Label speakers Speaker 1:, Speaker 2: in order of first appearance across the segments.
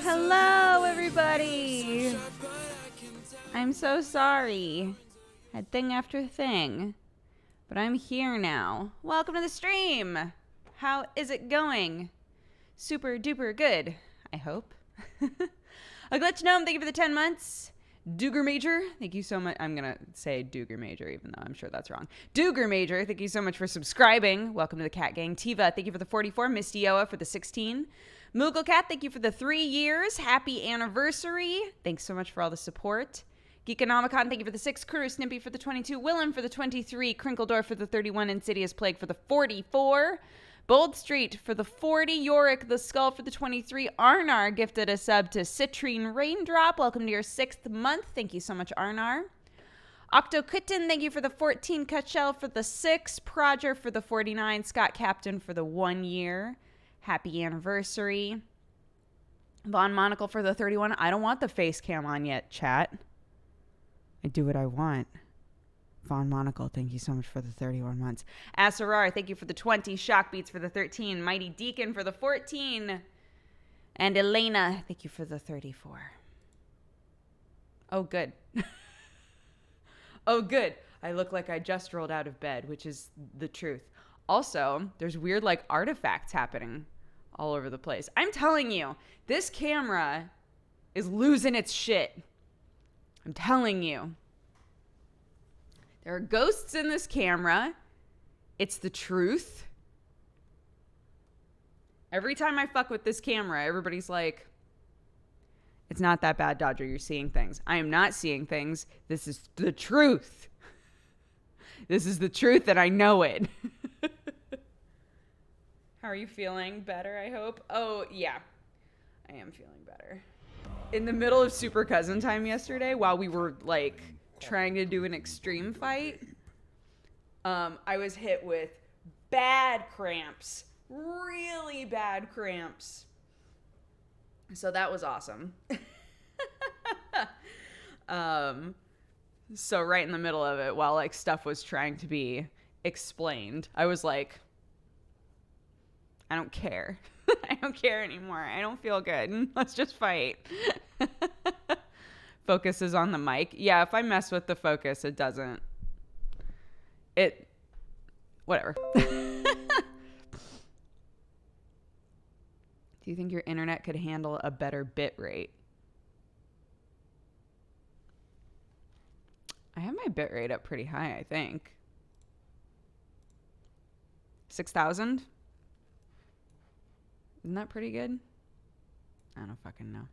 Speaker 1: Hello, everybody. I'm so sorry. Had thing after thing, but I'm here now. Welcome to the stream. How is it going? Super duper good, I hope. A Glitch Gnome, thank you for the 10 months. Dooger Major, thank you so much. I'm going to say Dooger Major, even though I'm sure that's wrong. Dooger Major, thank you so much for subscribing. Welcome to the Cat Gang. Tiva, thank you for the 44. Misty Oa for the 16. Moogle Cat, thank you for the 3 years. Happy anniversary. Thanks so much for all the support. Geekonomicon, thank you for the 6. Kuru Snippy for the 22. Willem for the 23. Crinkledor for the 31. Insidious Plague for the 44. Bold Street for the 40. Yorick the Skull for the 23. Arnar gifted a sub to Citrine Raindrop. Welcome to your 6th month. Thank you so much, Arnar. Octokitten, thank you for the 14. Cutshell for the 6. Proger for the 49. Scott Captain for the 1 year. Happy anniversary. Von Monocle for the 31. I don't want the face cam on yet, chat. I do what I want. Von Monocle, thank you so much for the 31 months. Asarar, thank you for the 20. Shock Beats for the 13. Mighty Deacon for the 14. And Elena, thank you for the 34. Oh, good. Oh, good. I look like I just rolled out of bed, which is the truth. Also, there's weird, like, artifacts happening all over the place. I'm telling you, this camera is losing its shit. I'm telling you. There are ghosts in this camera. It's the truth. Every time I fuck with this camera, everybody's like, it's not that bad, Dodger. You're seeing things. I am not seeing things. This is the truth. This is the truth, and I know it. How are you feeling? Better, I hope? Oh, yeah. I am feeling better. In the middle of Super Cousin time yesterday, while we were, like, trying to do an extreme fight, I was hit with bad cramps. Really bad cramps. So that was awesome. So right in the middle of it, while, like, stuff was trying to be explained, I was like, I don't care. I don't care anymore. I don't feel good. Let's just fight. Focus is on the mic. Yeah, if I mess with the focus, it doesn't. Whatever. Do you think your internet could handle a better bit rate? I have my bit rate up pretty high, I think. 6,000? Isn't that pretty good? I don't fucking know.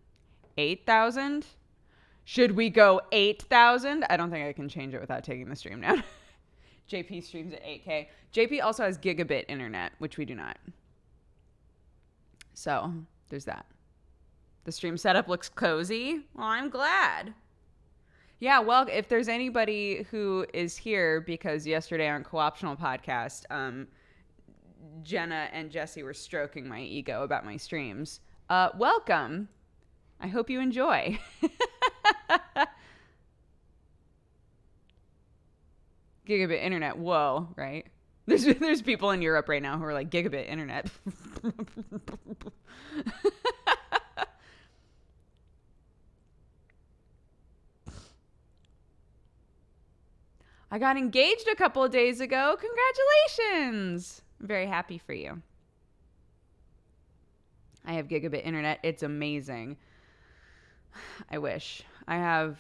Speaker 1: 8,000? Should we go 8,000? I don't think I can change it without taking the stream down. JP streams at 8K. JP also has gigabit internet, which we do not. So, there's that. The stream setup looks cozy. Well, I'm glad. Yeah, well, if there's anybody who is here, because yesterday on Co-optional Podcast, Jenna and Jesse were stroking my ego about my streams. Welcome. I hope you enjoy. Gigabit internet. Whoa, right? There's people in Europe right now who are like, gigabit internet. I got engaged a couple of days ago. Congratulations. I'm very happy for you. I have gigabit internet. It's amazing. I wish. I have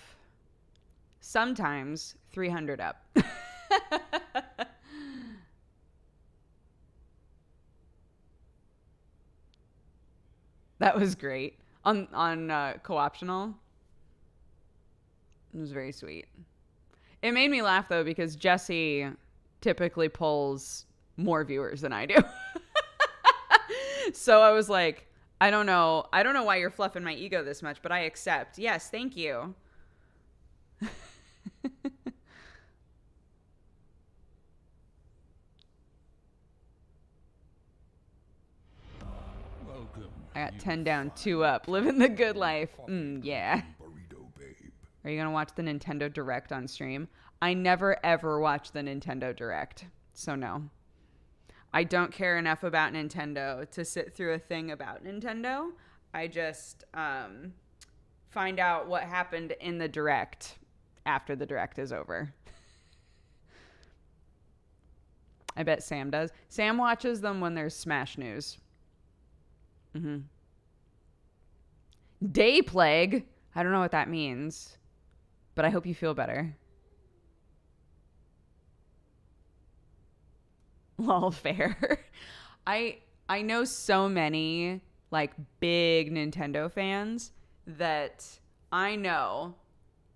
Speaker 1: sometimes 300 up. That was great. On co-optional. It was very sweet. It made me laugh, though, because Jesse typically pulls more viewers than I do. So I was like, I don't know why you're fluffing my ego this much, but I accept. Yes, thank you. I got 10 down, 2 up. Living the good life. Yeah. Are you going to watch the Nintendo Direct on stream? I never, ever watch the Nintendo Direct. So no. I don't care enough about Nintendo to sit through a thing about Nintendo. I just find out what happened in the direct after the direct is over. I bet Sam does. Sam watches them when there's Smash News. Mm-hmm. Day plague. I don't know what that means, but I hope you feel better. Lol, fair. I know so many like big Nintendo fans that I know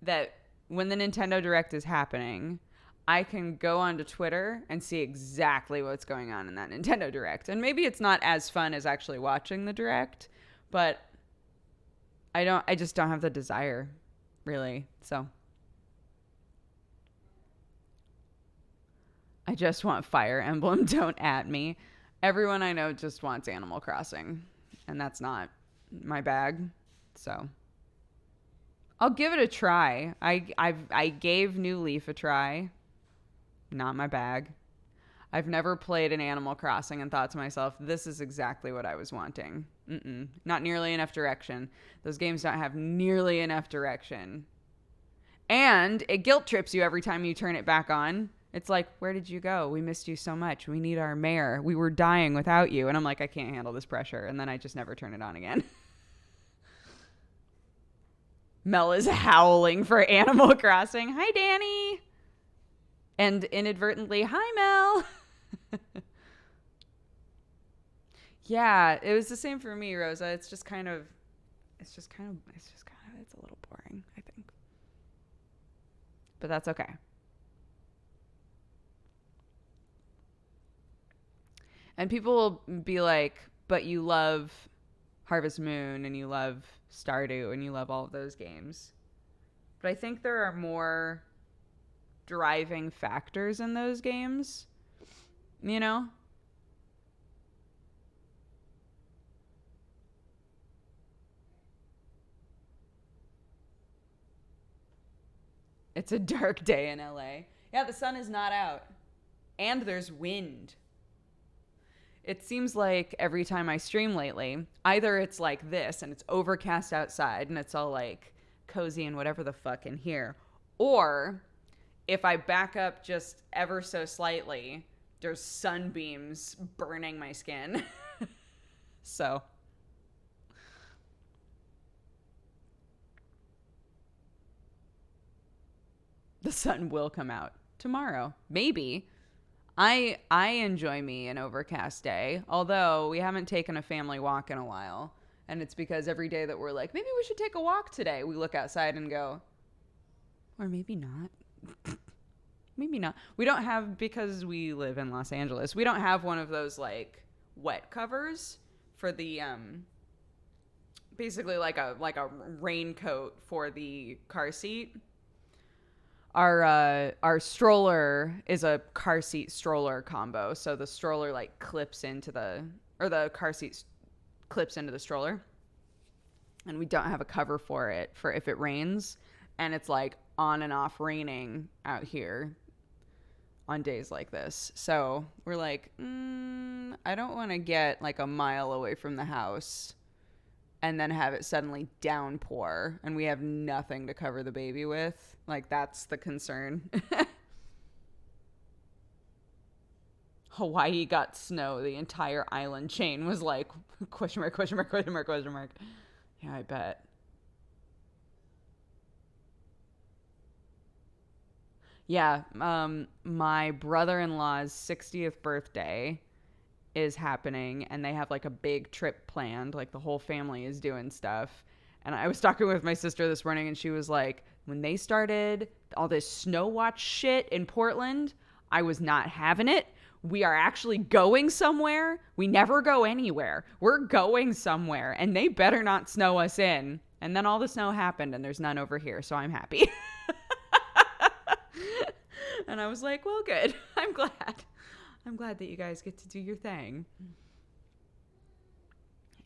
Speaker 1: that when the Nintendo Direct is happening, I can go onto Twitter and see exactly what's going on in that Nintendo Direct. And maybe it's not as fun as actually watching the Direct, but I just don't have the desire, really. So I just want Fire Emblem. Don't at me. Everyone I know just wants Animal Crossing, and that's not my bag. So I'll give it a try. I gave New Leaf a try. Not my bag. I've never played an Animal Crossing and thought to myself, this is exactly what I was wanting. Not nearly enough direction. Those games don't have nearly enough direction. And it guilt trips you every time you turn it back on. It's like, where did you go? We missed you so much. We need our mayor. We were dying without you. And I'm like, I can't handle this pressure. And then I just never turn it on again. Mel is howling for Animal Crossing. Hi, Danny. And inadvertently, hi, Mel. Yeah, it was the same for me, Rosa. It's a little boring, I think. But that's okay. And people will be like, but you love Harvest Moon and you love Stardew and you love all of those games. But I think there are more driving factors in those games, you know? It's a dark day in LA. Yeah, the sun is not out. And there's wind. It seems like every time I stream lately, either it's like this and it's overcast outside and it's all like cozy and whatever the fuck in here, or if I back up just ever so slightly, there's sunbeams burning my skin. So the sun will come out tomorrow. Maybe. I enjoy me an overcast day, although we haven't taken a family walk in a while. And it's because every day that we're like, maybe we should take a walk today, we look outside and go, or maybe not. Maybe not. We don't have, because we live in Los Angeles, we don't have one of those like wet covers for the basically like a raincoat for the car seat. Our stroller is a car seat stroller combo, so the stroller like clips into the car seat clips into the stroller, and we don't have a cover for it for if it rains, and it's like on and off raining out here on days like this. So we're like, I don't want to get like a mile away from the house and then have it suddenly downpour and we have nothing to cover the baby with. Like, that's the concern. Hawaii got snow. The entire island chain was like, question mark, question mark, question mark, question mark. Yeah, I bet. Yeah, my brother-in-law's 60th birthday is happening, and they have like a big trip planned. Like, the whole family is doing stuff. And I was talking with my sister this morning, and she was like, when they started all this snow watch shit in Portland, I was not having it. We are actually going somewhere. We never go anywhere. We're going somewhere, and they better not snow us in. And then all the snow happened, and there's none over here, so I'm happy. And I was like, well, good. I'm glad that you guys get to do your thing.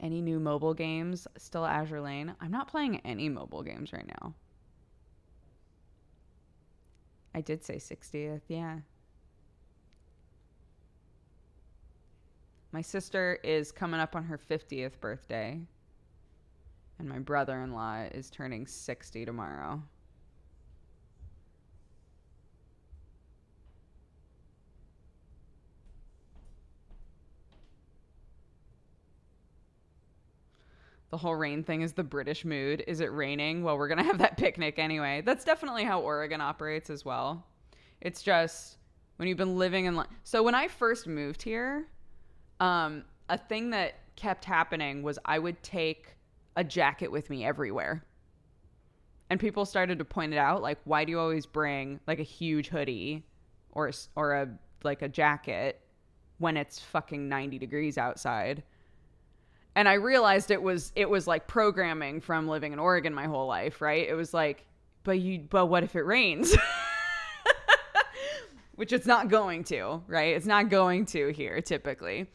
Speaker 1: Any new mobile games? Still Azure Lane. I'm not playing any mobile games right now. I did say 60th, yeah. My sister is coming up on her 50th birthday. And my brother-in-law is turning 60 tomorrow. The whole rain thing is the British mood. Is it raining? Well, we're going to have that picnic anyway. That's definitely how Oregon operates as well. It's just when you've been living in... So when I first moved here, a thing that kept happening was I would take a jacket with me everywhere. And people started to point it out, like, why do you always bring like a huge hoodie or a like a jacket when it's fucking 90 degrees outside? And I realized it was like programming from living in Oregon my whole life, right? It was like, but what if it rains? Which it's not going to, right? It's not going to here typically.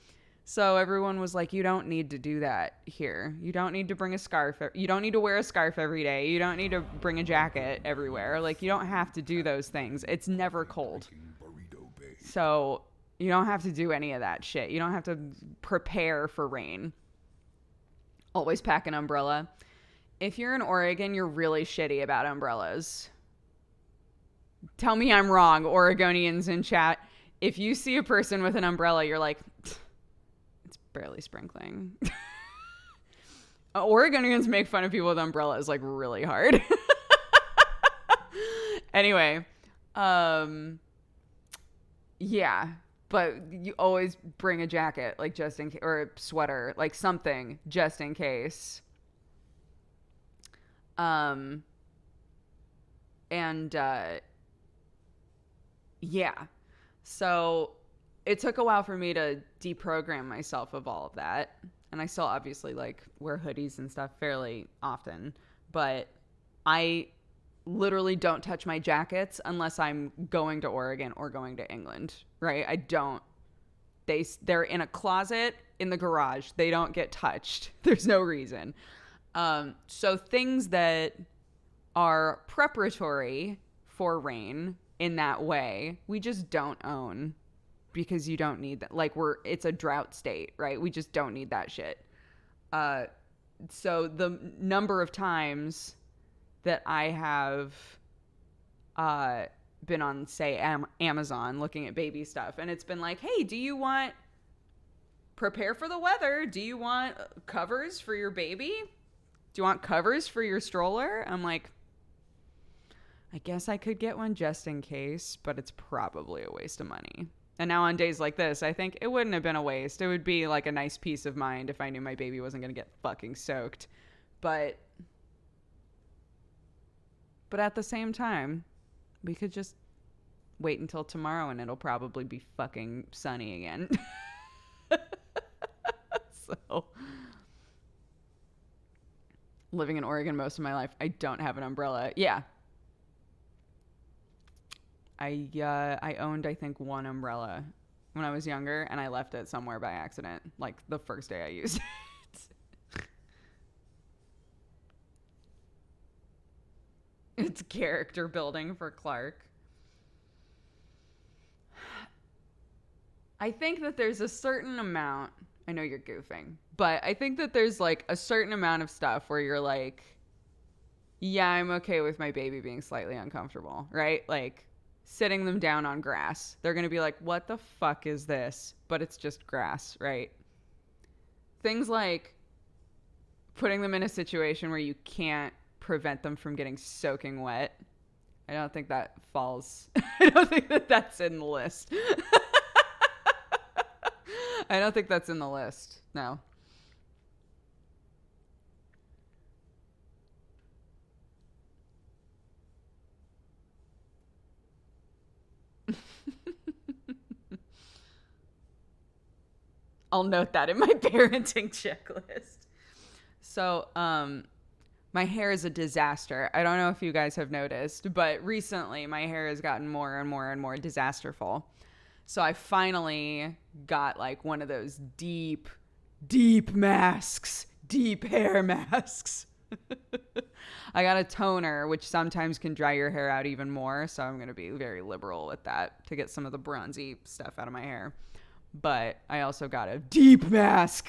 Speaker 1: So everyone was like, you don't need to do that here. You don't need to bring a scarf. You don't need to wear a scarf every day. You don't need to bring a jacket everywhere. Like, you don't have to do those things. It's never cold. So you don't have to do any of that shit. You don't have to prepare for rain. Always pack an umbrella. If you're in Oregon, you're really shitty about umbrellas. Tell me I'm wrong, Oregonians in chat. If you see a person with an umbrella, you're like, it's barely sprinkling. Oregonians make fun of people with umbrellas like really hard. Anyway, yeah. But you always bring a jacket, like, just in case, or a sweater, like something, just in case. Yeah. So it took a while for me to deprogram myself of all of that. And I still obviously, like, wear hoodies and stuff fairly often. But I literally don't touch my jackets unless I'm going to Oregon or going to England, right? I don't. They're in a closet in the garage. They don't get touched. There's no reason. So things that are preparatory for rain in that way, we just don't own because you don't need that. Like, it's a drought state, right? We just don't need that shit. So the number of times that I have been on, say, Amazon looking at baby stuff, and it's been like, hey, do you want prepare for the weather? Do you want covers for your baby? Do you want covers for your stroller? I'm like, I guess I could get one just in case, but it's probably a waste of money. And now on days like this, I think it wouldn't have been a waste. It would be like a nice peace of mind if I knew my baby wasn't going to get fucking soaked. But at the same time, we could just wait until tomorrow and it'll probably be fucking sunny again. So, living in Oregon most of my life, I don't have an umbrella. Yeah. I owned, I think, one umbrella when I was younger, and I left it somewhere by accident, like the first day I used it. It's character building for Clark. I think that there's a certain amount, I know you're goofing, but I think that there's like a certain amount of stuff where you're like, yeah, I'm okay with my baby being slightly uncomfortable, right? Like, sitting them down on grass. They're going to be like, what the fuck is this? But it's just grass, right? Things like putting them in a situation where you can't prevent them from getting soaking wet. I don't think that falls. I don't think that that's in the list. I don't think that's in the list. No. I'll note that in my parenting checklist. So, my hair is a disaster. I don't know if you guys have noticed, but recently my hair has gotten more and more and more disasterful. So I finally got like one of those deep masks, deep hair masks. I got a toner, which sometimes can dry your hair out even more. So I'm going to be very liberal with that to get some of the bronzy stuff out of my hair. But I also got a deep mask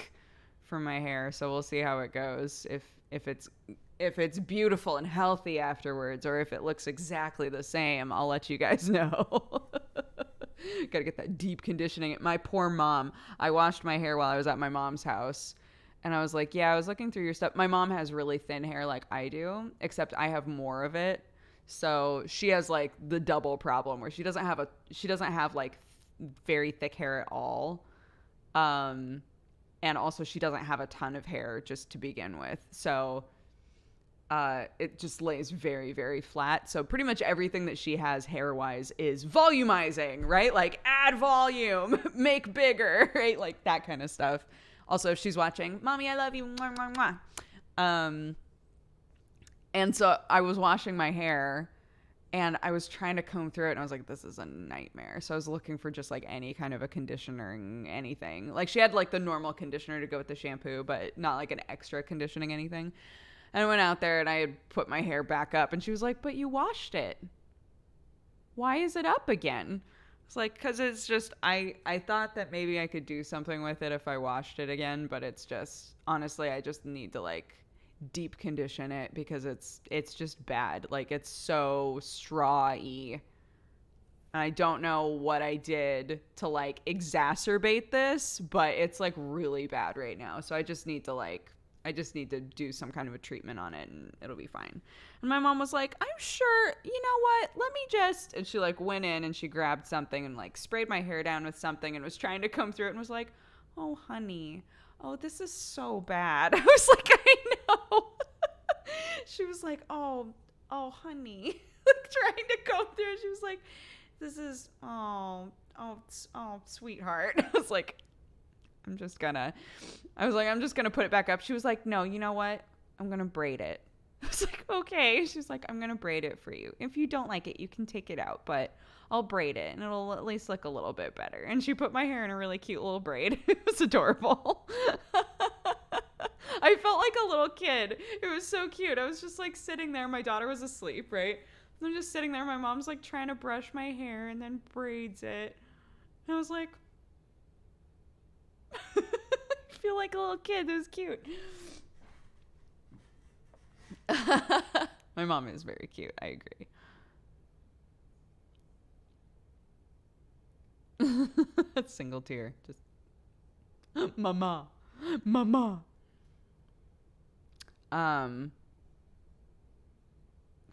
Speaker 1: for my hair, so we'll see how it goes. If it's beautiful and healthy afterwards, or if it looks exactly the same, I'll let you guys know. Gotta get that deep conditioning. My poor mom. I washed my hair while I was at my mom's house. And I was like, yeah, I was looking through your stuff. My mom has really thin hair like I do, except I have more of it. So she has like the double problem where she doesn't have like very thick hair at all. And also she doesn't have a ton of hair just to begin with. So it just lays very, very flat. So pretty much everything that she has hair-wise is volumizing, right? Like add volume, make bigger, right? Like that kind of stuff. Also, if she's watching, Mommy, I love you. Mwah, mwah, mwah. And so I was washing my hair and I was trying to comb through it and I was like, this is a nightmare. So I was looking for just like any kind of a conditioning, anything. Like she had like the normal conditioner to go with the shampoo, but not like an extra conditioning anything. And I went out there and I had put my hair back up and she was like, but you washed it. Why is it up again? It's like, because it's just, I thought that maybe I could do something with it if I washed it again, but it's just, honestly, I just need to like deep condition it because it's just bad. Like it's so straw-y. And I don't know what I did to like exacerbate this, but it's like really bad right now. So I just need to do some kind of a treatment on it and it'll be fine. And my mom was like, I'm sure, you know what, let me just, and she like went in and she grabbed something and like sprayed my hair down with something and was trying to comb through it and was like, oh honey, oh this is so bad. I was like, I know. She was like, oh honey, like trying to comb through it. She was like, this is, oh sweetheart. I was like, I'm just gonna put it back up. She was like, no, you know what? I'm gonna braid it. I was like, okay. She's like, I'm gonna braid it for you. If you don't like it, you can take it out, but I'll braid it and it'll at least look a little bit better. And she put my hair in a really cute little braid. It was adorable. I felt like a little kid. It was so cute. I was just like sitting there. My daughter was asleep, right? I'm just sitting there. My mom's like trying to brush my hair and then braids it. And I was like, I feel like a little kid. It was cute. My mom is very cute. I agree. Single tear. Just mama.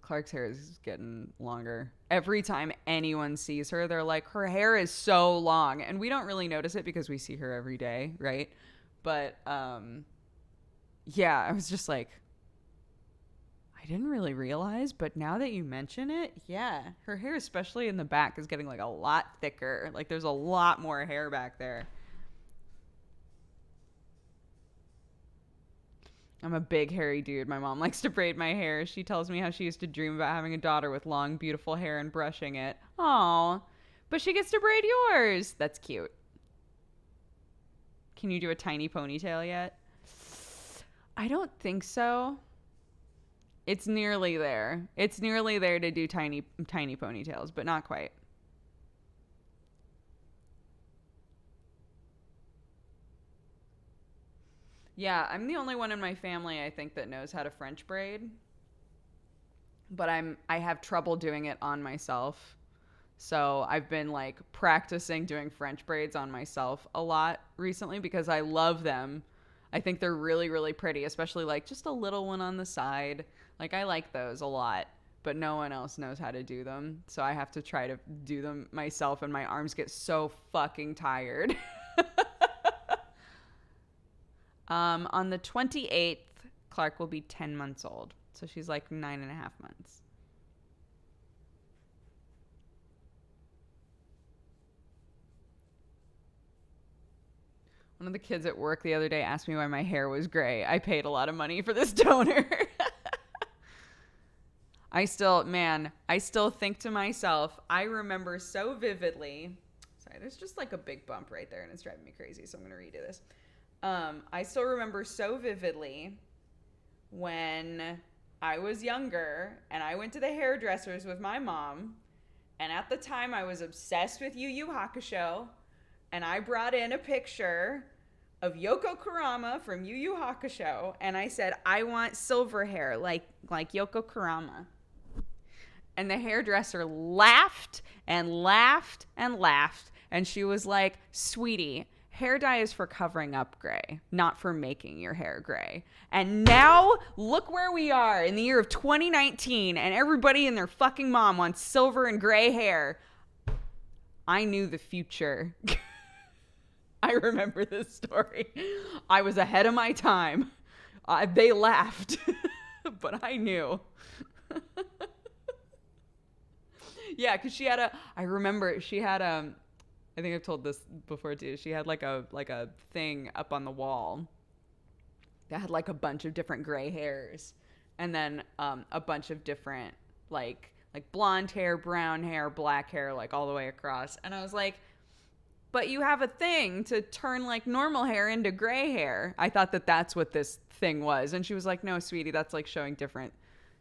Speaker 1: Clark's hair is getting longer. Every time anyone sees her, they're like, her hair is so long. And we don't really notice it because we see her every day, right? But, yeah, I was just like, I didn't really realize, but now that you mention it, yeah, her hair, especially in the back, is getting like a lot thicker. Like there's a lot more hair back there. I'm a big hairy dude. My mom likes to braid my hair. She tells me how she used to dream about having a daughter with long, beautiful hair and brushing it. Aw, but she gets to braid yours. That's cute. Can you do a tiny ponytail yet? I don't think so. It's nearly there. It's nearly there to do tiny ponytails, but not quite. Yeah, I'm the only one in my family, I think, that knows how to French braid. But I have trouble doing it on myself. So I've been like practicing doing French braids on myself a lot recently because I love them. I think they're really, really pretty, especially like just a little one on the side. Like I like those a lot, but no one else knows how to do them. So I have to try to do them myself and my arms get so fucking tired. On the 28th, Clark will be 10 months old. So she's like 9.5 months. One of the kids at work the other day asked me why my hair was gray. I paid a lot of money for this toner. I still think to myself, I remember so vividly. Sorry, there's just like a big bump right there and it's driving me crazy. So I'm going to redo this. I still remember so vividly when I was younger and I went to the hairdressers with my mom. And at the time I was obsessed with Yu Yu Hakusho. And I brought in a picture of Yoko Kurama from Yu Yu Hakusho, and I said, I want silver hair like Yoko Kurama. And the hairdresser laughed and laughed and laughed. And she was like, sweetie, hair dye is for covering up gray, not for making your hair gray. And now look where we are in the year of 2019, and everybody and their fucking mom wants silver and gray hair. I knew the future. I remember this story. I was ahead of my time. They laughed, but I knew. Yeah, because she had I remember she had I think I've told this before too. She had like a thing up on the wall that had like a bunch of different gray hairs, and then a bunch of different like blonde hair, brown hair, black hair, like all the way across. And I was like, but you have a thing to turn like normal hair into gray hair. I thought that that's what this thing was. And she was like, no, sweetie, that's like showing different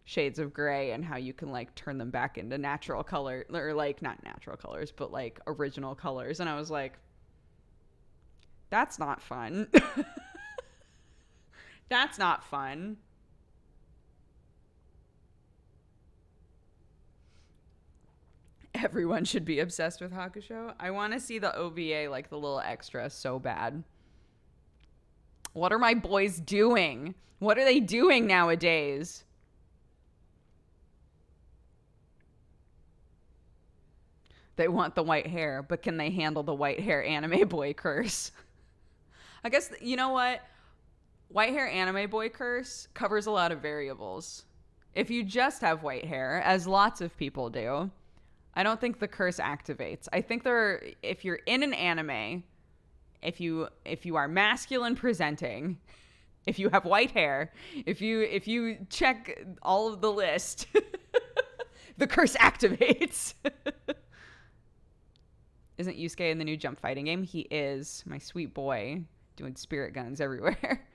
Speaker 1: shades of gray and how you can like turn them back into natural color, or like not natural colors, but like original colors. And I was like, that's not fun. That's not fun. Everyone should be obsessed with Hakusho. I want to see the OVA, like the little extra, so bad. What are my boys doing? What are they doing nowadays? They want the white hair, but can they handle the white hair anime boy curse? I guess, you know what? White hair anime boy curse covers a lot of variables. If you just have white hair, as lots of people do, I don't think the curse activates. I think if you're in an anime, if you are masculine presenting, if you have white hair, if you check all of the list, the curse activates. Isn't Yusuke in the new jump fighting game? He is, my sweet boy, doing spirit guns everywhere.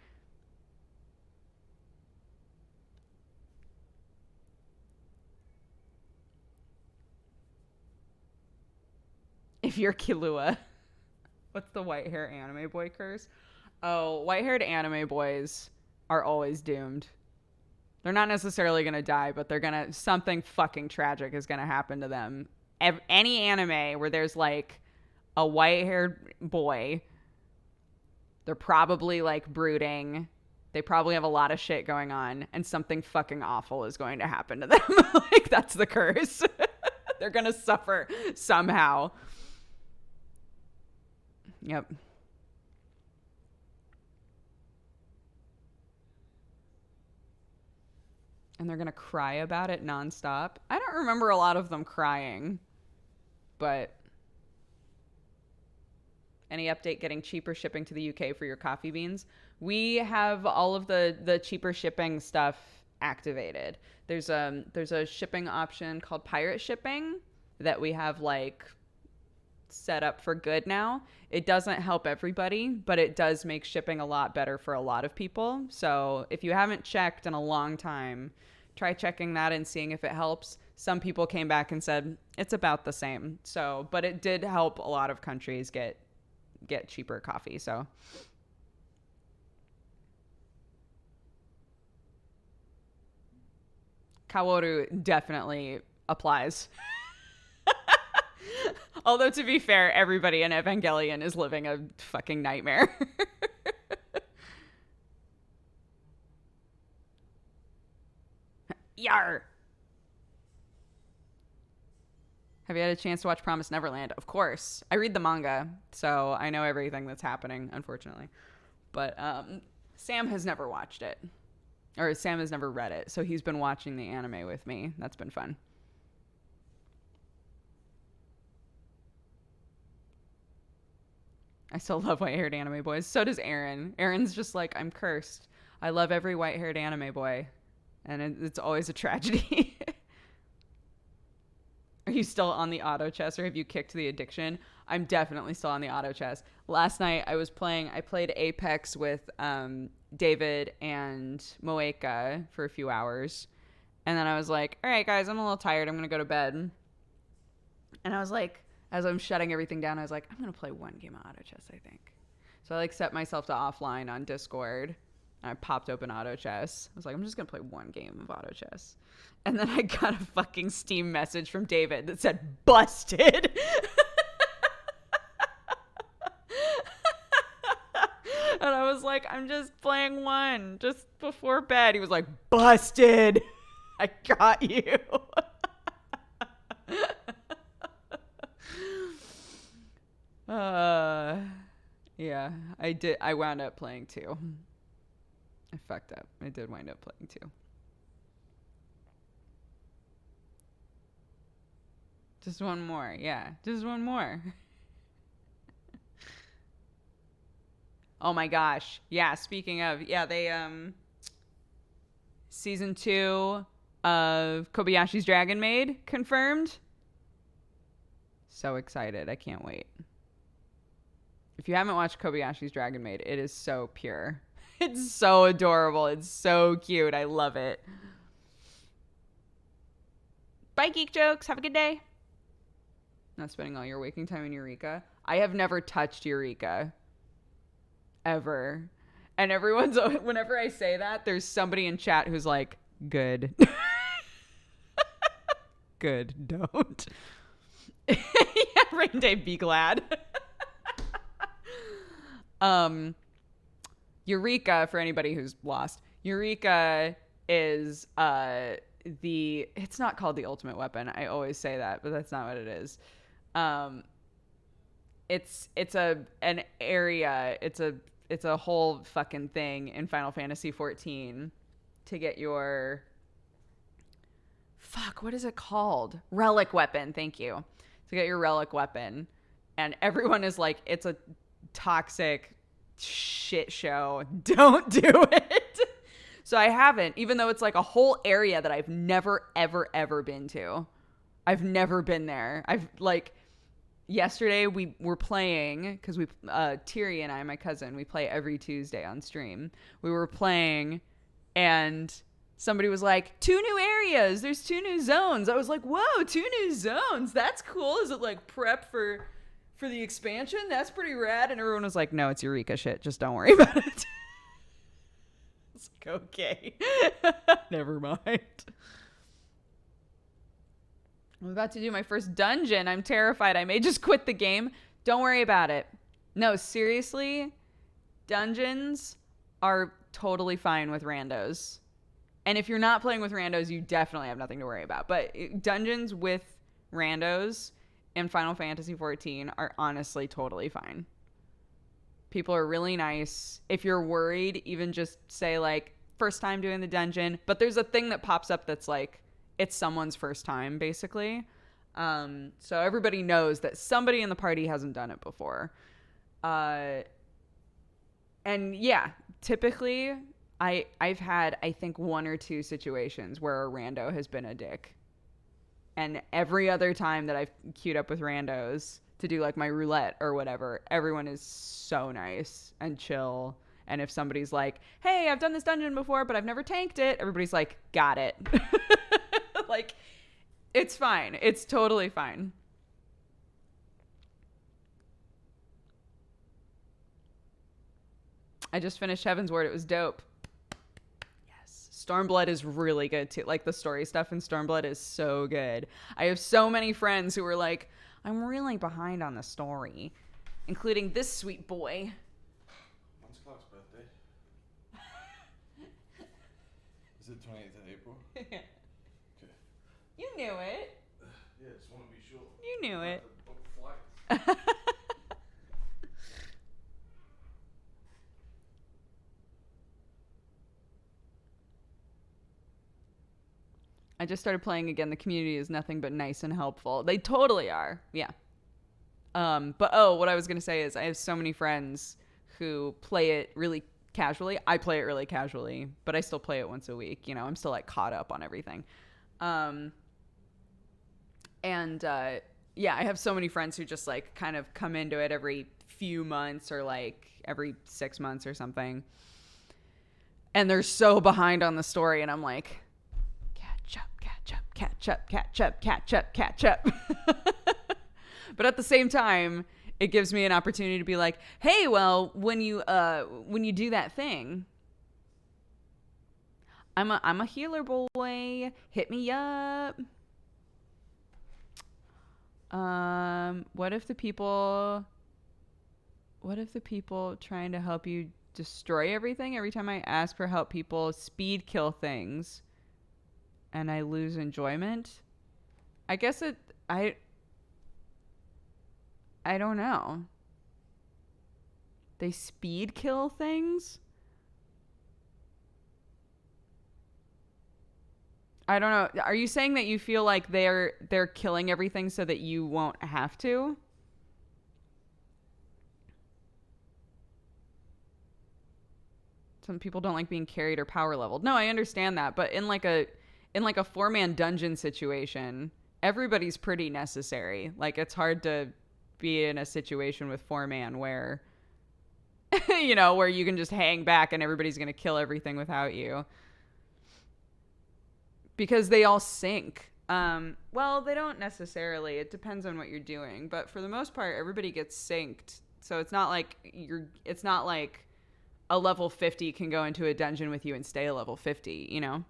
Speaker 1: If you're Killua. What's the white hair anime boy curse? Oh, white-haired anime boys are always doomed. They're not necessarily going to die, but something fucking tragic is going to happen to them. Any anime where there's like a white-haired boy, they're probably like brooding. They probably have a lot of shit going on, and something fucking awful is going to happen to them. Like, that's the curse. They're going to suffer somehow. Yep. And they're going to cry about it nonstop. I don't remember a lot of them crying, but any update getting cheaper shipping to the UK for your coffee beans? We have all of the cheaper shipping stuff activated. There's a shipping option called pirate shipping that we have like set up for good now. It doesn't help everybody, but it does make shipping a lot better for a lot of people. So if you haven't checked in a long time, try checking that and seeing if it helps. Some people came back and said it's about the same. So, but it did help a lot of countries get cheaper coffee. So Kaworu definitely applies. Although, to be fair, everybody in Evangelion is living a fucking nightmare. Yar! Have you had a chance to watch Promised Neverland? Of course. I read the manga, so I know everything that's happening, unfortunately. But Sam has never watched it. Or Sam has never read it, so he's been watching the anime with me. That's been fun. I still love white-haired anime boys. So does Aaron. Aaron's just like, I'm cursed. I love every white-haired anime boy. And it's always a tragedy. Are you still on the auto chess, or have you kicked the addiction? I'm definitely still on the auto chess. Last night I played Apex with David and Moeka for a few hours. And then I was like, all right, guys, I'm a little tired. I'm going to go to bed. And I was like, as I'm shutting everything down, I was like, I'm going to play one game of auto chess, I think. So I like set myself to offline on Discord. And I popped open auto chess. I was like, I'm just going to play one game of auto chess. And then I got a fucking Steam message from David that said, busted. And I was like, I'm just playing one just before bed. He was like, busted. I got you. Yeah, I did. I wound up playing 2. I fucked up. I did wind up playing 2. Just one more. Yeah, just one more. Oh my gosh. Yeah, speaking of, yeah, they season 2 of Kobayashi's Dragon Maid confirmed. So excited. I can't wait. If you haven't watched Kobayashi's Dragon Maid, it is so pure. It's so adorable. It's so cute. I love it. Bye, Geek Jokes. Have a good day. Not spending all your waking time in Eureka. I have never touched Eureka. Ever. And whenever I say that, there's somebody in chat who's like, good. Good, don't. Yeah, Rain Day, be glad. Eureka, for anybody who's lost, Eureka is it's not called the ultimate weapon. I always say that, but that's not what it is. It's an area, it's a whole fucking thing in Final Fantasy 14 to get your what is it called? Relic weapon, thank you. To get your relic weapon. And everyone is like, it's a toxic shit show. Don't do it. So I haven't, even though it's like a whole area that I've never, ever, ever been to. I've never been there. Yesterday we were playing, because Tiri and I, my cousin, we play every Tuesday on stream. We were playing and somebody was like, 2 new areas. There's 2 new zones. I was like, whoa, 2 new zones. That's cool. Is it like prep for the expansion? That's pretty rad. And everyone was like, no, it's Eureka shit. Just don't worry about it. It's like, okay. Never mind. I'm about to do my first dungeon. I'm terrified. I may just quit the game. Don't worry about it. No, seriously, dungeons are totally fine with randos. And if you're not playing with randos, you definitely have nothing to worry about. But dungeons with randos in Final Fantasy 14 are honestly totally fine. People are really nice. If you're worried, even just say like, first time doing the dungeon. But there's a thing that pops up that's like, it's someone's first time, basically. So everybody knows that somebody in the party hasn't done it before. And yeah, typically I've had, I think, 1 or 2 situations where a rando has been a dick. And every other time that I've queued up with randos to do like my roulette or whatever, everyone is so nice and chill. And if somebody's like, hey, I've done this dungeon before, but I've never tanked it, everybody's like, got it. Like, it's fine. It's totally fine. I just finished Heaven's Word. It was dope. Yes. Stormblood is really good too. Like, the story stuff in Stormblood is so good. I have so many friends who are like, I'm really behind on the story, including this sweet boy.
Speaker 2: When's Clark's birthday? Is it 28th of April?
Speaker 1: Yeah. You knew it.
Speaker 2: Yeah, just want to be sure.
Speaker 1: You knew it.
Speaker 2: Book flights.
Speaker 1: I just started playing again. The community is nothing but nice and helpful. They totally are. Yeah. But what I was going to say is I have so many friends who play it really casually. I play it really casually, but I still play it once a week. You know, I'm still like caught up on everything. Yeah, I have so many friends who just like kind of come into it every few months or like every 6 months or something. And they're so behind on the story. And I'm like, catch up. But at the same time, it gives me an opportunity to be like, hey, well, when you do that thing, I'm a healer boy. Hit me up. What if the people trying to help you destroy everything? Every time I ask for help, people speed kill things and I lose enjoyment. I guess I don't know. They speed kill things? I don't know. Are you saying that you feel like they're killing everything so that you won't have to? Some people don't like being carried or power leveled. No, I understand that, but in like a 4-man dungeon situation, everybody's pretty necessary. Like, it's hard to be in a situation with 4-man where where you can just hang back and everybody's going to kill everything without you. Because they all sync. Well, they don't necessarily. It depends on what you're doing, but for the most part, everybody gets synced. So it's not like a level 50 can go into a dungeon with you and stay a level 50, you know?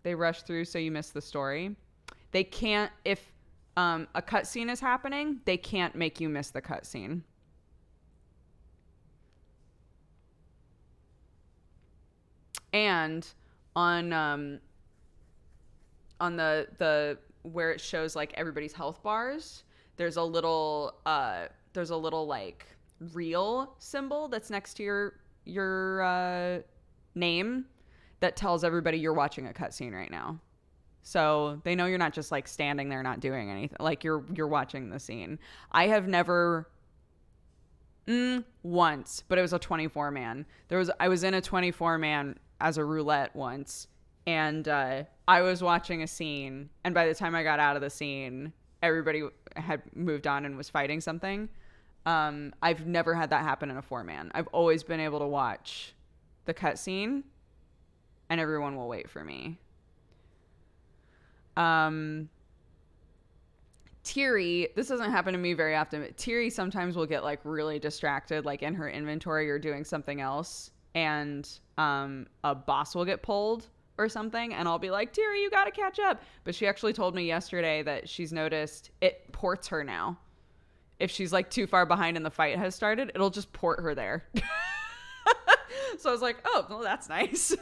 Speaker 1: They rush through so you miss the story. They can't, if a cutscene is happening, they can't make you miss the cutscene. And on the where it shows like everybody's health bars, there's a little like real symbol that's next to your name that tells everybody you're watching a cutscene right now. So they know you're not just like standing there not doing anything. Like you're watching the scene. I have never once, but it was a 24-man. I was in a 24-man as a roulette once, and I was watching a scene, and by the time I got out of the scene, everybody had moved on and was fighting something. I've never had that happen in a 4-man. I've always been able to watch the cutscene, and everyone will wait for me. Teary, this doesn't happen to me very often, but Teary sometimes will get like really distracted, like in her inventory or doing something else, and a boss will get pulled or something, and I'll be like, Teary, you gotta catch up. But she actually told me yesterday that she's noticed it ports her now. If she's like too far behind and the fight has started, it'll just port her there. So I was like, oh, well, that's nice.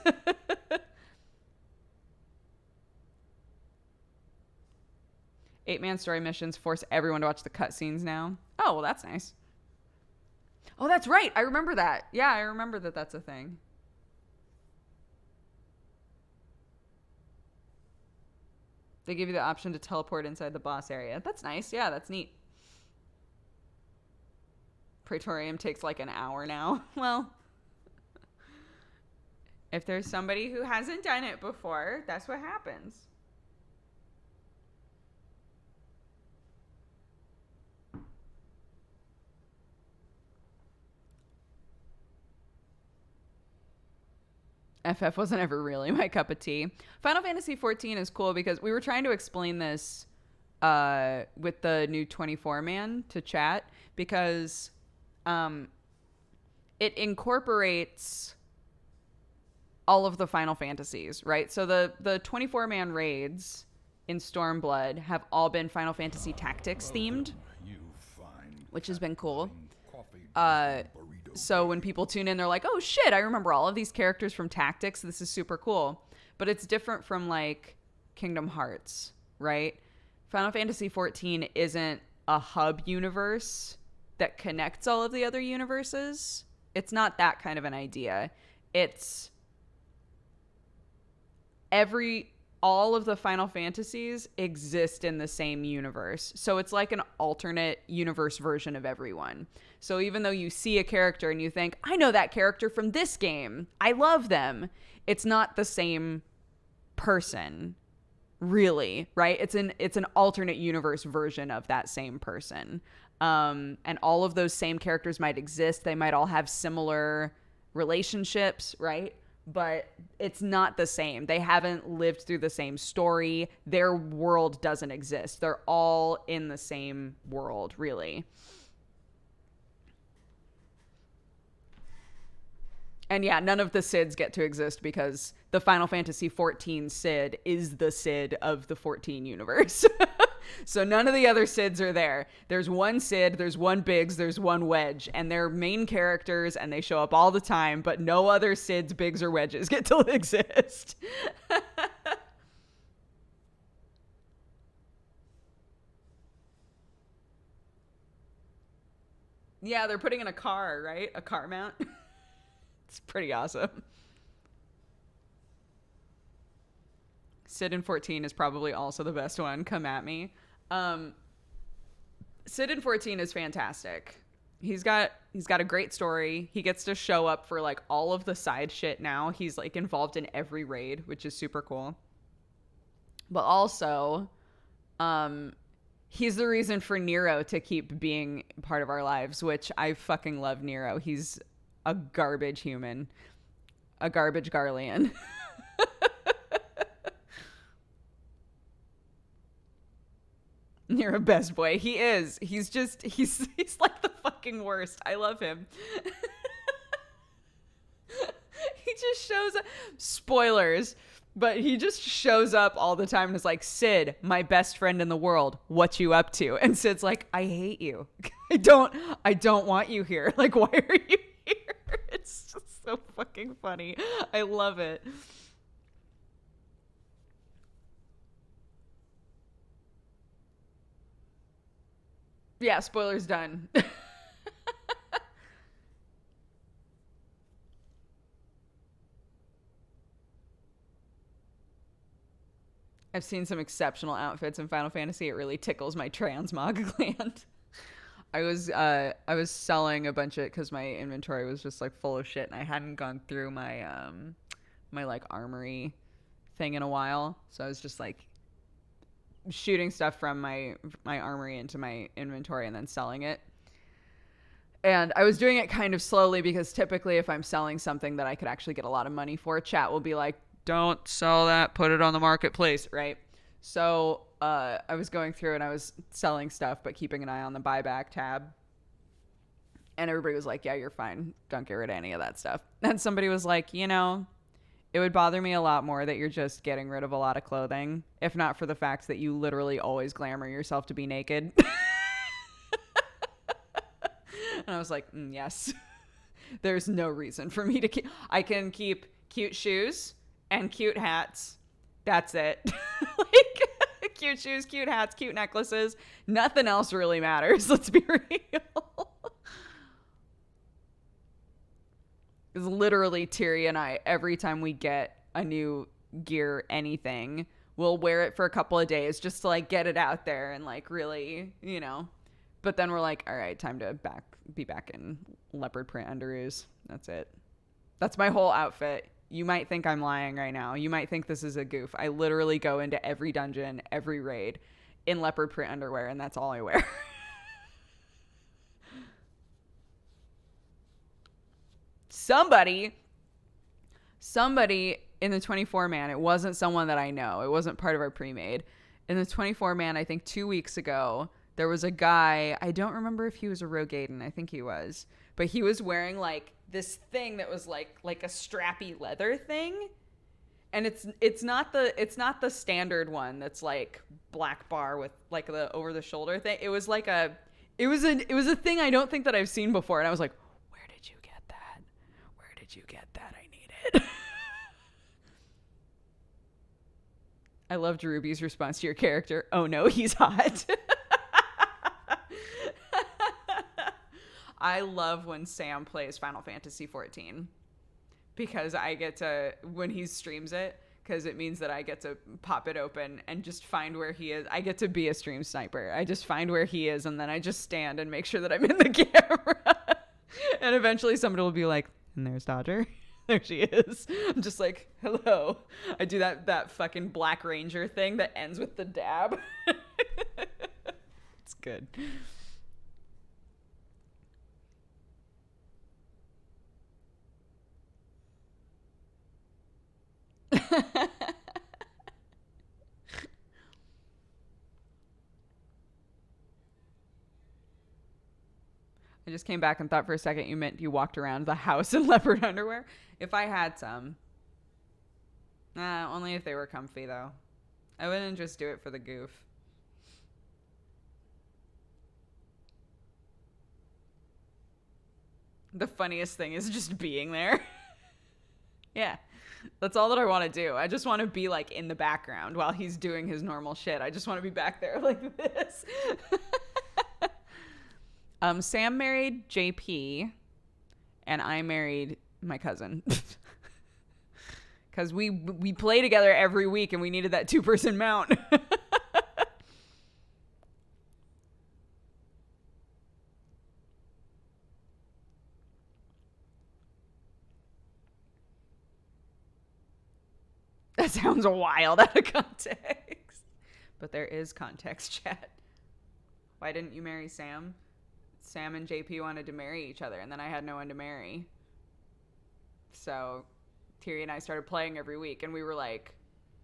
Speaker 1: 8-man story missions force everyone to watch the cutscenes now. Oh, well, that's nice. Oh, that's right. I remember that. Yeah, I remember that that's a thing. They give you the option to teleport inside the boss area. That's nice. Yeah, that's neat. Praetorium takes like an hour now. Well, if there's somebody who hasn't done it before, that's what happens. FF wasn't ever really my cup of tea. Final Fantasy XIV is cool because we were trying to explain this with the new 24-man to chat, because it incorporates all of the Final Fantasies, right? So the 24-man raids in Stormblood have all been Final Fantasy Tactics themed, which has been cool. So when people tune in, they're like, oh shit, I remember all of these characters from Tactics. This is super cool. But it's different from like Kingdom Hearts, right? Final Fantasy XIV isn't a hub universe that connects all of the other universes. It's not that kind of an idea. It's all of the Final Fantasies exist in the same universe. So it's like an alternate universe version of everyone. So even though you see a character and you think, I know that character from this game, I love them, it's not the same person, really, right? It's an alternate universe version of that same person. And all of those same characters might exist. They might all have similar relationships, right? but it's not the same. They haven't lived through the same story. Their world doesn't exist. They're all in the same world, really. And yeah, none of the Sids get to exist because the Final Fantasy 14 Sid is the Sid of the 14 universe. So none of the other Sids are there. There's one Sid, there's one Biggs, there's one Wedge, and they're main characters and they show up all the time, but no other Sids, Biggs, or Wedges get to exist. Yeah, they're putting in a car, right? A car mount. It's pretty awesome. Sid in 14 is probably also the best one. Come at me. Sid in 14 is fantastic. He's got a great story. He gets to show up for like all of the side shit now. He's like involved in every raid, which is super cool. But also, he's the reason for Nero to keep being part of our lives, which I fucking love Nero. He's a garbage human. A garbage Garlean. You're a best boy. He is. He's like the fucking worst. I love him. He just shows up. Spoilers. But he just shows up all the time and is like, Sid, my best friend in the world, what you up to? And Sid's like, I hate you. I don't want you here. Like, why are you here? It's just so fucking funny. I love it. Yeah, spoilers done. I've seen some exceptional outfits in Final Fantasy. It really tickles my transmog gland. I was selling a bunch of it because my inventory was just like full of shit, and I hadn't gone through my my like armory thing in a while. So I was just like shooting stuff from my armory into my inventory and then selling it. And I was doing it kind of slowly because typically if I'm selling something that I could actually get a lot of money for, chat will be like, don't sell that, put it on the marketplace, right? So I was going through and I was selling stuff, but keeping an eye on the buyback tab. And everybody was like, yeah, you're fine. Don't get rid of any of that stuff. And somebody was like, you know, it would bother me a lot more that you're just getting rid of a lot of clothing, if not for the fact that you literally always glamour yourself to be naked. And I was like, yes, there's no reason for me to keep. I can keep cute shoes and cute hats. That's it. Like cute shoes, cute hats, cute necklaces. Nothing else really matters. Let's be real. It's literally Tiri and I, every time we get a new gear, anything, we'll wear it for a couple of days just to like get it out there and like really, you know. But then we're like, all right, time to be back in leopard print underoos. That's it. That's my whole outfit. You might think I'm lying right now. You might think this is a goof. I literally go into every dungeon, every raid in leopard print underwear, and that's all I wear. Somebody in the 24 man, it wasn't someone that I know. It wasn't part of our pre-made. In the 24 man, I think 2 weeks ago, there was a guy, I don't remember if he was a Rogue Aiden, I think he was, but he was wearing like this thing that was like a strappy leather thing. And it's not the standard one that's like black bar with like the over the shoulder thing. It was a thing I don't think that I've seen before. And I was like, where did you get that? Where did you get that? I need it. I loved Ruby's response to your character. Oh no, he's hot. I love when Sam plays Final Fantasy 14 because I get to, when he streams it, because it means that I get to pop it open and just find where he is. I get to be a stream sniper. I just find where he is and then I just stand and make sure that I'm in the camera. And eventually somebody will be like, and there's Dodger. There she is. I'm just like, hello. I do that fucking Black Ranger thing that ends with the dab. It's good. I just came back and thought for a second you meant you walked around the house in leopard underwear. If I had some. Only if they were comfy, though. I wouldn't just do it for the goof. The funniest thing is just being there. Yeah. That's all that I want to do. I just want to be like in the background while he's doing his normal shit. I just want to be back there like this. Sam married JP and I married my cousin. Because we play together every week and we needed that 2-person mount. That sounds wild out of context. But there is context, chat. Why didn't you marry Sam? Sam and JP wanted to marry each other, and then I had no one to marry. So Thierry and I started playing every week, and we were like,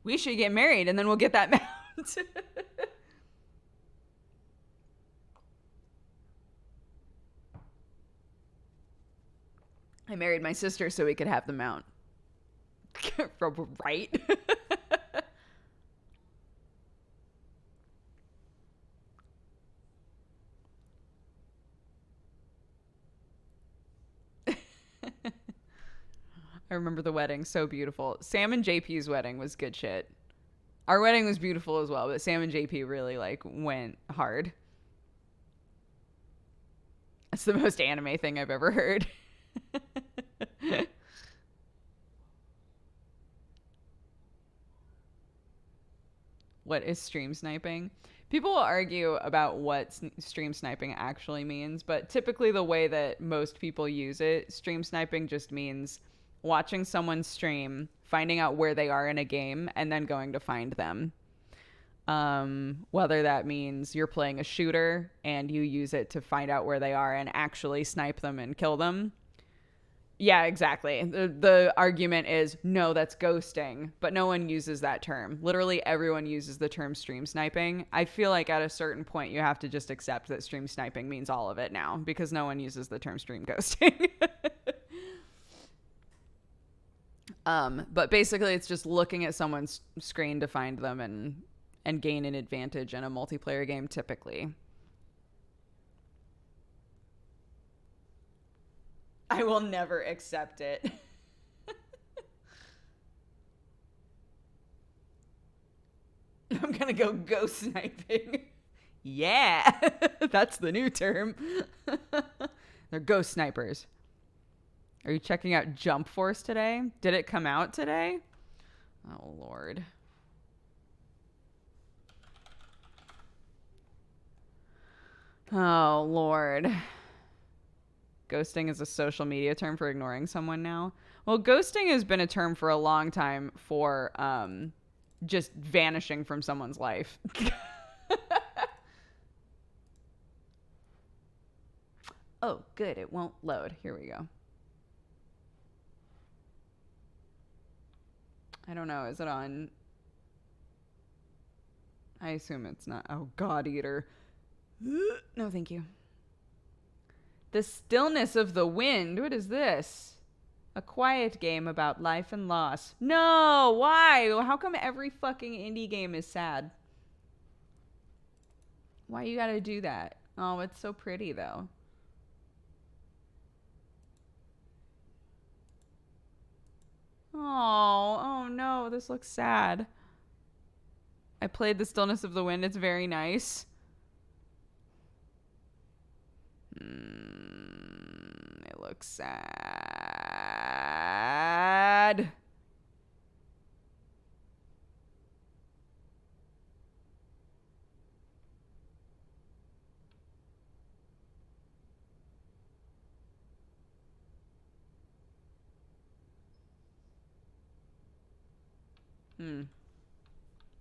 Speaker 1: we should get married, and then we'll get that mount. I married my sister so we could have the mount. Right? I remember the wedding. So beautiful. Sam and JP's wedding was good shit. Our wedding was beautiful as well, but Sam and JP really like went hard. That's the most anime thing I've ever heard. What is stream sniping? People will argue about what stream sniping actually means, but typically the way that most people use it, stream sniping just means watching someone stream, finding out where they are in a game, and then going to find them. Whether that means you're playing a shooter and you use it to find out where they are and actually snipe them and kill them. Yeah, exactly. The argument is, no, that's ghosting, but no one uses that term. Literally everyone uses the term stream sniping. I feel like at a certain point you have to just accept that stream sniping means all of it now because no one uses the term stream ghosting. But basically it's just looking at someone's screen to find them and gain an advantage in a multiplayer game typically. I will never accept it. I'm gonna go ghost sniping. Yeah, that's the new term. They're ghost snipers. Are you checking out Jump Force today? Did it come out today? Oh, Lord. Oh, Lord. Ghosting is a social media term for ignoring someone now. Well, ghosting has been a term for a long time for just vanishing from someone's life. Oh, good. It won't load. Here we go. I don't know. Is it on? I assume it's not. Oh, God Eater. No, thank you. The Stillness of the Wind. What is this? A quiet game about life and loss. No, why? How come every fucking indie game is sad? Why you gotta do that? Oh, it's so pretty though. Oh no, this looks sad. I played The Stillness of the Wind. It's very nice. It looks sad.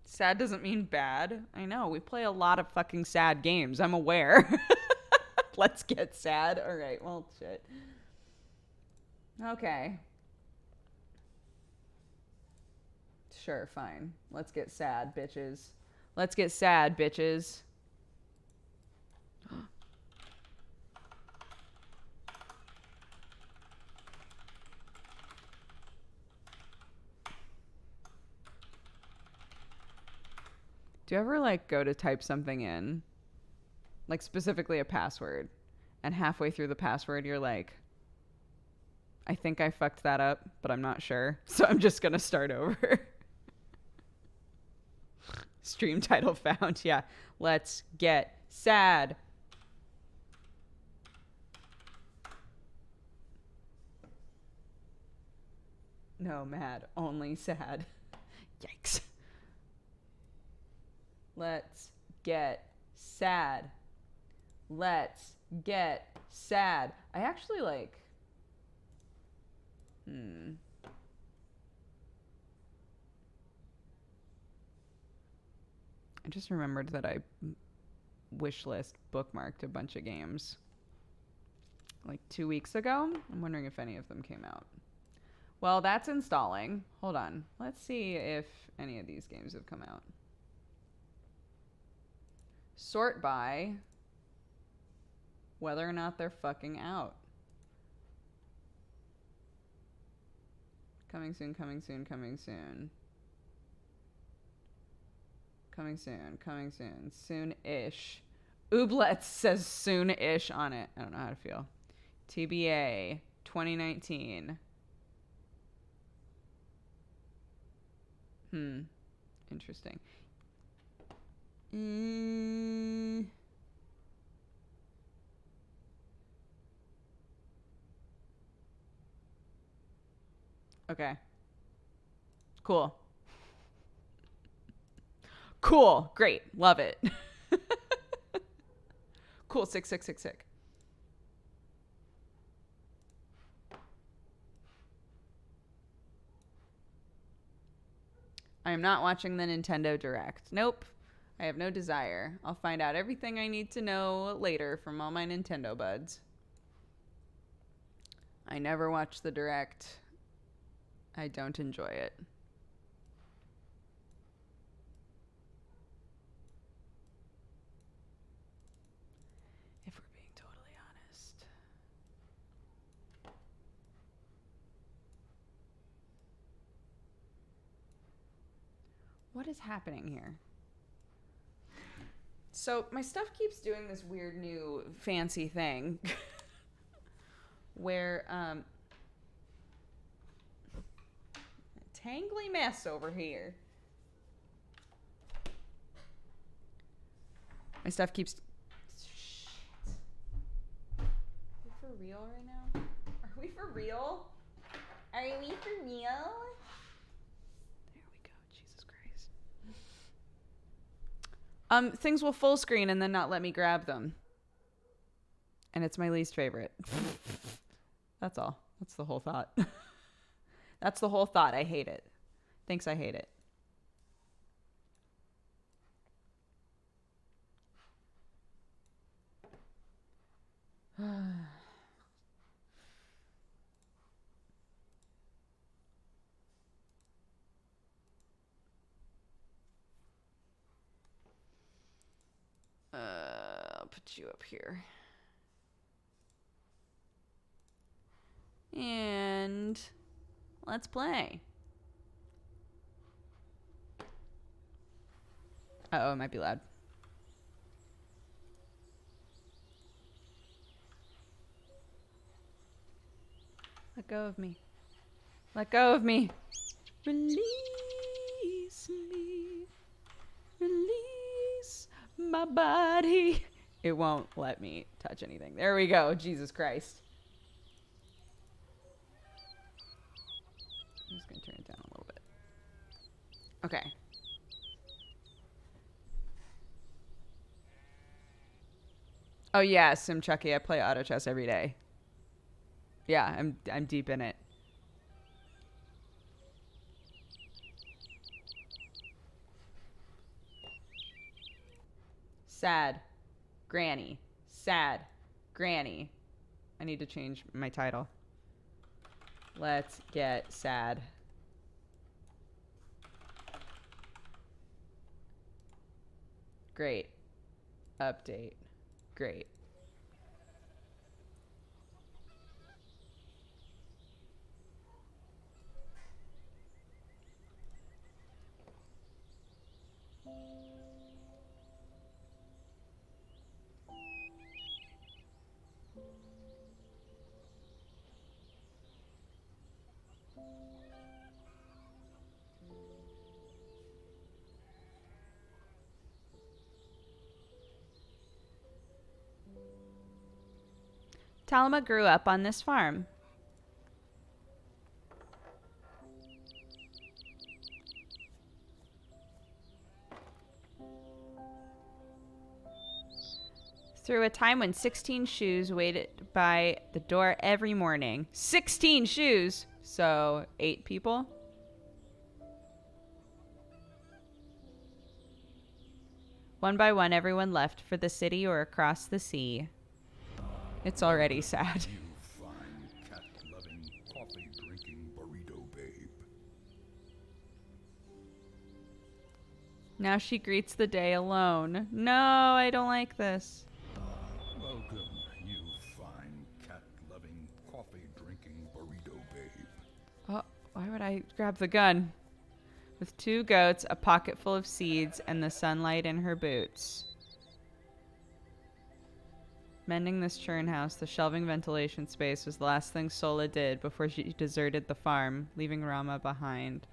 Speaker 1: Sad doesn't mean bad. I know. We play a lot of fucking sad games. I'm aware. Let's get sad. All right. Well, shit. Okay. Sure, fine. Let's get sad, bitches. Let's get sad, bitches. Do you ever like go to type something in, like specifically a password, and halfway through the password you're like, I think I fucked that up, but I'm not sure, so I'm just gonna start over. Stream title found. Yeah, let's get sad. No, mad, only sad. Yikes. Let's get sad. Let's get sad. I actually like. I just remembered that I wishlist bookmarked a bunch of games like 2 weeks ago. I'm wondering if any of them came out. Well, that's installing. Hold on. Let's see if any of these games have come out. Sort by whether or not they're fucking out. Coming soon, coming soon, coming soon. Coming soon, coming soon. Soon-ish. Ooblets says soon-ish on it. I don't know how to feel. TBA 2019. Interesting. Okay. Cool. Cool. Great. Love it. Cool. Sick. I am not watching the Nintendo Direct. Nope. I have no desire. I'll find out everything I need to know later from all my Nintendo buds. I never watch the Direct. I don't enjoy it. If we're being totally honest. What is happening here? So my stuff keeps doing this weird new fancy thing where tangly mess over here. My stuff keeps. Shit. Are we for real right now? Are we for real? Are we for real? There we go. Jesus Christ. Things will full screen and then not let me grab them. And it's my least favorite. That's all. That's the whole thought. That's the whole thought. I hate it. Thinks I hate it. I'll put you up here. And let's play. Uh-oh, it might be loud. Let go of me. Let go of me. Release me. Release my body. It won't let me touch anything. There we go. Jesus Christ. I'm just going to turn it down a little bit. Okay. Oh yeah, Sim Chucky. I play auto chess every day. Yeah, I'm deep in it. Sad Granny. Sad Granny. I need to change my title. Let's get sad. Great. Update. Great. Talma grew up on this farm. Through a time when 16 shoes waited by the door every morning. 16 shoes! So, 8 people? One by one, everyone left for the city or across the sea. It's already sad.
Speaker 3: You fine, cat-loving, coffee-drinking burrito babe.
Speaker 1: Now she greets the day alone. No, I don't like this.
Speaker 3: Welcome, you fine, cat-loving, coffee-drinking burrito babe.
Speaker 1: Oh, why would I grab the gun? With 2 goats, a pocket full of seeds, and the sunlight in her boots. Mending this churn house, the shelving ventilation space was the last thing Sola did before she deserted the farm, leaving Rama behind.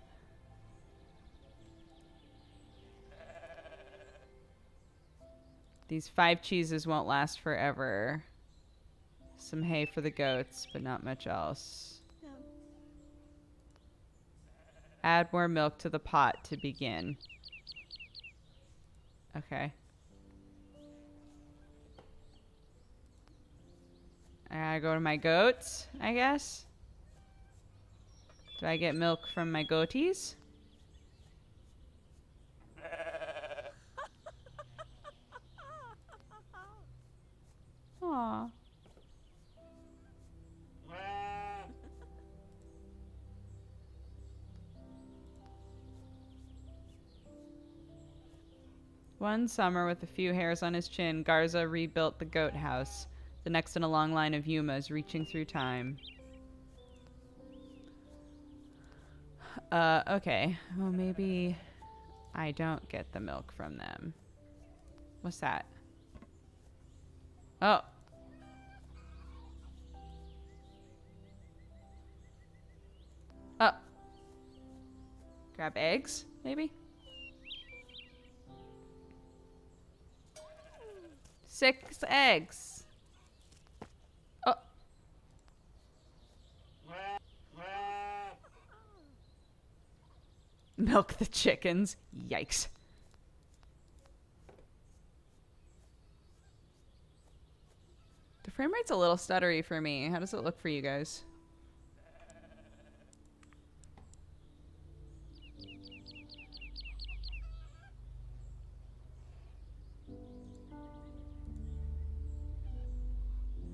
Speaker 1: These 5 cheeses won't last forever. Some hay for the goats, but not much else. Add more milk to the pot to begin. Okay. I gotta go to my goats, I guess. Do I get milk from my goaties? Aww. One summer, with a few hairs on his chin, Garza rebuilt the goat house, the next in a long line of Yumas reaching through time. Okay. Well, maybe I don't get the milk from them. What's that? Oh. Oh. Grab eggs, maybe? 6 eggs. Oh. Milk the chickens. Yikes. The frame rate's a little stuttery for me. How does it look for you guys?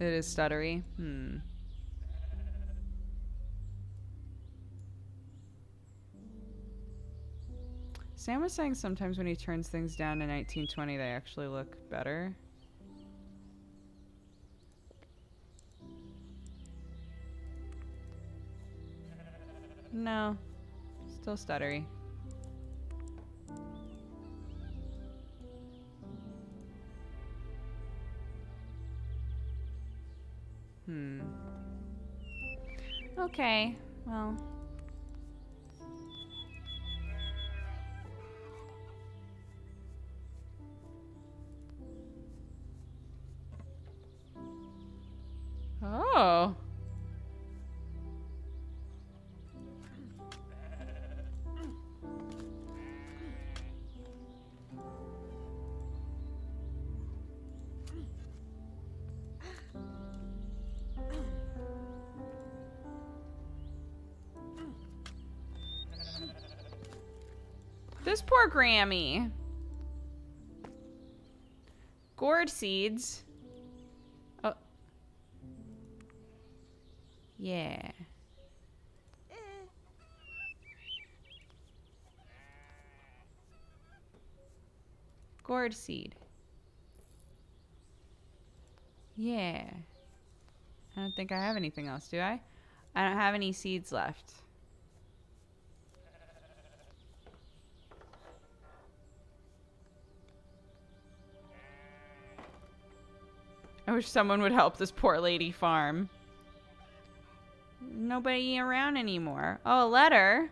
Speaker 1: It is stuttery. Sam was saying sometimes when he turns things down to 1920, they actually look better. No. Still stuttery. Okay, well. Oh. This poor Grammy. Gourd seeds. Oh. Yeah. Gourd seed. Yeah. I don't think I have anything else, do I? I don't have any seeds left. I wish someone would help this poor lady farm. Nobody around anymore. Oh, a letter.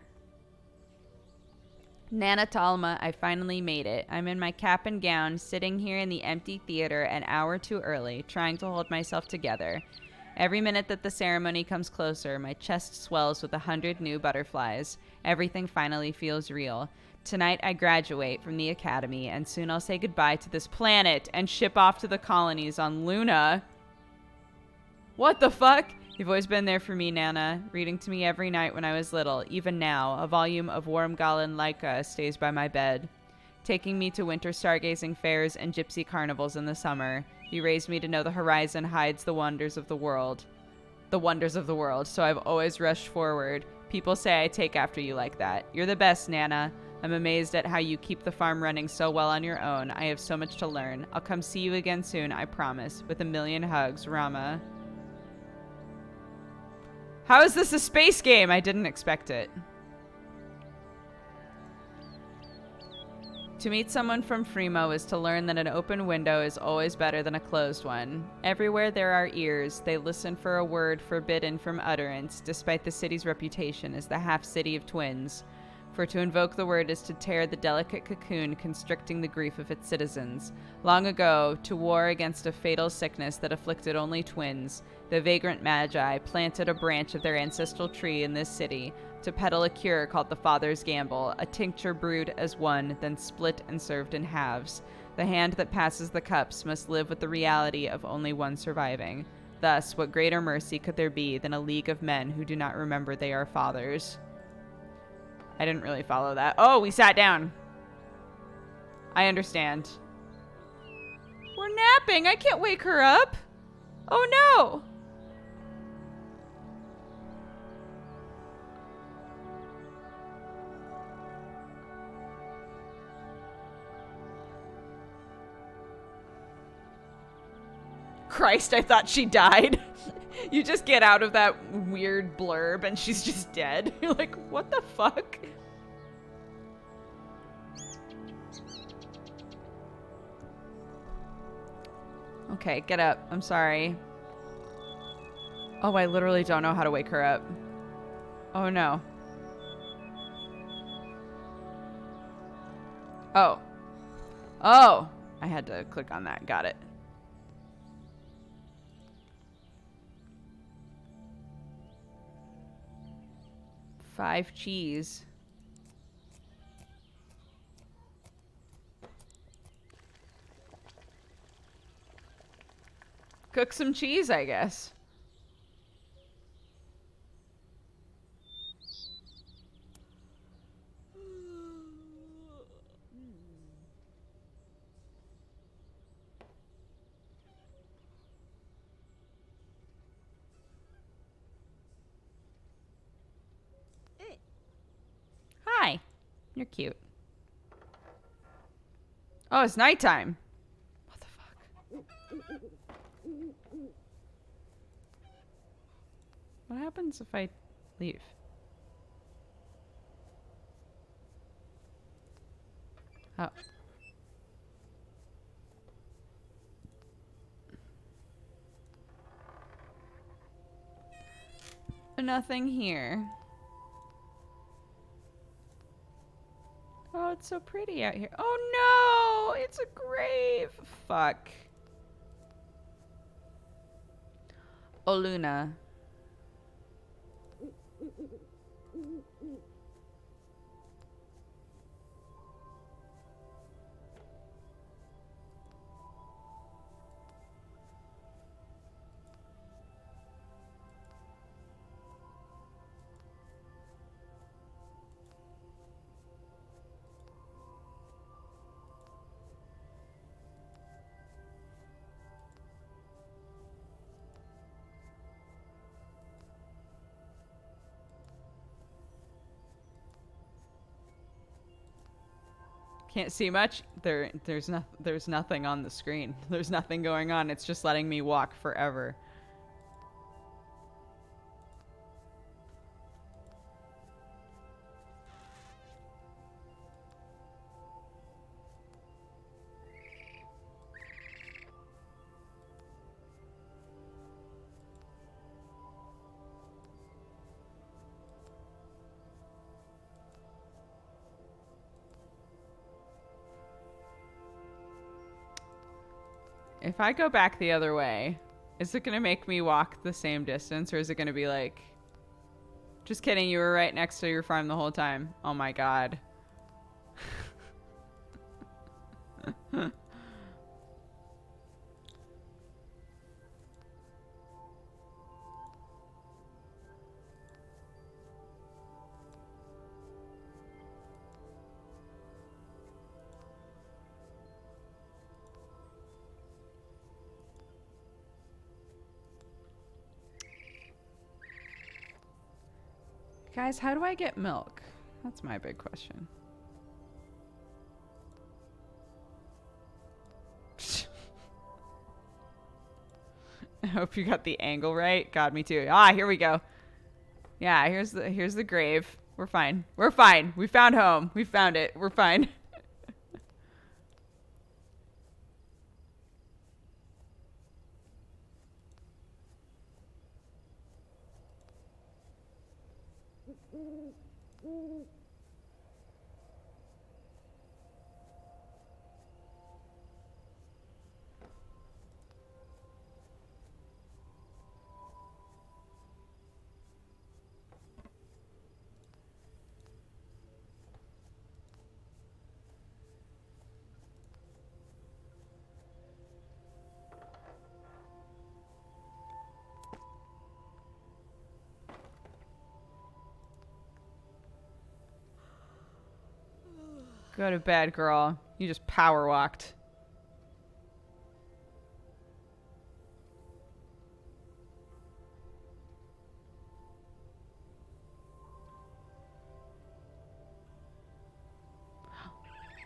Speaker 1: Nana Talma, I finally made it. I'm in my cap and gown, sitting here in the empty theater an hour too early, trying to hold myself together. Every minute that the ceremony comes closer, my chest swells with 100 new butterflies. Everything finally feels real. Tonight I graduate from the academy, and soon I'll say goodbye to this planet and ship off to the colonies on Luna. What the fuck? You've always been there for me, Nana, reading to me every night when I was little. Even now, a volume of Wormgallen Laika stays by my bed. Taking me to winter stargazing fairs and gypsy carnivals in the summer. You raised me to know the horizon hides the wonders of the world. The wonders of the world, so I've always rushed forward. People say I take after you like that. You're the best, Nana. I'm amazed at how you keep the farm running so well on your own. I have so much to learn. I'll come see you again soon, I promise. With a million hugs, Rama. How is this a space game? I didn't expect it. To meet someone from Fremo is to learn that an open window is always better than a closed one. Everywhere there are ears, they listen for a word forbidden from utterance, despite the city's reputation as the half-city of twins. For to invoke the word is to tear the delicate cocoon constricting the grief of its citizens. Long ago, to war against a fatal sickness that afflicted only twins, the vagrant magi planted a branch of their ancestral tree in this city to peddle a cure called the Father's Gamble, a tincture brewed as one, then split and served in halves. The hand that passes the cups must live with the reality of only one surviving. Thus, what greater mercy could there be than a league of men who do not remember they are fathers? I didn't really follow that. Oh, we sat down. I understand. We're napping. I can't wake her up. Oh, no. Christ, I thought she died. You just get out of that weird blurb and she's just dead. You're like, what the fuck? Okay, get up. I'm sorry. Oh, I literally don't know how to wake her up. Oh, no. Oh. Oh! I had to click on that. Got it. Five cheese. Cook some cheese, I guess. Hi. You're cute. Oh, it's nighttime. What the fuck? What happens if I leave? Oh. Nothing here. Oh, it's so pretty out here. Oh no! It's a grave! Fuck. Oh, Luna. Can't see much. There's nothing on the screen. There's nothing going on. It's just letting me walk forever. If I go back the other way, Is it gonna make me walk the same distance, or is it gonna be like, just kidding, you were right next to your farm the whole time? Oh my god. Guys, how do I get milk? That's my big question. I hope you got the angle right. God, me too. Ah, here we go. Yeah, here's the grave. We're fine. We're fine. We found home. We found it. We're fine. Go to bed, girl. You just power walked.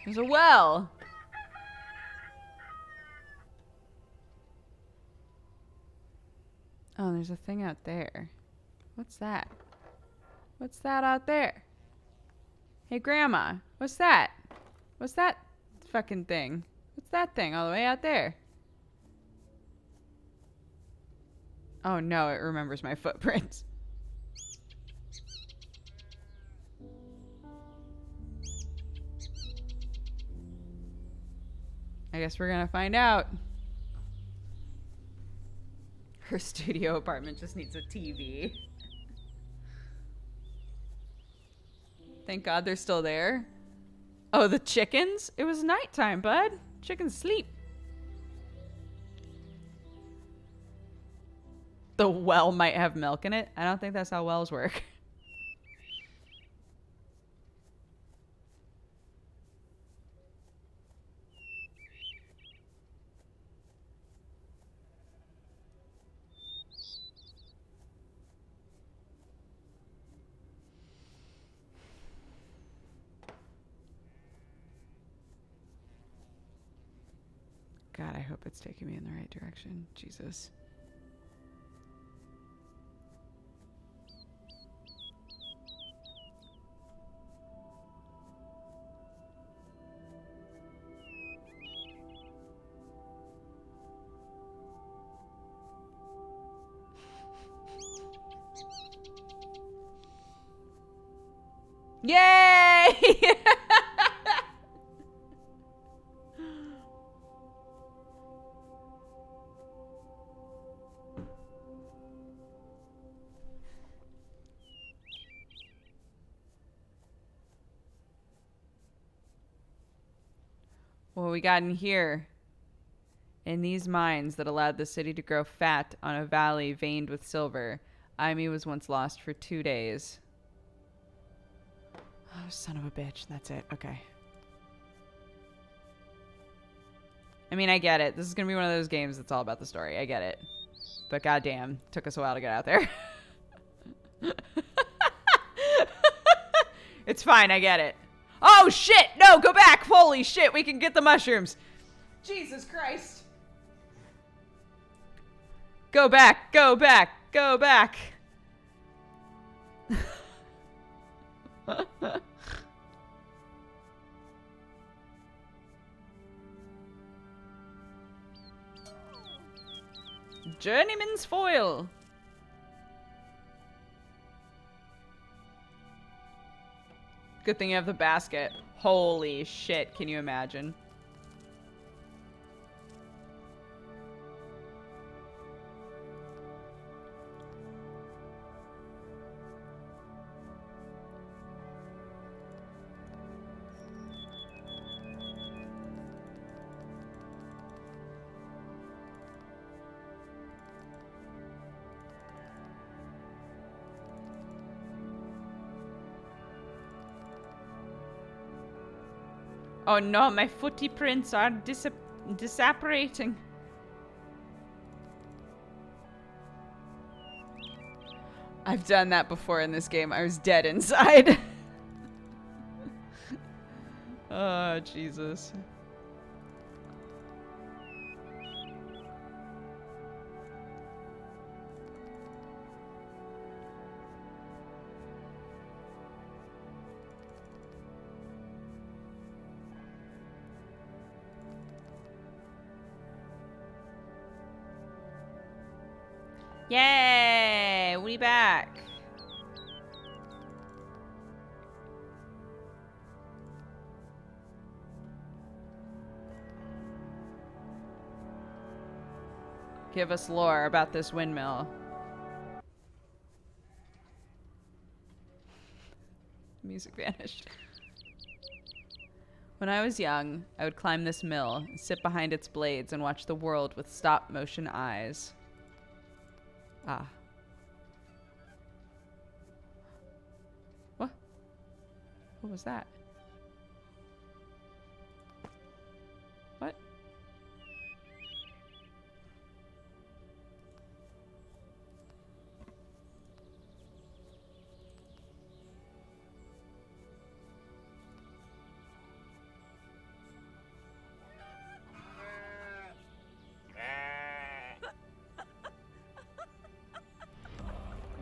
Speaker 1: There's a well. Oh, there's a thing out there. What's that? What's that out there? Hey, Grandma. What's that? What's that fucking thing? What's that thing all the way out there? Oh no, it remembers my footprints. I guess we're gonna find out. Her studio apartment just needs a TV. Thank God they're still there. Oh, the chickens? It was nighttime, bud. Chickens sleep. The well might have milk in it. I don't think that's how wells work. God, I hope it's taking me in the right direction. Jesus. Yay! What we got in here? In these mines that allowed the city to grow fat on a valley veined with silver, Imi was once lost for 2 days. Oh, son of a bitch. That's it. Okay. I mean, I get it. This is going to be one of those games that's all about the story. I get it. But goddamn, took us a while to get out there. It's fine. I get it. Oh, shit. No, go back. Holy shit. We can get the mushrooms. Jesus Christ. Go back. Go back. Go back. Journeyman's foil. Good thing you have the basket. Holy shit, can you imagine? Oh no, my footy prints are disapparating. I've done that before in this game. I was dead inside. Oh, Jesus. Yay! We back. Give us lore about this windmill. Music vanished. When I was young, I would climb this mill, sit behind its blades, and watch the world with stop-motion eyes. Ah. What? What was that? What?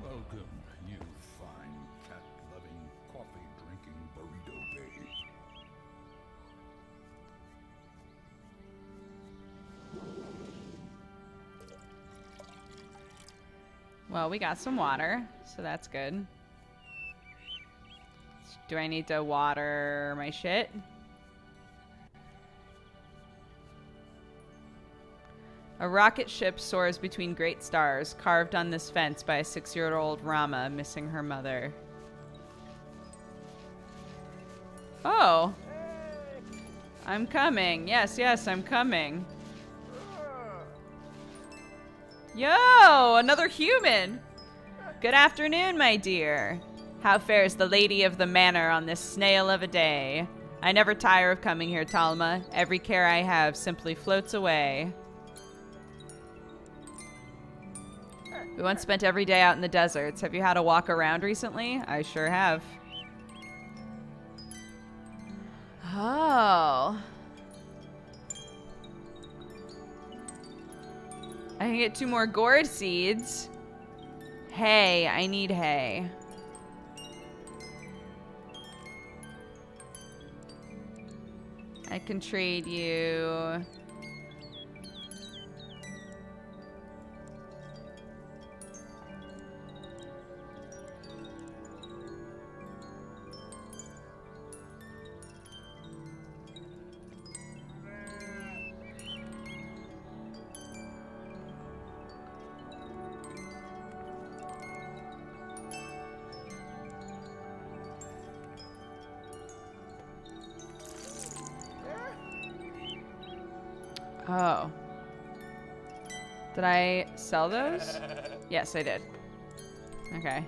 Speaker 3: Welcome, you fine cat-loving, coffee-drinking burrito babe.
Speaker 1: Well, we got some water, so that's good. Do I need to water my shit? A rocket ship soars between great stars, carved on this fence by a 6-year-old Rama missing her mother. Oh. I'm coming. Yes, yes, I'm coming. Yo, another human. Good afternoon, my dear. How fares the lady of the manor on this snail of a day? I never tire of coming here, Talma. Every care I have simply floats away. We once spent every day out in the deserts. Have you had a walk around recently? I sure have. Oh. I can get 2 more gourd seeds. Hay. I need hay. I can trade you. Oh. Did I sell those? Yes, I did. Okay.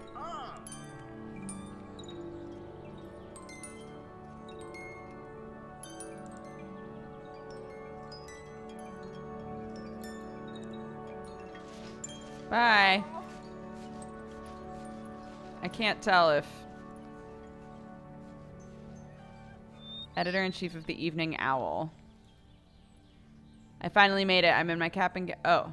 Speaker 1: Bye. I can't tell if... Editor-in-Chief of the Evening Owl. I finally made it. I'm in my cap and oh.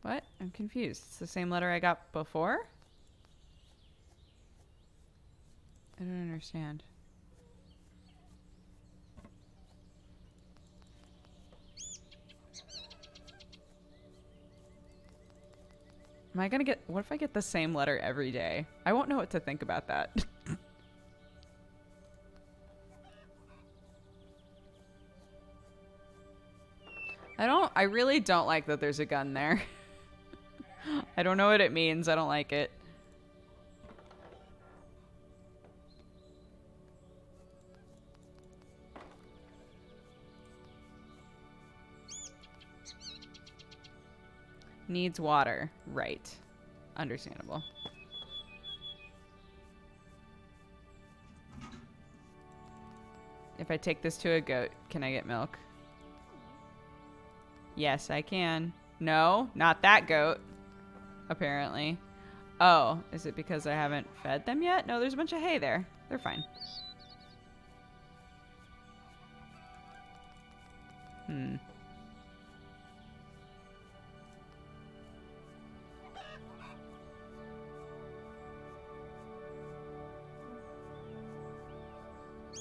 Speaker 1: What? I'm confused. It's the same letter I got before? I don't understand. Am I gonna get... What if I get the same letter every day? I won't know what to think about that. I really don't like that there's a gun there. I don't know what it means. I don't like it. Needs water. Right. Understandable. If I take this to a goat, can I get milk? Yes, I can. No, not that goat. Apparently. Oh, is it because I haven't fed them yet? No, there's a bunch of hay there. They're fine.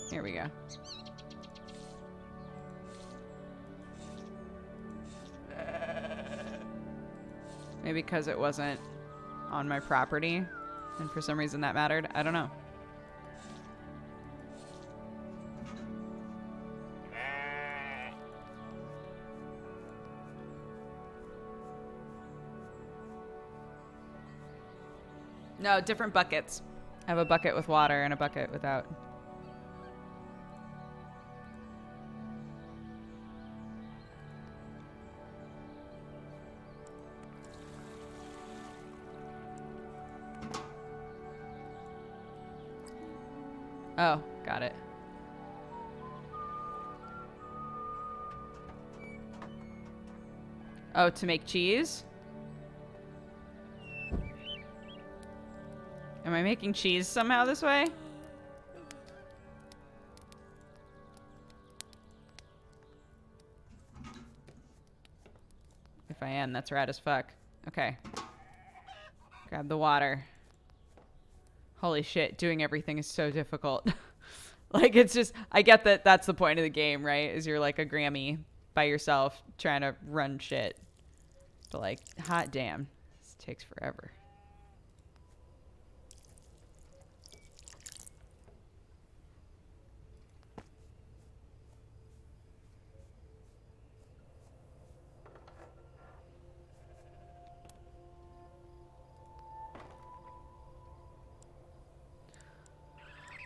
Speaker 1: Here we go. Maybe because it wasn't on my property, and for some reason that mattered. I don't know. No, different buckets. I have a bucket with water and a bucket without. Oh, got it. Oh, to make cheese? Am I making cheese somehow this way? If I am, that's rad as fuck. Okay. Grab the water. Holy shit, doing everything is so difficult. Like, it's just, I get that that's the point of the game, right? Is you're like a Grammy by yourself trying to run shit. But like, hot damn, this takes forever.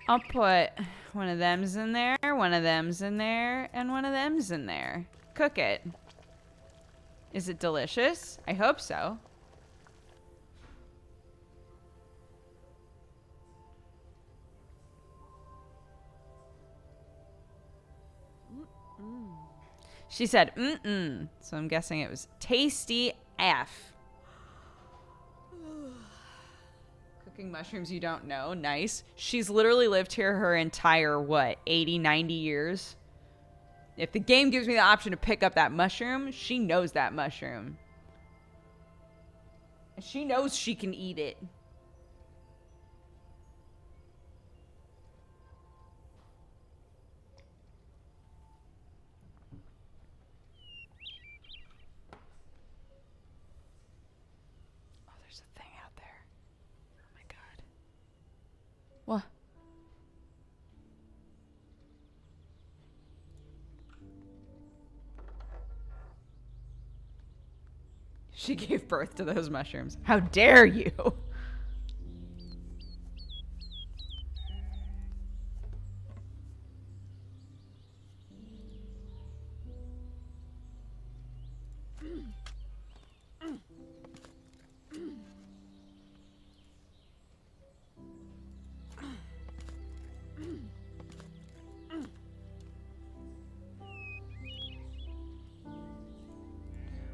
Speaker 1: I'll put one of them's in there, one of them's in there, and one of them's in there. Cook it. Is it delicious? I hope so. She said, mm-mm. So I'm guessing it was tasty F. Cooking mushrooms you don't know. Nice. She's literally lived here her entire, what, 80, 90 years? If the game gives me the option to pick up that mushroom, she knows that mushroom. She knows she can eat it. Oh, there's a thing out there. Oh my god. What? She gave birth to those mushrooms. How dare you?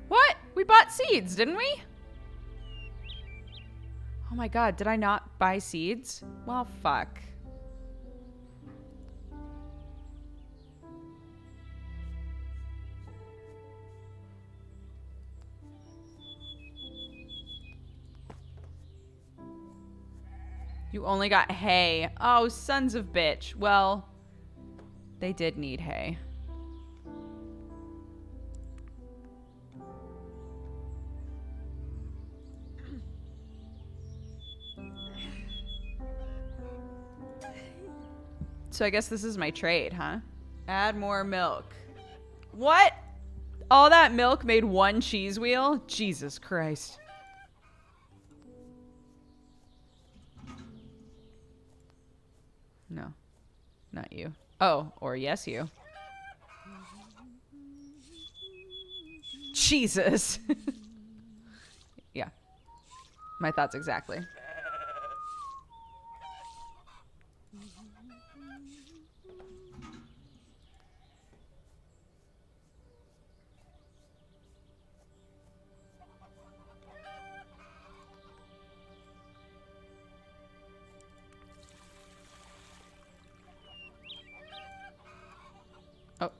Speaker 1: What? We bought seeds, didn't we? Oh my god, did I not buy seeds? Well, fuck. You only got hay. Oh, sons of bitch. Well, they did need hay. So I guess this is my trade, huh? Add more milk. What? All that milk made one cheese wheel? Jesus Christ. No, not you. Oh, or yes, you. Jesus. My thoughts exactly. Oh.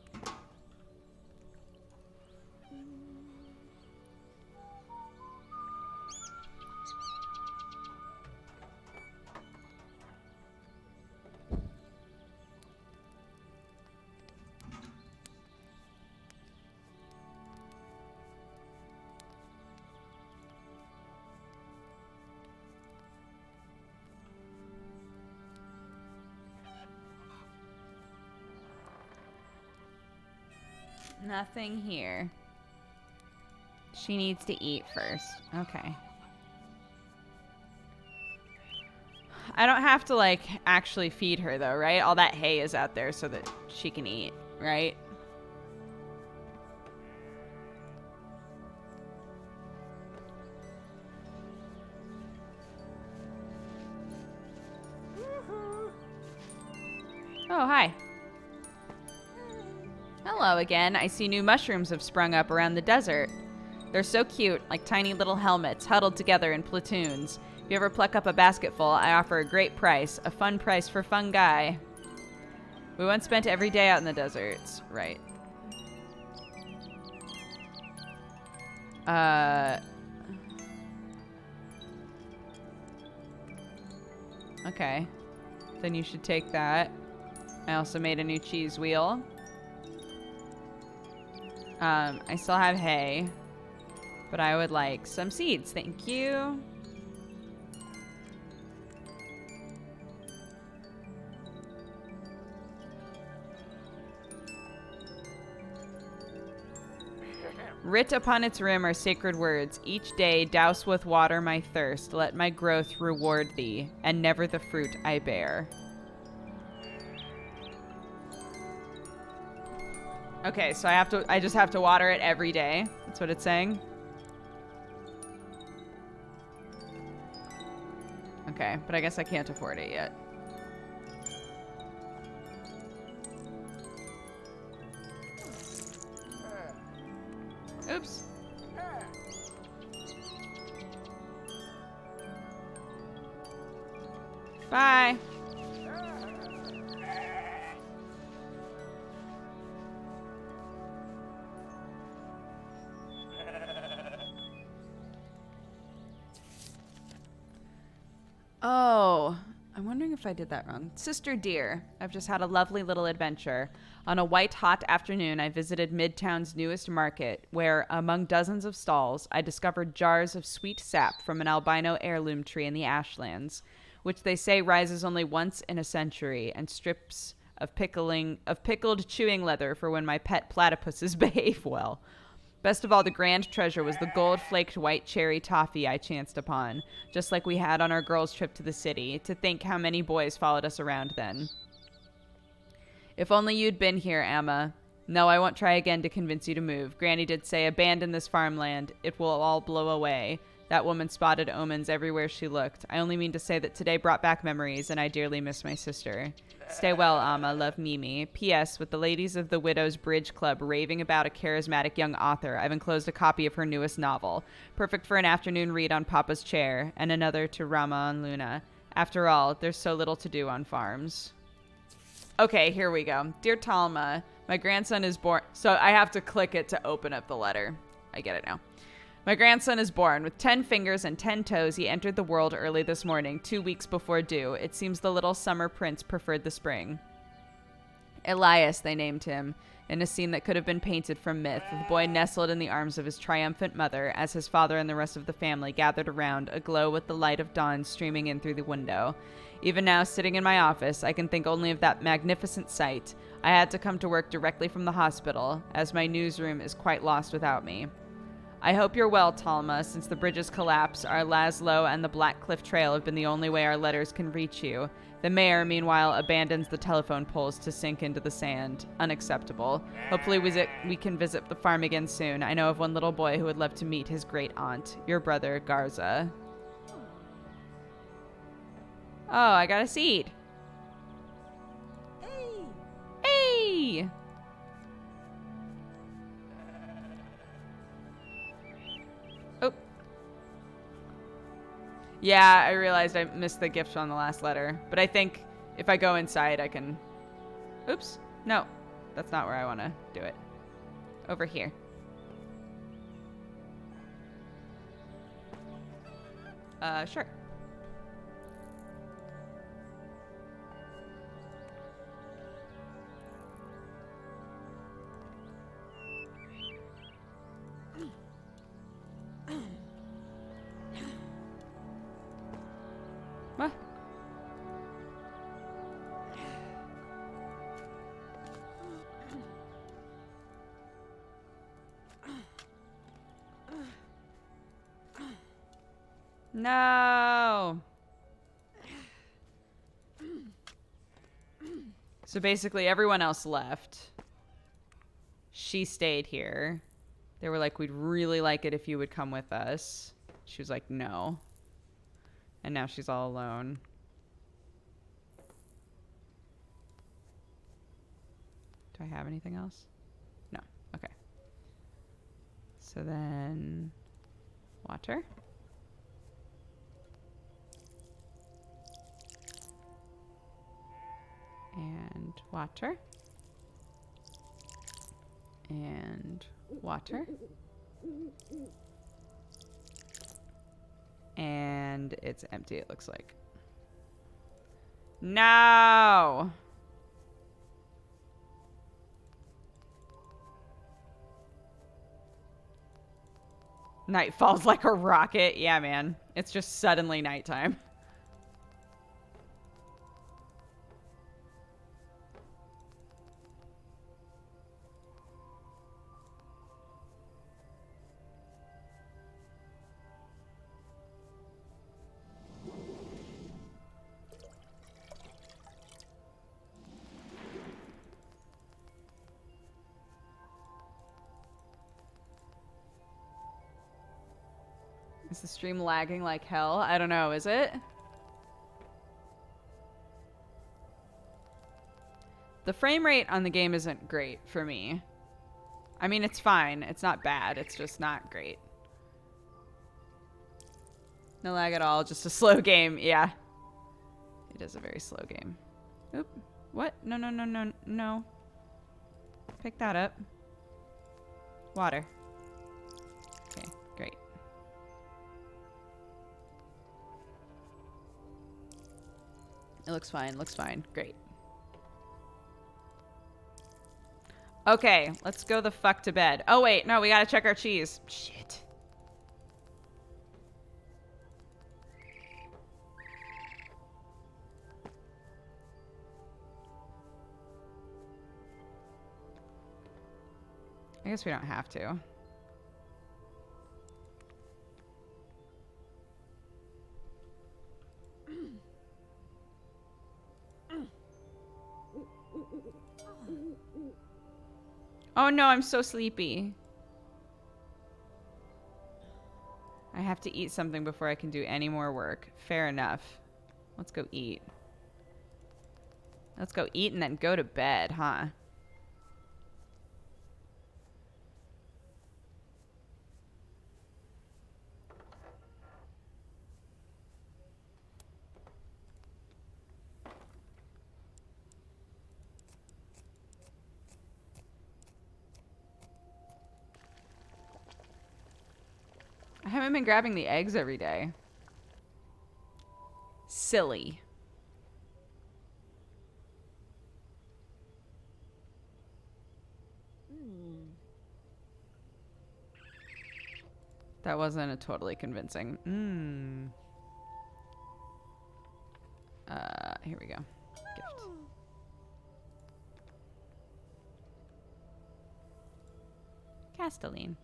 Speaker 1: Nothing here. She needs to eat first. Okay. I don't have to, like, actually feed her, though, right? All that hay is out there so that she can eat, right? Oh, hi. Hello again. I see new mushrooms have sprung up around the desert. They're so cute, like tiny little helmets, huddled together in platoons. If you ever pluck up a basketful, I offer a great price. A fun price for fun guy. We once spent every day out in the deserts. Right. Okay. Then you should take that. I also made a new cheese wheel. I still have hay. But I would like some seeds. Thank you. Writ upon its rim are sacred words. Each day douse with water my thirst. Let my growth reward thee, and never the fruit I bear. Okay, so I just have to water it every day. That's what it's saying. Okay, but I guess I can't afford it yet. Oops. Bye. Oh, I'm wondering if I did that wrong. Sister dear, I've just had a lovely little adventure. On a white hot afternoon, I visited Midtown's newest market, where, among dozens of stalls, I discovered jars of sweet sap from an albino heirloom tree in the Ashlands, which they say rises only once in a century, and strips of pickled chewing leather for when my pet platypuses behave well. Best of all, the grand treasure was the gold-flaked white cherry toffee I chanced upon, just like we had on our girls' trip to the city. To think how many boys followed us around then. If only you'd been here, Emma. No, I won't try again to convince you to move. Granny did say, abandon this farmland. It will all blow away. That woman spotted omens everywhere she looked. I only mean to say that today brought back memories, and I dearly miss my sister. Stay well, Amma. Love, Mimi. P.S. With the ladies of the Widow's Bridge Club raving about a charismatic young author, I've enclosed a copy of her newest novel. Perfect for an afternoon read on Papa's chair, and another to Rama and Luna. After all, there's so little to do on farms. Okay, here we go. Dear Talma, my grandson is born... So I have to click it to open up the letter. I get it now. My grandson is born. With 10 fingers and 10 toes, he entered the world early this morning, 2 weeks before due. It seems the little summer prince preferred the spring. Elias, they named him, in a scene that could have been painted from myth. The boy nestled in the arms of his triumphant mother as his father and the rest of the family gathered around, aglow with the light of dawn streaming in through the window. Even now, sitting in my office, I can think only of that magnificent sight. I had to come to work directly from the hospital, as my newsroom is quite lost without me. I hope you're well, Talma. Since the bridges collapse, our Laszlo and the Black Cliff Trail have been the only way our letters can reach you. The mayor, meanwhile, abandons the telephone poles to sink into the sand. Unacceptable. Hopefully we can visit the farm again soon. I know of one little boy who would love to meet his great aunt. Your brother, Garza. Oh, I got a seed.
Speaker 4: Hey!
Speaker 1: Hey! Oh. Yeah, I realized I missed the gift on the last letter. But I think if I go inside, I can... Oops. No. That's not where I want to do it. Over here. Sure. What? No. So basically everyone else left. She stayed here. They were like, we'd really like it if you would come with us. She was like, no. And now she's all alone. Do I have anything else? No. Okay. So then water. And water. And water. And it's empty, it looks like. No! Night falls like a rocket. Yeah, man. It's just suddenly nighttime. Is the stream lagging like hell? I don't know, is it? The frame rate on the game isn't great for me. I mean, it's fine. It's not bad. It's just not great. No lag at all. Just a slow game. Yeah. It is a very slow game. Oop. What? No, no, no, no, no. Pick that up. Water. Okay, great. It looks fine. Looks fine. Great. Okay, let's go the fuck to bed. Oh, wait. No, we gotta check our cheese. Shit. I guess we don't have to. Oh no, I'm so sleepy. I have to eat something before I can do any more work. Fair enough. Let's go eat. Let's go eat and then go to bed, huh? I haven't been grabbing the eggs every day. Silly. That wasn't a totally convincing. Here we go. Gift. Castelline.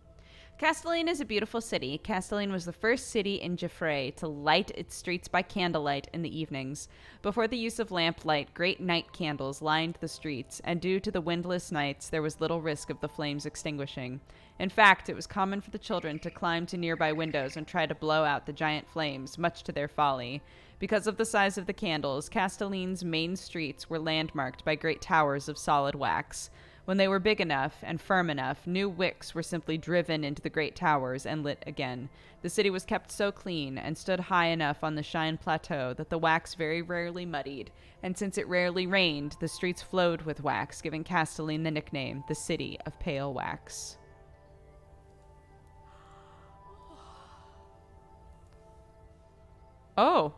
Speaker 1: Castelline is a beautiful city. Castelline was the first city in Geoffrey to light its streets by candlelight in the evenings. Before the use of lamplight, great night candles lined the streets, and due to the windless nights, there was little risk of the flames extinguishing. In fact, it was common for the children to climb to nearby windows and try to blow out the giant flames, much to their folly. Because of the size of the candles, Castelline's main streets were landmarked by great towers of solid wax. When they were big enough and firm enough, new wicks were simply driven into the great towers and lit again. The city was kept so clean and stood high enough on the Shine Plateau that the wax very rarely muddied, and since it rarely rained, the streets flowed with wax, giving Castelline the nickname, the City of Pale Wax. Oh.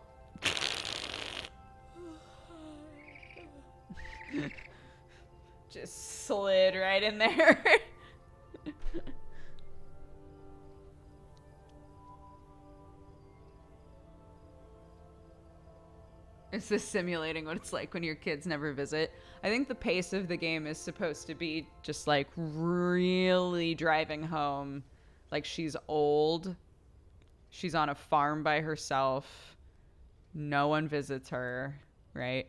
Speaker 1: Just slid right in there. Is this simulating what it's like when your kids never visit? I think the pace of the game is supposed to be just like really driving home. Like she's old. She's on a farm by herself. No one visits her, right?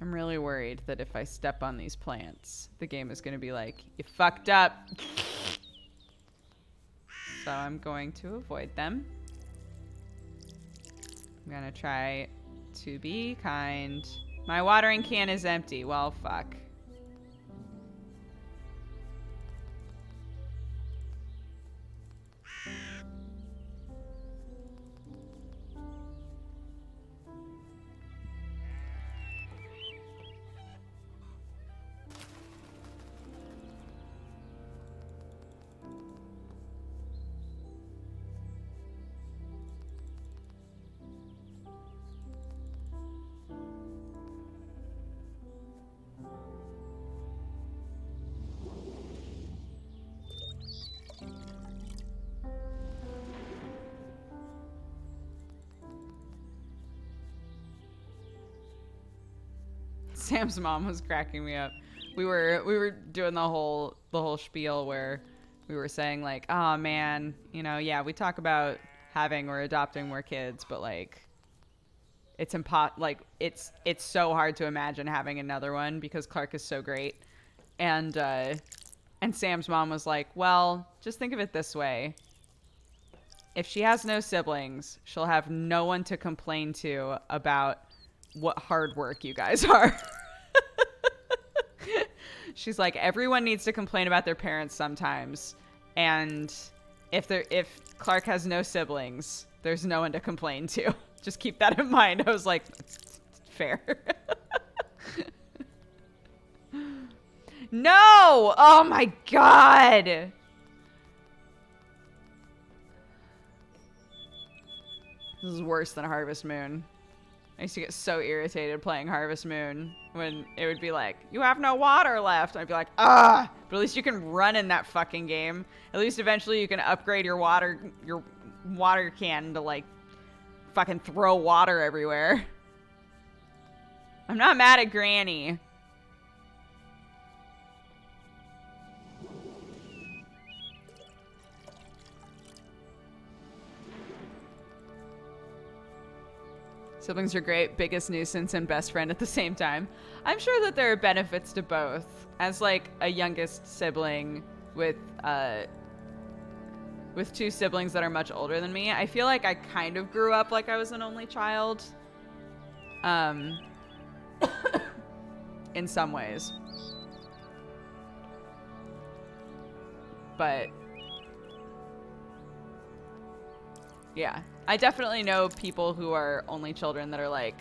Speaker 1: I'm really worried that if I step on these plants, the game is going to be like, you fucked up. So I'm going to avoid them. I'm going to try to be kind. My watering can is empty. Well, fuck. Sam's mom was cracking me up. We were doing the whole spiel where we were saying like, oh man, you know, yeah, we talk about having or adopting more kids, but like it's it's so hard to imagine having another one because Clark is so great. And Sam's mom was like, well, just think of it this way. If she has no siblings, she'll have no one to complain to about what hard work you guys are. She's like, everyone needs to complain about their parents sometimes, and if Clark has no siblings, there's no one to complain to. Just keep that in mind. I was like, fair. No! Oh my god! This is worse than Harvest Moon. I used to get so irritated playing Harvest Moon when it would be like, you have no water left. I'd be like, ah, but at least you can run in that fucking game. At least eventually you can upgrade your water can to like fucking throw water everywhere. I'm not mad at Granny. Siblings are great, biggest nuisance and best friend at the same time. I'm sure that there are benefits to both. As like a youngest sibling with two siblings that are much older than me, I feel like I kind of grew up like I was an only child. In some ways. But yeah, I definitely know people who are only children that are like,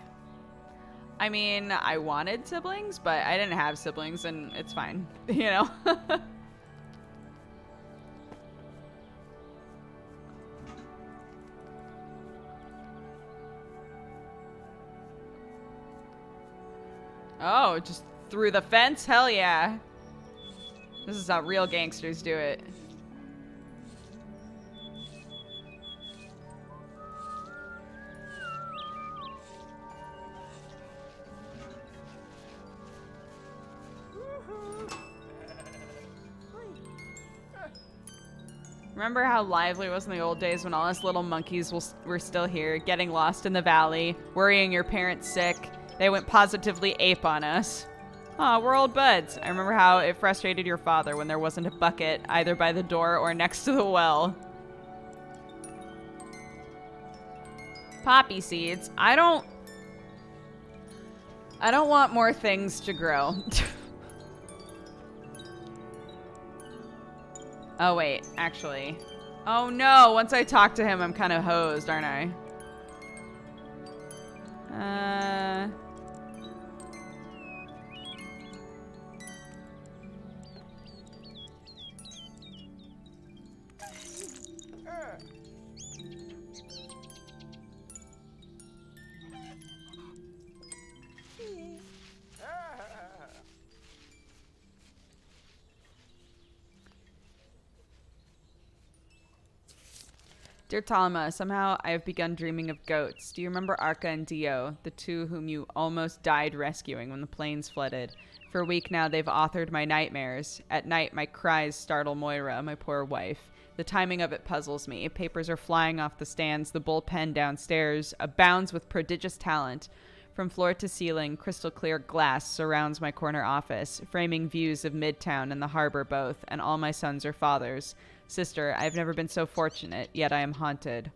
Speaker 1: I mean, I wanted siblings, but I didn't have siblings and it's fine, you know? Oh, just through the fence? Hell yeah. This is how real gangsters do it. Remember how lively it was in the old days when all us little monkeys were still here, getting lost in the valley, worrying your parents sick. They went positively ape on us. Aw, we're old buds. I remember how it frustrated your father when there wasn't a bucket either by the door or next to the well. Poppy seeds. I don't want more things to grow. Oh, wait, actually. Oh, no. Once I talk to him, I'm kind of hosed, aren't I? Dear Talma, somehow I have begun dreaming of goats. Do you remember Arca and Dio, the two whom you almost died rescuing when the plains flooded? For a week now, they've authored my nightmares. At night, my cries startle Moira, my poor wife. The timing of it puzzles me. Papers are flying off the stands, the bullpen downstairs abounds with prodigious talent. From floor to ceiling, crystal clear glass surrounds my corner office, framing views of Midtown and the harbor both, and all my sons are fathers. Sister, I've never been so fortunate, yet I am haunted.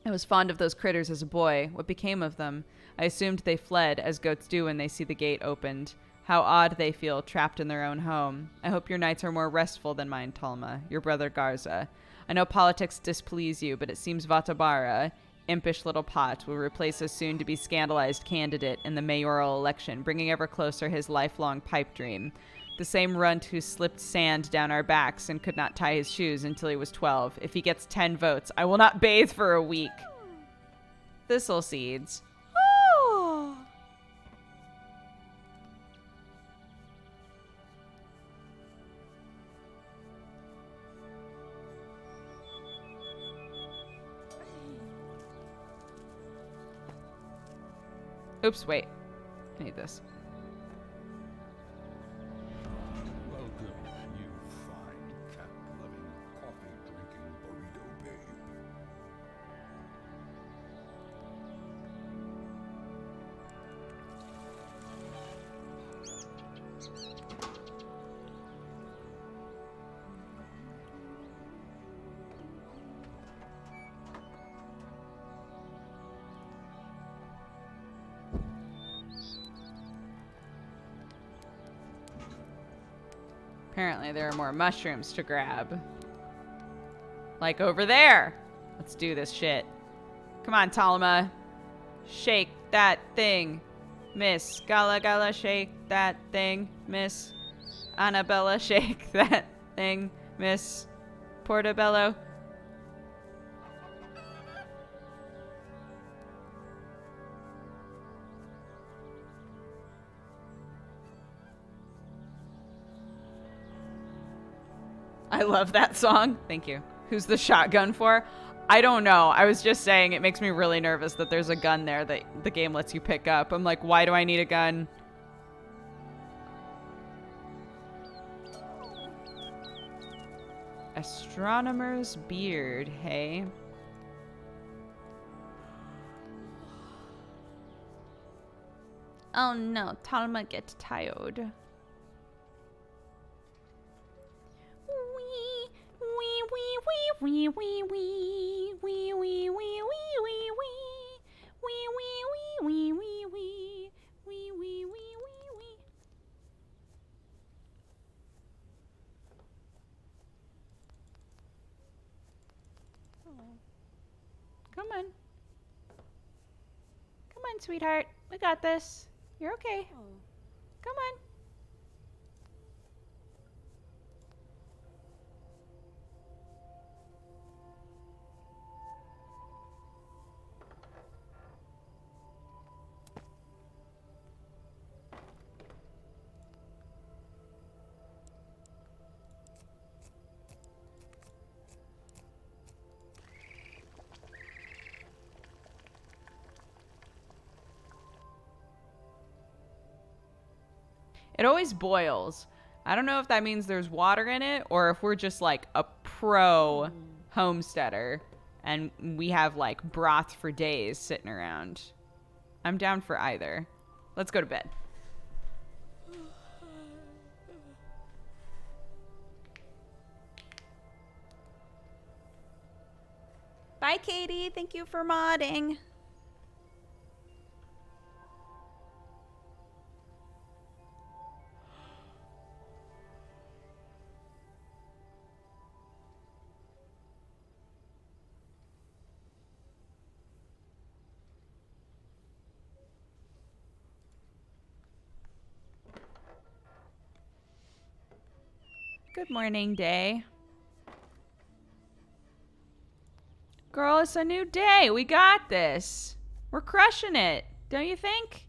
Speaker 1: I was fond of those critters as a boy. What became of them? I assumed they fled, as goats do when they see the gate opened. How odd they feel, trapped in their own home. I hope your nights are more restful than mine, Talma. Your brother Garza. I know politics displease you, but it seems Vatabara, impish little pot, will replace a soon-to-be scandalized candidate in the mayoral election, bringing ever closer his lifelong pipe dream. The same runt who slipped sand down our backs and could not tie his shoes until he was 12. If he gets 10 votes, I will not bathe for a week. Thistle seeds. Oh. Oops, wait. I need this.
Speaker 3: Welcome, you fine cat-loving, coffee-drinking burrito babe.
Speaker 1: Apparently there are more mushrooms to grab. Like over there. Let's do this shit. Come on, Talma. Shake that thing, Miss. Gala Gala, shake that thing, Miss. Annabella, shake that thing, Miss. Portobello. I love that song. Thank you. Who's the shotgun for? I don't know. I was just saying it makes me really nervous that there's a gun there that the game lets you pick up. I'm like, why do I need a gun? Astronomer's beard, hey? Oh no, Talma gets tired. Wee wee wee wee wee wee wee wee wee wee wee wee wee wee wee wee wee wee. Come on. Come on, sweetheart. We got this. You're okay. Come on. It always boils. I don't know if that means there's water in it or if we're just like a pro homesteader, and we have like broth for days sitting around. I'm down for either. Let's go to bed. Bye, Katie. Thank you for modding. Good morning, day. Girl, it's a new day. We got this. We're crushing it. Don't you think?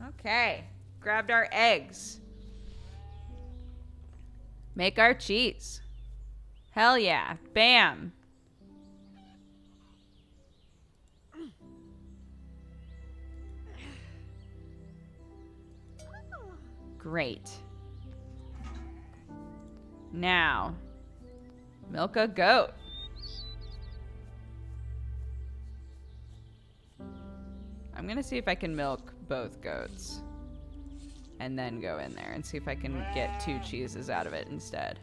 Speaker 1: Okay. Grabbed our eggs. Make our cheese. Hell yeah. Bam. Great. Now, milk a goat. I'm gonna see if I can milk both goats. And then go in there and see if I can get 2 cheeses out of it instead.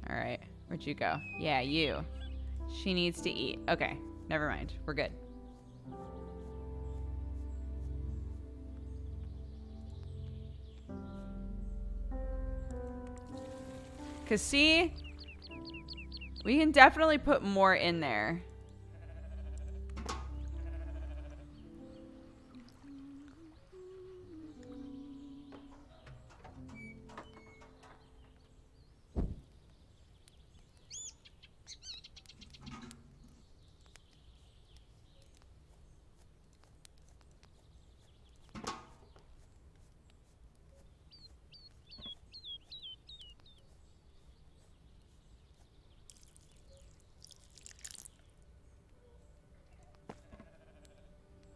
Speaker 1: Alright, where'd you go? Yeah, you. She needs to eat. Okay, never mind. We're good. Cause see, we can definitely put more in there.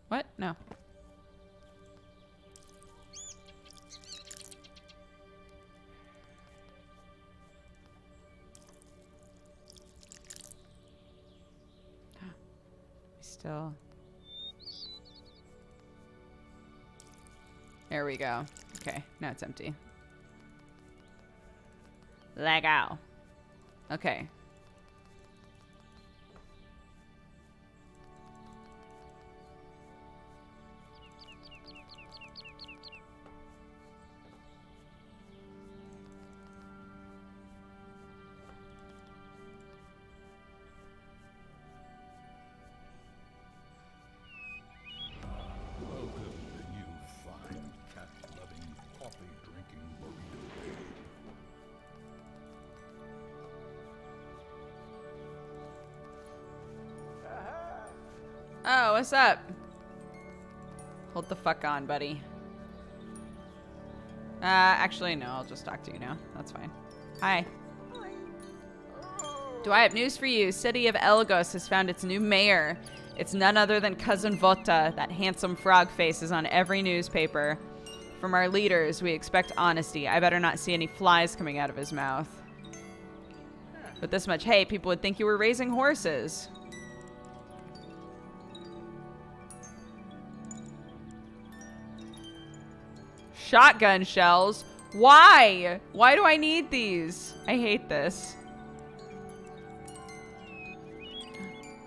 Speaker 1: What? No. Still. There we go. Okay, now it's empty. Legal. Okay.
Speaker 3: Welcome, you fine cat-loving, coffee-drinking burrito babe.
Speaker 1: Oh, what's up? Hold the fuck on, buddy. Actually, no, I'll just talk to you now. That's fine. Hi. Do I have news for you? City of Elgos has found its new mayor. It's none other than Cousin Vota. That handsome frog face is on every newspaper. From our leaders, we expect honesty. I better not see any flies coming out of his mouth. With this much hay, people would think you were raising horses. Shotgun shells? Why? Why do I need these? I hate this.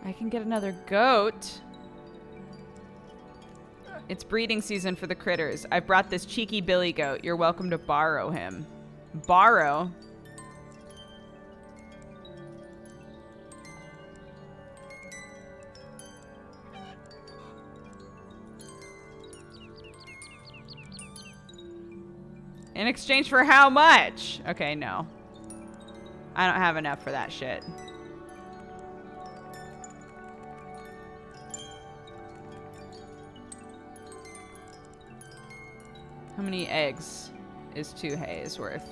Speaker 1: I can get another goat. It's breeding season for the critters. I brought this cheeky billy goat. You're welcome to borrow him. Borrow? In exchange for how much? Okay, no. I don't have enough for that shit. How many eggs is 2 hays worth?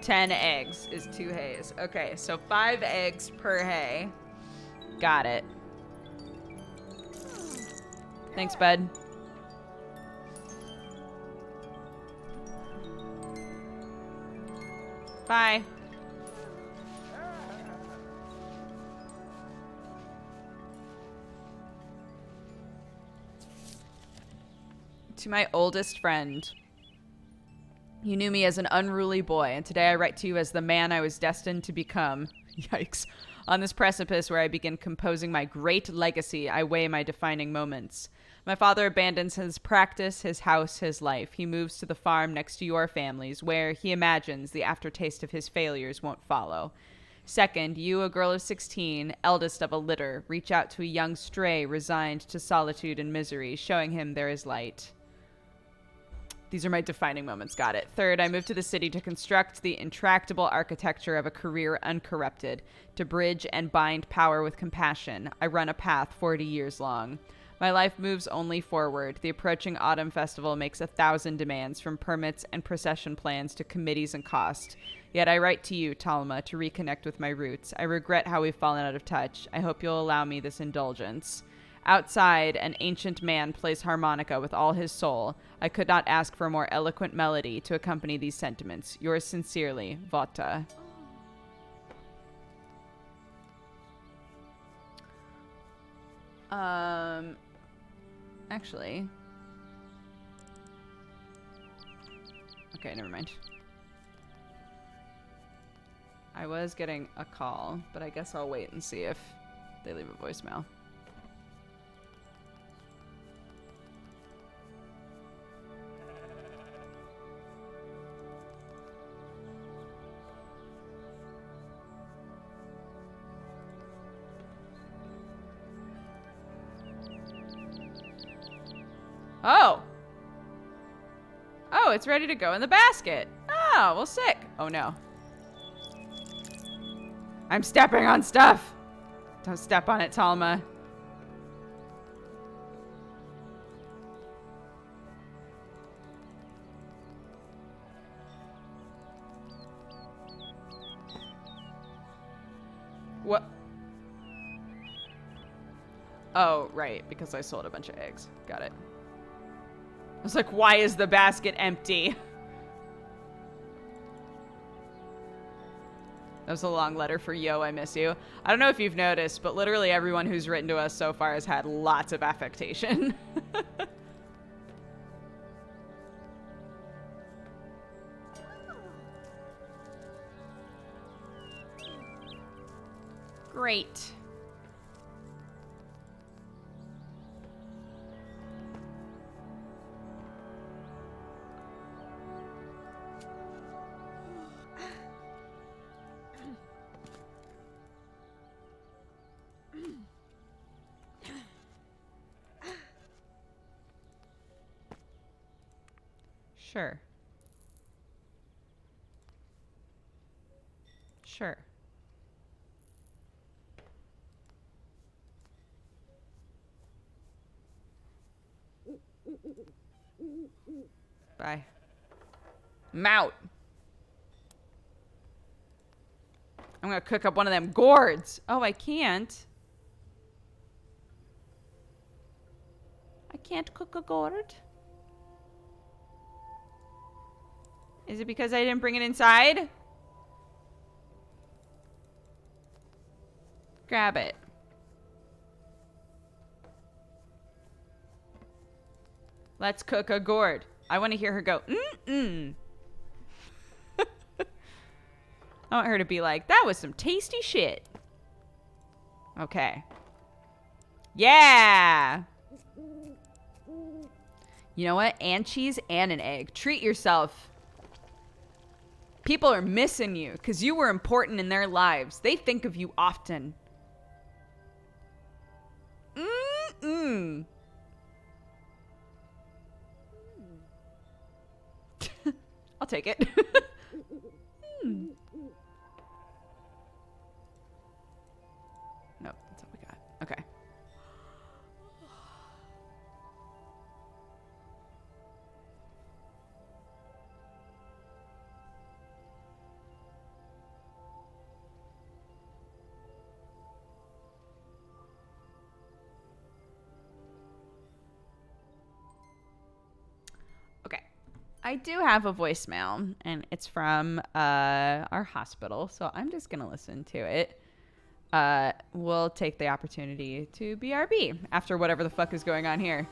Speaker 1: 10 eggs is 2 hays. Okay, so 5 eggs per hay. Got it. Thanks, bud. Bye. To my oldest friend. You knew me as an unruly boy, and today I write to you as the man I was destined to become. Yikes. On this precipice where I begin composing my great legacy, I weigh my defining moments. My father abandons his practice, his house, his life. He moves to the farm next to your family's, where he imagines the aftertaste of his failures won't follow. Second, you, a girl of 16, eldest of a litter, reach out to a young stray resigned to solitude and misery, showing him there is light. These are my defining moments. Got it. Third, I moved to the city to construct the intractable architecture of a career uncorrupted, to bridge and bind power with compassion. I run a path 40 years long. My life moves only forward. The approaching autumn festival makes 1,000 demands, from permits and procession plans to committees and cost. Yet I write to you, Talma, to reconnect with my roots. I regret how we've fallen out of touch. I hope you'll allow me this indulgence. Outside, an ancient man plays harmonica with all his soul. I could not ask for a more eloquent melody to accompany these sentiments. Yours sincerely, Vota. Actually. Okay, never mind. I was getting a call, but I guess I'll wait and see if they leave a voicemail. Oh! Oh, it's ready to go in the basket. Oh, well, sick. Oh, no. I'm stepping on stuff. Don't step on it, Talma. What? Oh, right, because I sold a bunch of eggs. Got it. I was like, why is the basket empty? That was a long letter for Yo, I miss you. I don't know if you've noticed, but literally everyone who's written to us so far has had lots of affectation. Great. Sure. Sure. Bye. I'm out. I'm gonna cook up one of them gourds. Oh, I can't. I can't cook a gourd. Is it because I didn't bring it inside? Grab it. Let's cook a gourd. I want to hear her go, mm-mm. I want her to be like, that was some tasty shit. Okay. Yeah. You know what? And cheese and an egg. Treat yourself. People are missing you because you were important in their lives. They think of you often. Mm-mm. I'll take it. Nope, that's all we got. Okay. I do have a voicemail, and it's from our hospital, so I'm just going to listen to it. We'll take the opportunity to BRB after whatever the fuck is going on here.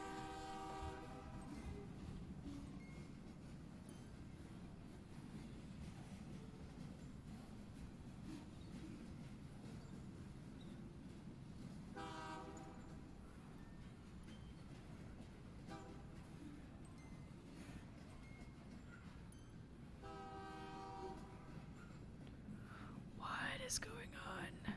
Speaker 1: What is going on?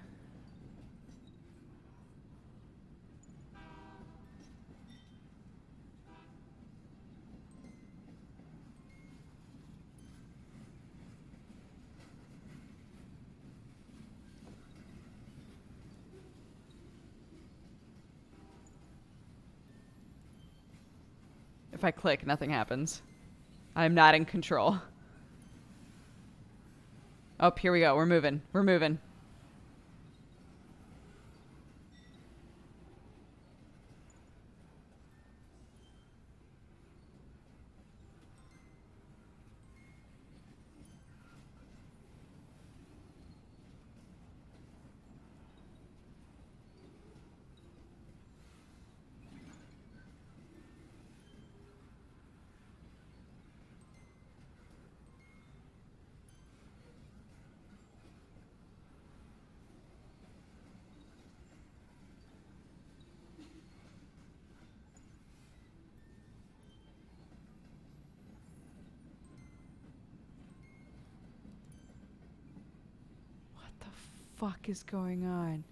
Speaker 1: If I click, nothing happens. I'm not in control. Oh, here we go. We're moving. We're moving. What the fuck is going on?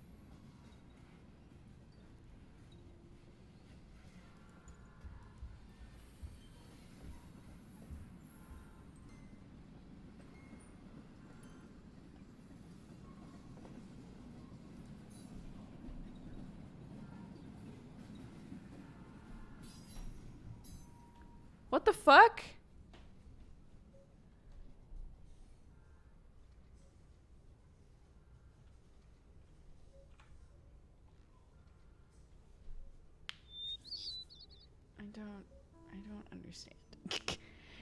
Speaker 1: What the fuck? I don't understand.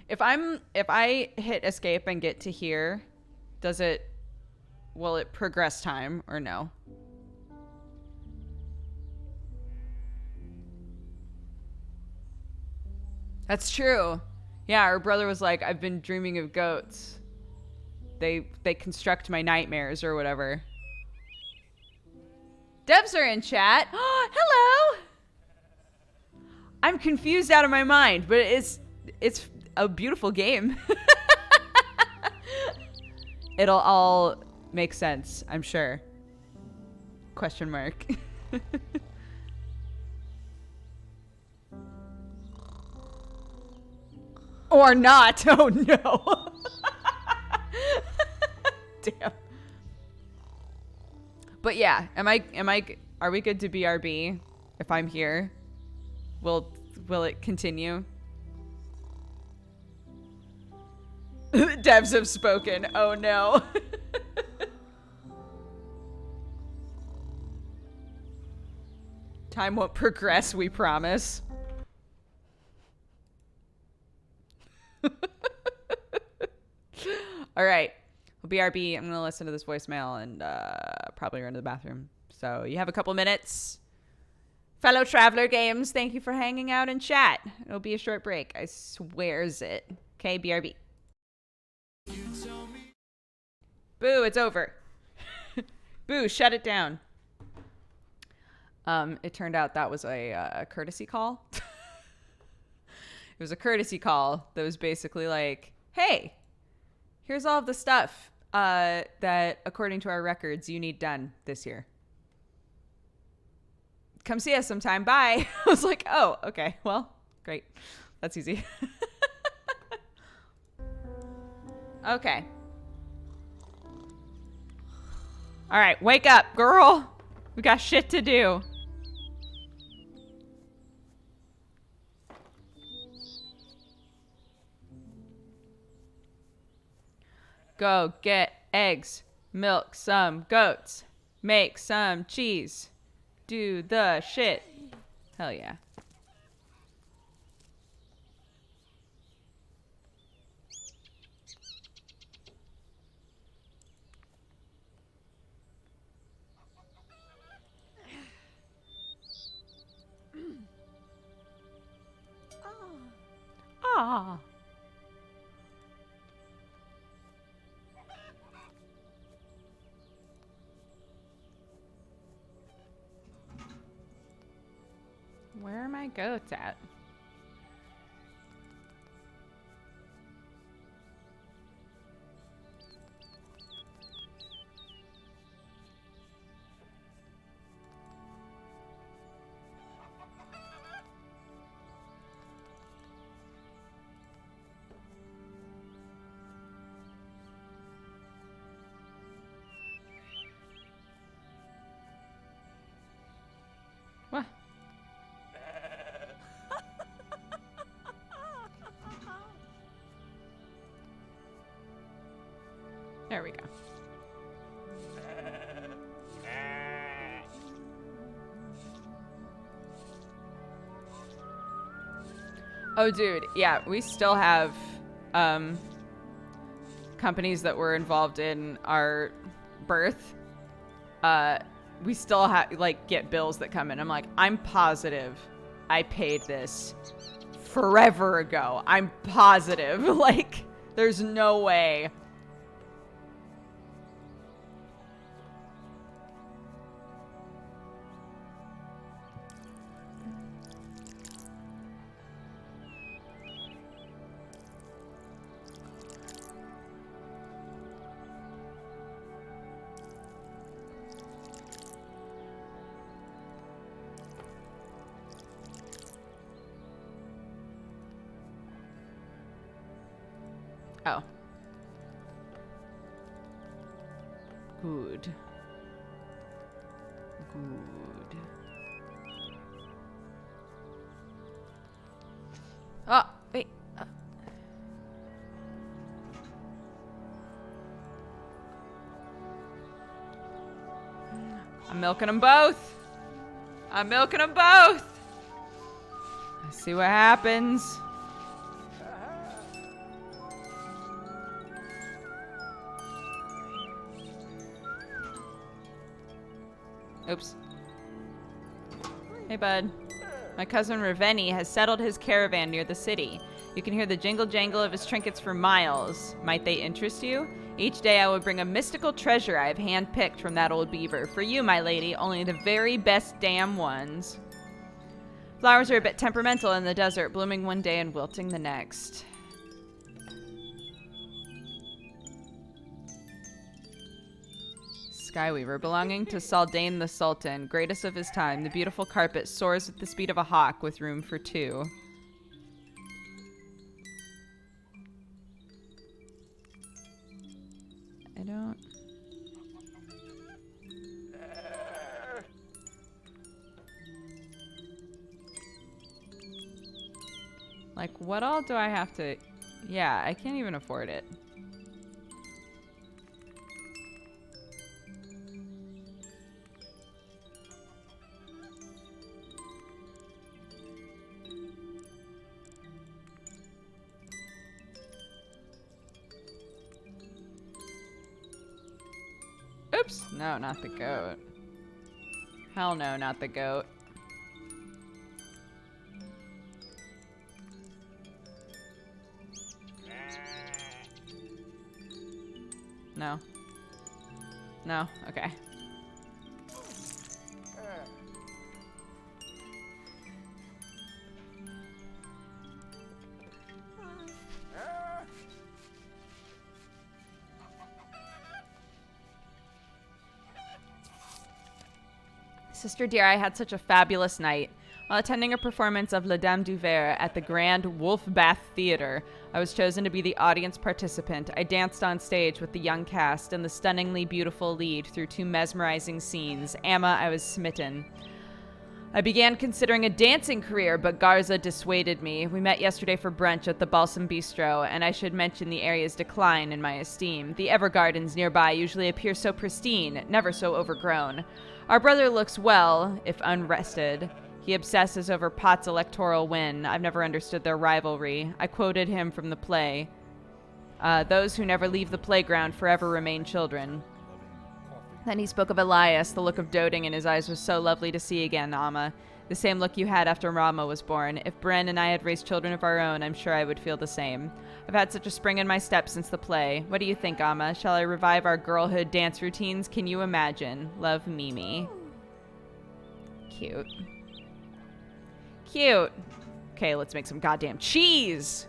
Speaker 1: If I hit escape and get to here, will it progress time or no? That's true. Yeah, her brother was like, I've been dreaming of goats. They construct my nightmares or whatever. Devs are in chat. Hello. I'm confused out of my mind, but it's a beautiful game. It'll all make sense, I'm sure. Question mark. Or not. Oh no. Damn. But yeah, are we good to BRB if I'm here? Will it continue? Devs have spoken. Oh no. Time won't progress, we promise. All right. Well, BRB, I'm going to listen to this voicemail and probably run to the bathroom. So you have a couple minutes. Fellow Traveler Games, thank you for hanging out in chat. It'll be a short break. I swears it. Okay, BRB. Boo, it's over. Boo, shut it down. It turned out that was a courtesy call. It was a courtesy call that was basically like, hey, here's all of the stuff that, according to our records, you need done this year. Come see us sometime. Bye. I was like, oh, okay. Well, great. That's easy. Okay. All right, wake up, girl. We got shit to do. Go get eggs, milk some goats, make some cheese, do the shit. Hell yeah. Where are my goats at? What? There we go. Oh, dude. Yeah, we still have companies that were involved in our birth. We still get bills that come in. I'm like, I'm positive I paid this forever ago. I'm positive. Like, there's no way. Oh. Good. Good. Oh, wait. I'm milking them both. I'm milking them both. Let's see what happens. Oops. Hey, bud. My cousin Raveni has settled his caravan near the city. You can hear the jingle-jangle of his trinkets for miles. Might they interest you? Each day I will bring a mystical treasure I have hand-picked from that old beaver. For you, my lady, only the very best damn ones. Flowers are a bit temperamental in the desert, blooming one day and wilting the next. Skyweaver, belonging to Saldane the Sultan, greatest of his time. The beautiful carpet soars with the speed of a hawk with room for two. I don't... Like, what all do I have to... Yeah, I can't even afford it. Oops. No, not the goat. Hell no, not the goat. No. No? Okay. Sister dear, I had such a fabulous night. While attending a performance of La Dame du Verre at the Grand Wolf Bath Theater, I was chosen to be the audience participant. I danced on stage with the young cast and the stunningly beautiful lead through two mesmerizing scenes. Amma, I was smitten. I began considering a dancing career, but Garza dissuaded me. We met yesterday for brunch at the Balsam Bistro, and I should mention the area's decline in my esteem. The Evergardens nearby usually appear so pristine, never so overgrown. Our brother looks well, if unrested. He obsesses over Pot's electoral win. I've never understood their rivalry. I quoted him from the play. Those who never leave the playground forever remain children. Then he spoke of Elias. The look of doting in his eyes was so lovely to see again, Amma. The same look you had after Rama was born. If Bren and I had raised children of our own, I'm sure I would feel the same. I've had such a spring in my step since the play. What do you think, Amma? Shall I revive our girlhood dance routines? Can you imagine? Love, Mimi. Cute. cute. Okay, let's make some goddamn cheese.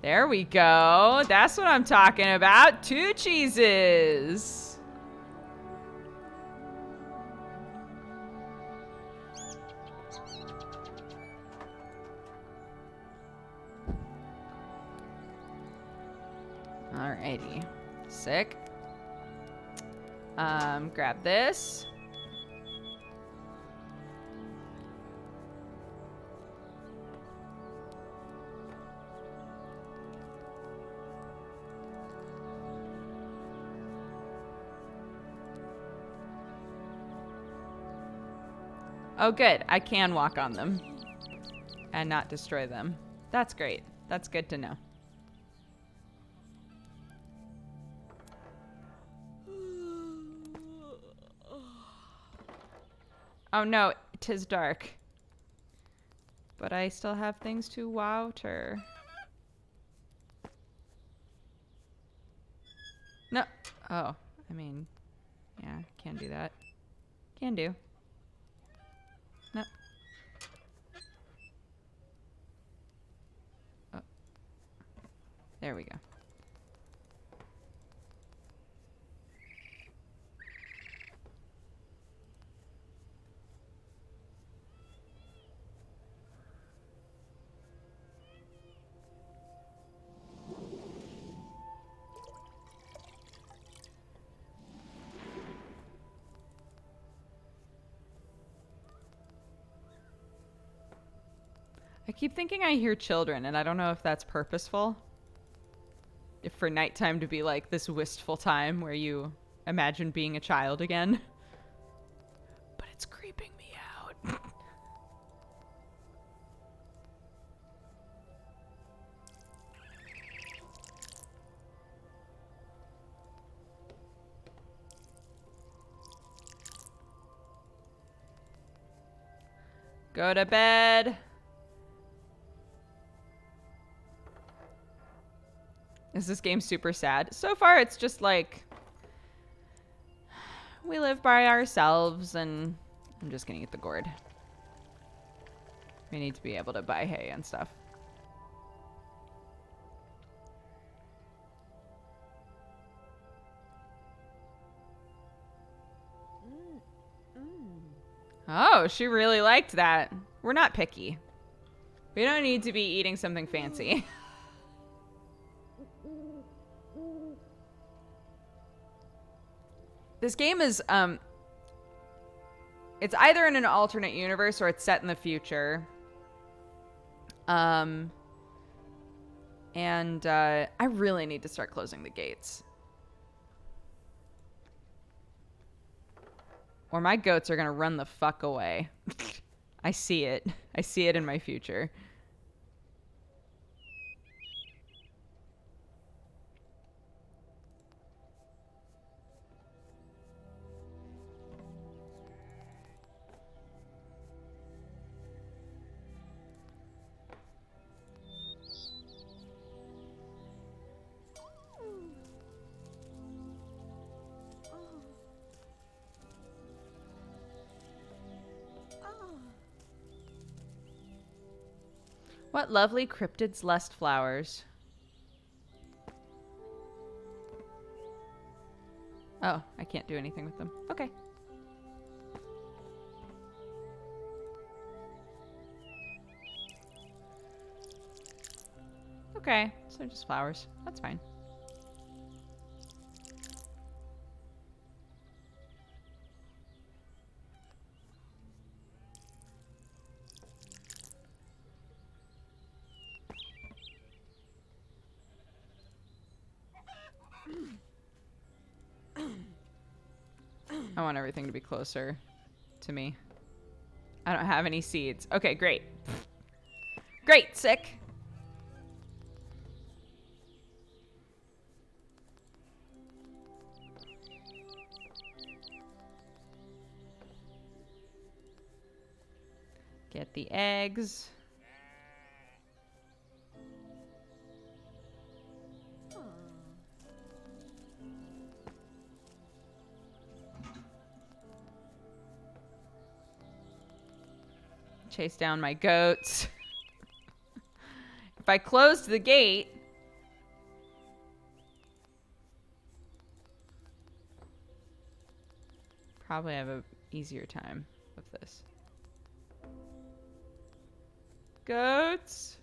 Speaker 1: There we go. That's what I'm talking about. 2 cheeses. Alrighty. Sick. Grab this. Oh, good. I can walk on them and not destroy them. That's great. That's good to know. Oh no, 'tis dark. But I still have things to water. No. Oh, I mean, yeah, can do that. Can do. No. Oh. There we go. I keep thinking I hear children, and I don't know if that's purposeful. If for nighttime to be like this wistful time where you imagine being a child again. But it's creeping me out. Go to bed. Is this game super sad? So far, it's just like we live by ourselves, and I'm just gonna eat the gourd. We need to be able to buy hay and stuff. Oh, she really liked that. We're not picky. We don't need to be eating something fancy. This game is, it's either in an alternate universe or it's set in the future. And I really need to start closing the gates. Or my goats are gonna run the fuck away. I see it. I see it in my future. What lovely cryptids lust flowers. Oh, I can't do anything with them. Okay. Okay, so they're just flowers. That's fine. I want everything to be closer to me. I don't have any seeds. Okay, great. Great, sick. Get the eggs. chase down my goats. If I closed the gate... Probably have an easier time with this. Goats?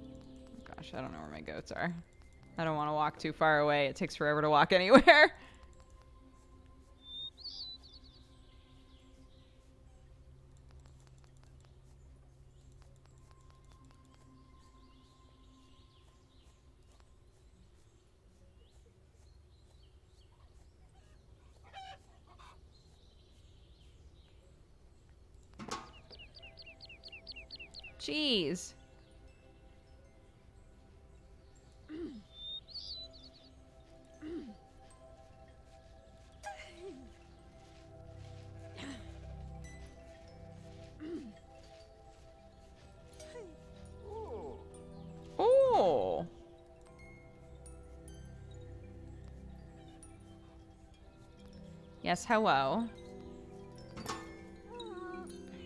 Speaker 1: Oh gosh, I don't know where my goats are. I don't want to walk too far away. It takes forever to walk anywhere. Jeez. Oh. Yes, hello.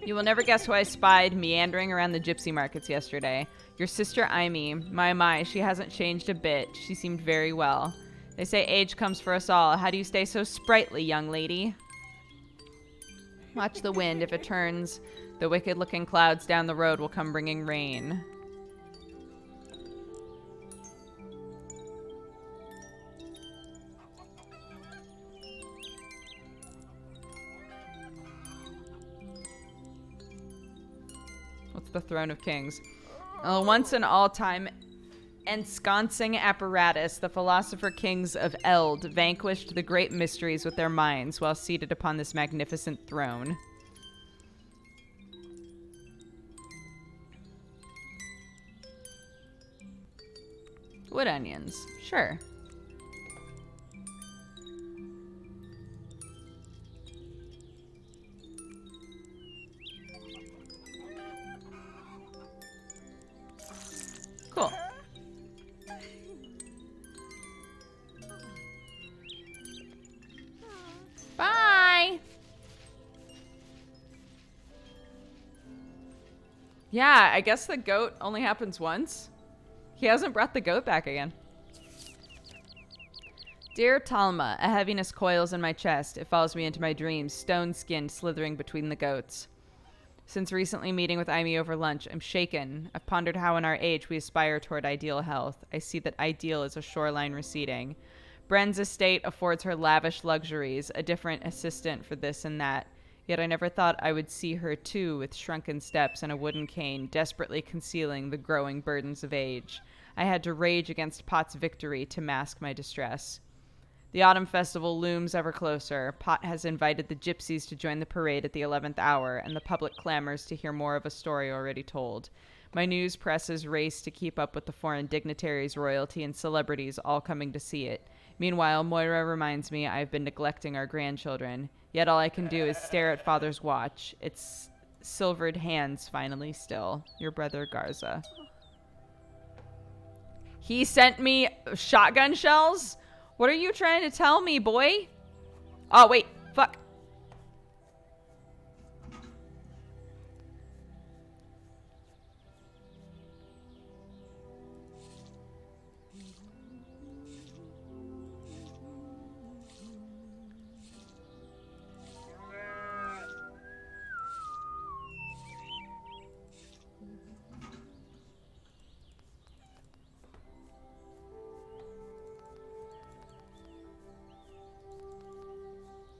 Speaker 1: You will never guess who I spied meandering around the gypsy markets yesterday. Your sister Amy. My, she hasn't changed a bit. She seemed very well. They say age comes for us all. How do you stay so sprightly, young lady? Watch the wind. If it turns, the wicked-looking clouds down the road will come bringing rain. What's the Throne of Kings? Once an all-time ensconcing apparatus, the philosopher kings of Eld vanquished the great mysteries with their minds while seated upon this magnificent throne. Wood onions. Sure. Cool. Bye! Yeah, I guess the goat only happens once. He hasn't brought the goat back again. Dear Talma, a heaviness coils in my chest. It follows me into my dreams, stone-skinned, slithering between the goats. Since recently meeting with Amy over lunch, I'm shaken. I've pondered how in our age we aspire toward ideal health. I see that ideal is a shoreline receding. Bren's estate affords her lavish luxuries, a different assistant for this and that. Yet I never thought I would see her too, with shrunken steps and a wooden cane, desperately concealing the growing burdens of age. I had to rage against Pot's victory to mask my distress. The autumn festival looms ever closer. Pot has invited the gypsies to join the parade at the 11th hour, and the public clamors to hear more of a story already told. My news presses race to keep up with the foreign dignitaries, royalty, and celebrities all coming to see it. Meanwhile, Moira reminds me I've been neglecting our grandchildren. Yet all I can do is stare at Father's watch. Its silvered hands finally still. Your brother Garza. He sent me shotgun shells? What are you trying to tell me, boy? Oh, wait. Fuck.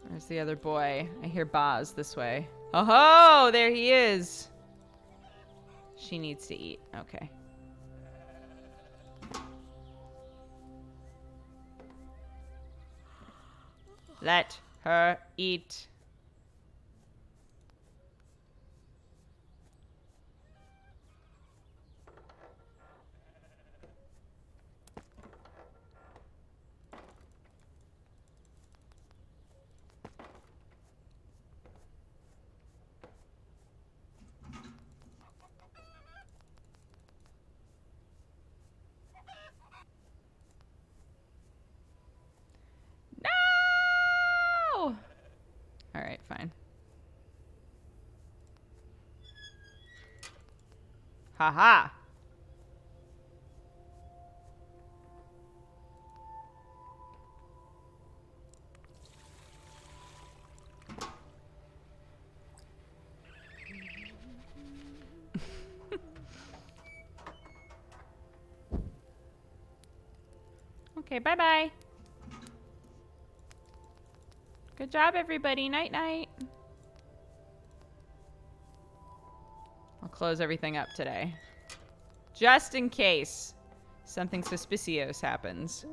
Speaker 1: Where's the other boy? I hear Boz this way. Oh, there he is. She needs to eat. Okay. Let her eat. No! Haha. Okay, bye-bye. Good job, everybody. Night-night. I'll close everything up today. Just in case something suspicious happens.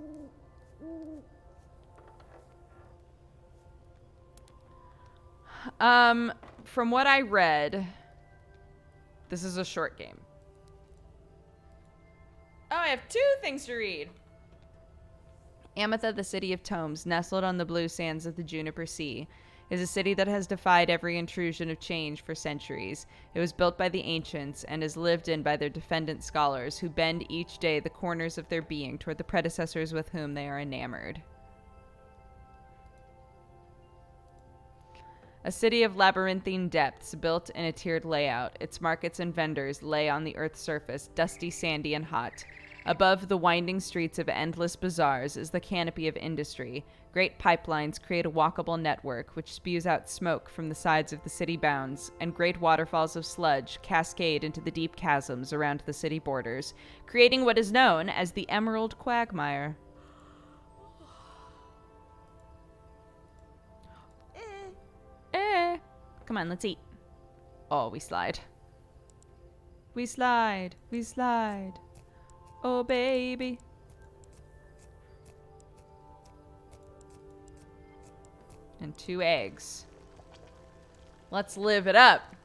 Speaker 1: From what I read, this is a short game. Oh, I have 2 things to read. Ametha, the city of Tomes, nestled on the blue sands of the Juniper Sea, is a city that has defied every intrusion of change for centuries. It was built by the ancients and is lived in by their defendant scholars who bend each day the corners of their being toward the predecessors with whom they are enamored. A city of labyrinthine depths built in a tiered layout. Its markets and vendors lay on the earth's surface, dusty, sandy, and hot. Above the winding streets of endless bazaars is the canopy of industry. Great pipelines create a walkable network which spews out smoke from the sides of the city bounds, and great waterfalls of sludge cascade into the deep chasms around the city borders, creating what is known as the Emerald Quagmire. Come on, let's eat. Oh, we slide. We slide. We slide. Oh, baby. And 2 eggs. Let's live it up.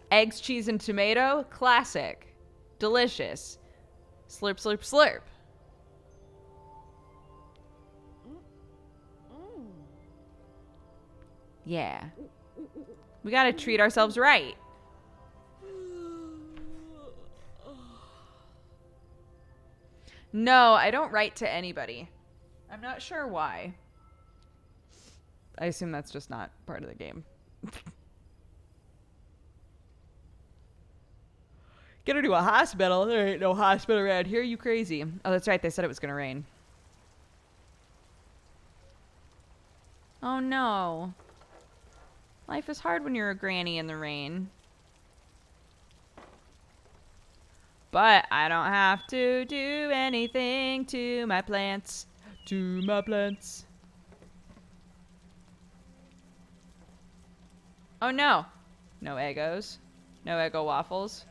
Speaker 1: Eggs, cheese, and tomato. Classic. Delicious. Slurp, slurp, slurp. Yeah. We gotta treat ourselves right. No, I don't write to anybody. I'm not sure why. I assume that's just not part of the game. Get her to a hospital. There ain't no hospital around here. You crazy. Oh, that's right. They said it was gonna rain. Oh, no. Life is hard when you're a granny in the rain. But I don't have to do anything to my plants. To my plants. Oh, no. No Eggos. No Eggo waffles.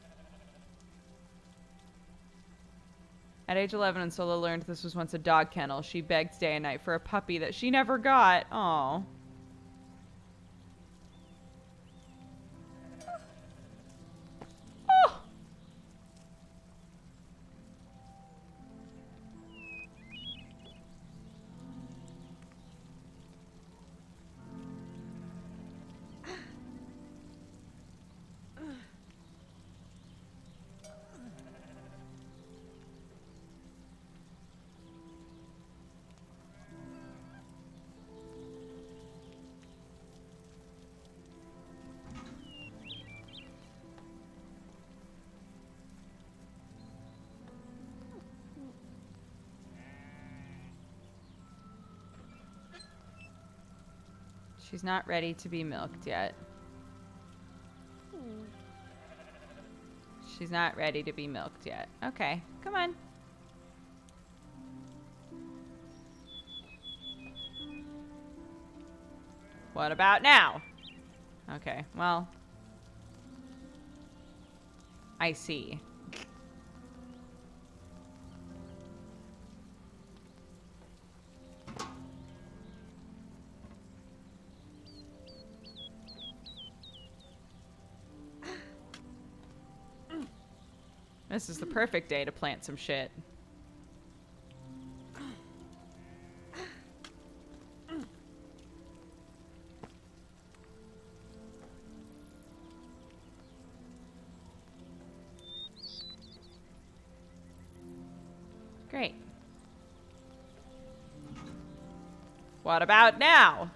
Speaker 1: At age 11, Ursula learned this was once a dog kennel. She begged day and night for a puppy that she never got. Aw. She's not ready to be milked yet. She's not ready to be milked yet. Okay, come on. What about now? Okay, well. I see. This is the perfect day to plant some shit. Great. What about now?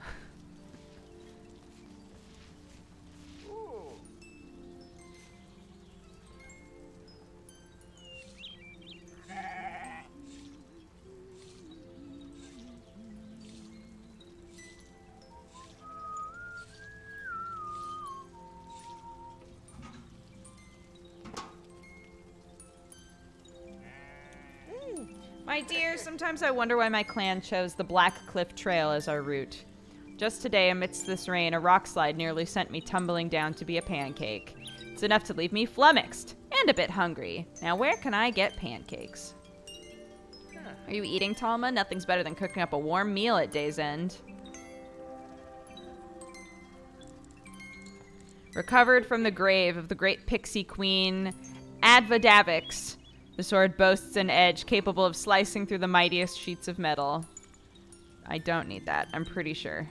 Speaker 1: My dear, sometimes I wonder why my clan chose the Black Cliff Trail as our route. Just today, amidst this rain, a rock slide nearly sent me tumbling down to be a pancake. It's enough to leave me flummoxed and a bit hungry. Now, where can I get pancakes? Are you eating, Talma? Nothing's better than cooking up a warm meal at day's end. Recovered from the grave of the great pixie queen, Advadavix. The sword boasts an edge capable of slicing through the mightiest sheets of metal. I don't need that, I'm pretty sure.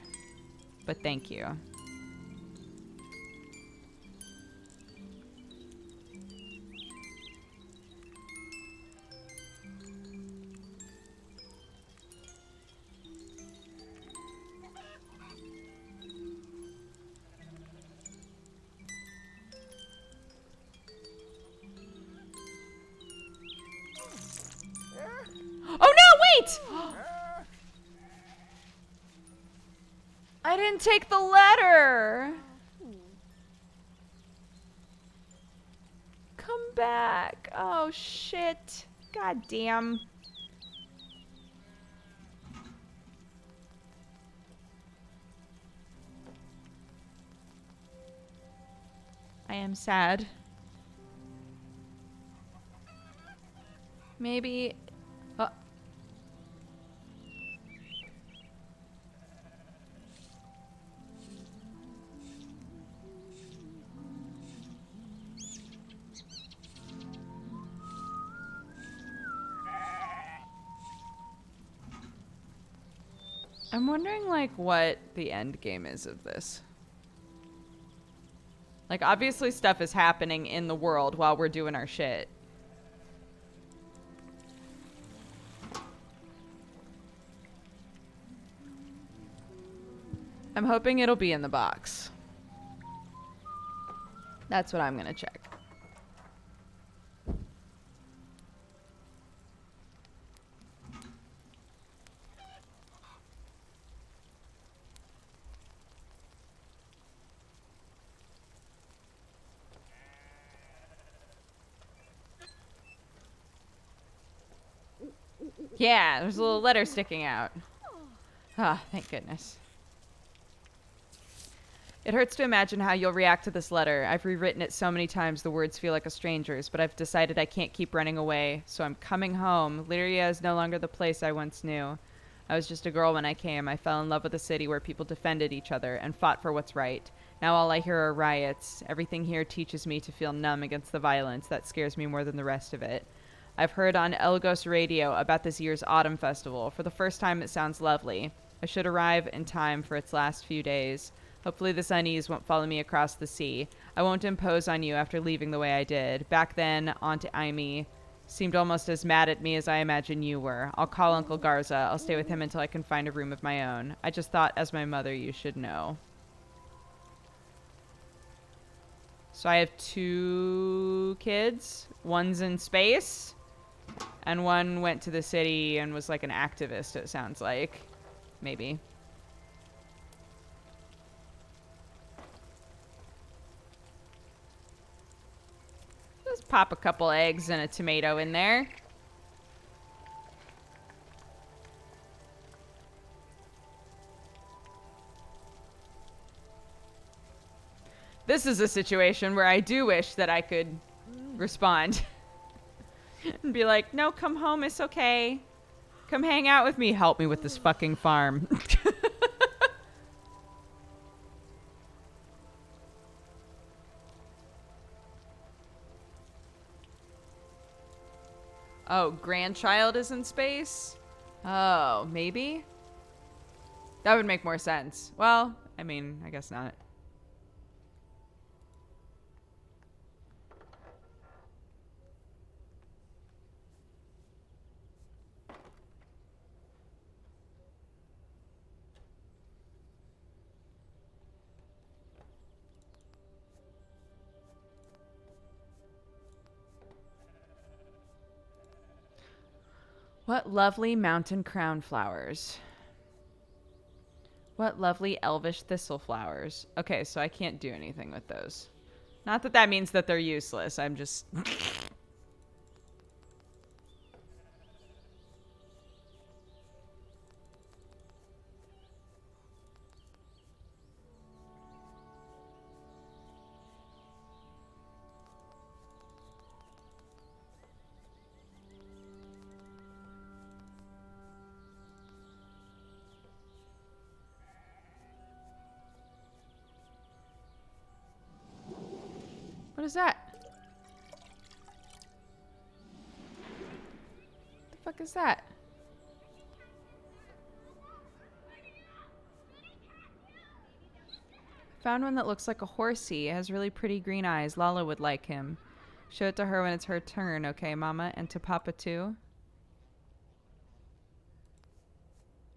Speaker 1: But thank you. Oh no, wait! I didn't take the letter. Come back. Oh shit. God damn. I am sad. Maybe... I'm wondering, like, what the end game is of this. Like, obviously stuff is happening in the world while we're doing our shit. I'm hoping it'll be in the box. That's what I'm gonna check. Yeah, there's a little letter sticking out. Ah, thank goodness. It hurts to imagine how you'll react to this letter. I've rewritten it so many times the words feel like a stranger's, but I've decided I can't keep running away, so I'm coming home. Lyria is no longer the place I once knew. I was just a girl when I came. I fell in love with a city where people defended each other and fought for what's right. Now all I hear are riots. Everything here teaches me to feel numb against the violence. That scares me more than the rest of it. I've heard on Elgos radio about this year's autumn festival. For the first time, it sounds lovely. I should arrive in time for its last few days. Hopefully this unease won't follow me across the sea. I won't impose on you after leaving the way I did. Back then, Aunt Amy seemed almost as mad at me as I imagine you were. I'll call Uncle Garza. I'll stay with him until I can find a room of my own. I just thought, as my mother, you should know. So I have 2 kids. One's in space. And one went to the city and was like an activist, it sounds like. Maybe. Just pop a couple eggs and a tomato in there. This is a situation where I do wish that I could respond. And be like, no, come home, it's okay. Come hang out with me. Help me with this fucking farm. Oh, grandchild is in space? Oh, maybe? That would make more sense. Well, I mean, I guess not. What lovely mountain crown flowers. What lovely elvish thistle flowers. Okay, so I can't do anything with those. Not that that means that they're useless. I'm just... What is that? What the fuck is that? Found one that looks like a horsey. It has really pretty green eyes. Lala would like him. Show it to her when it's her turn, okay, Mama? And to Papa, too?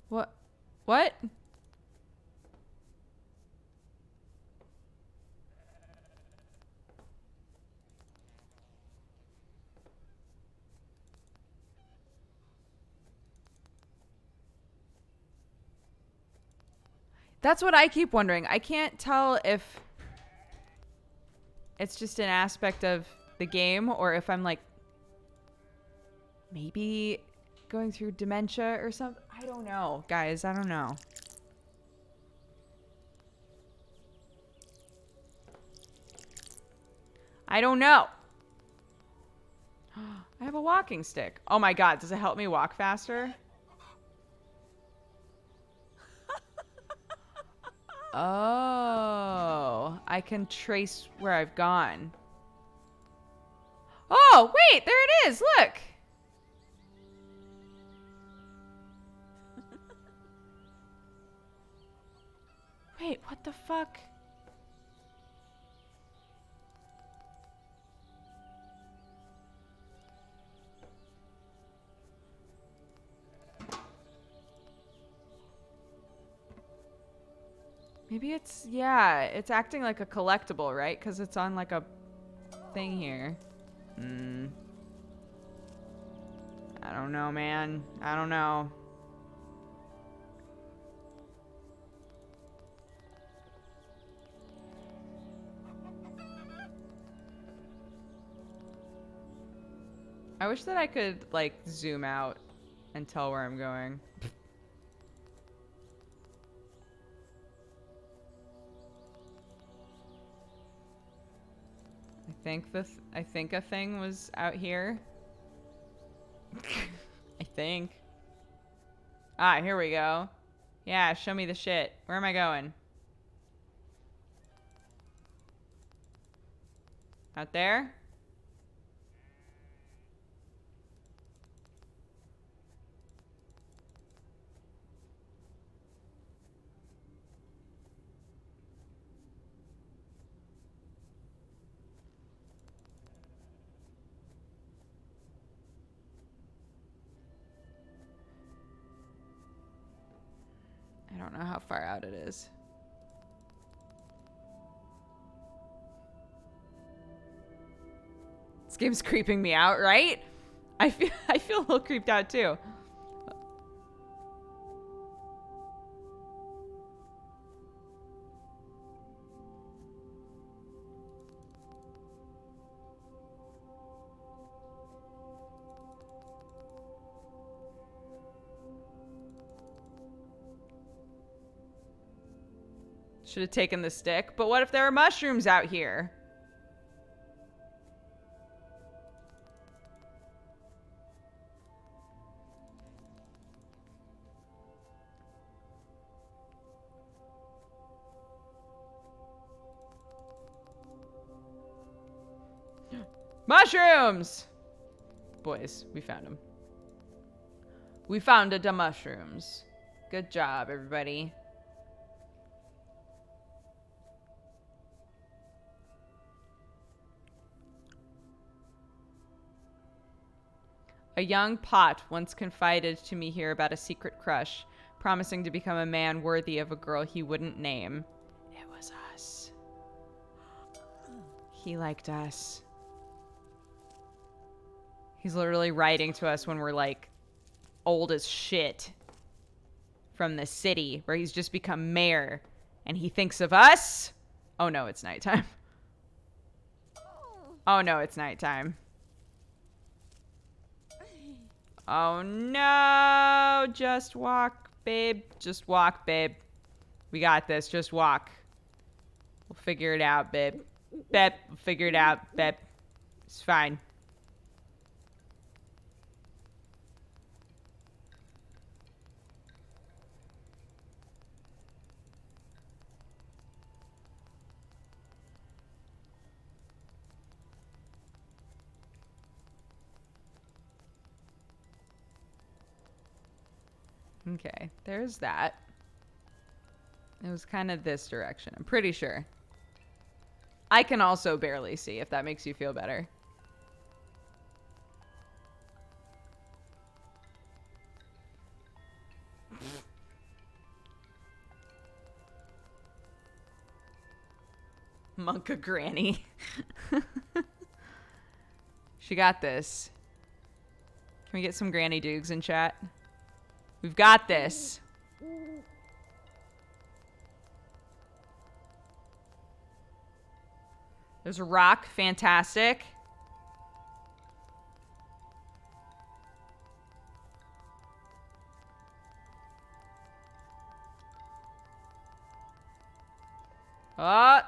Speaker 1: What? What? That's what I keep wondering. I can't tell if it's just an aspect of the game or if I'm like maybe going through dementia or something. I don't know, guys. I don't know. I don't know. I have a walking stick. Oh my god, does it help me walk faster? Oh, I can trace where I've gone. Oh, wait, there it is. Look. Wait, what the fuck? Maybe it's, yeah, it's acting like a collectible, right? Because it's on like a thing here. I don't know, man. I don't know. I wish that I could, like, zoom out and tell where I'm going. I think a thing was out here. I think. Ah, here we go. Yeah, show me the shit. Where am I going? Out there? I don't know how far out it is. This game's creeping me out, right? I feel a little creeped out too. Should have taken the stick. But what if there are mushrooms out here? Mushrooms! Boys, we found them. We found the mushrooms. Good job, everybody. A young pot once confided to me here about a secret crush, promising to become a man worthy of a girl he wouldn't name. It was us. He liked us. He's literally writing to us when we're like old as shit from the city where he's just become mayor and he thinks of us. Oh no, it's nighttime. Oh no, it's nighttime. Oh no, just walk, babe. Just walk, babe. We got this, just walk. We'll figure it out, babe. Babe, we'll figure it out, babe. It's fine. Okay, there's that. It was kind of this direction, I'm pretty sure. I can also barely see, if that makes you feel better. Monka Granny. She got this. Can we get some Granny Dukes in chat? We've got this. There's a rock. Fantastic. Oh.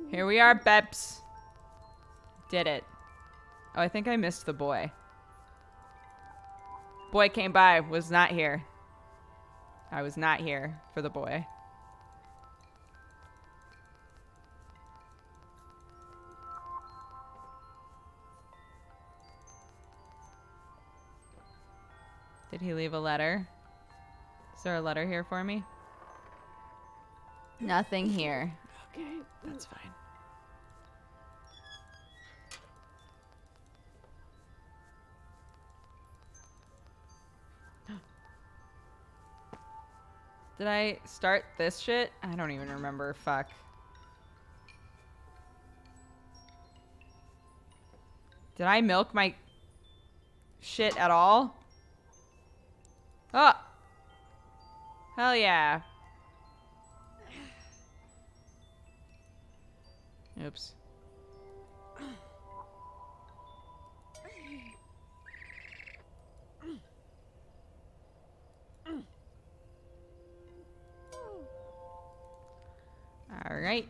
Speaker 1: Here we are, Beps. Did it. Oh, I think I missed the boy. Boy came by. Was not here. I was not here for the boy. Did he leave a letter? Is there a letter here for me? Nothing here. Okay, that's fine. Did I start this shit? I don't even remember. Fuck. Did I milk my shit at all? Oh! Hell yeah. Oops. All right.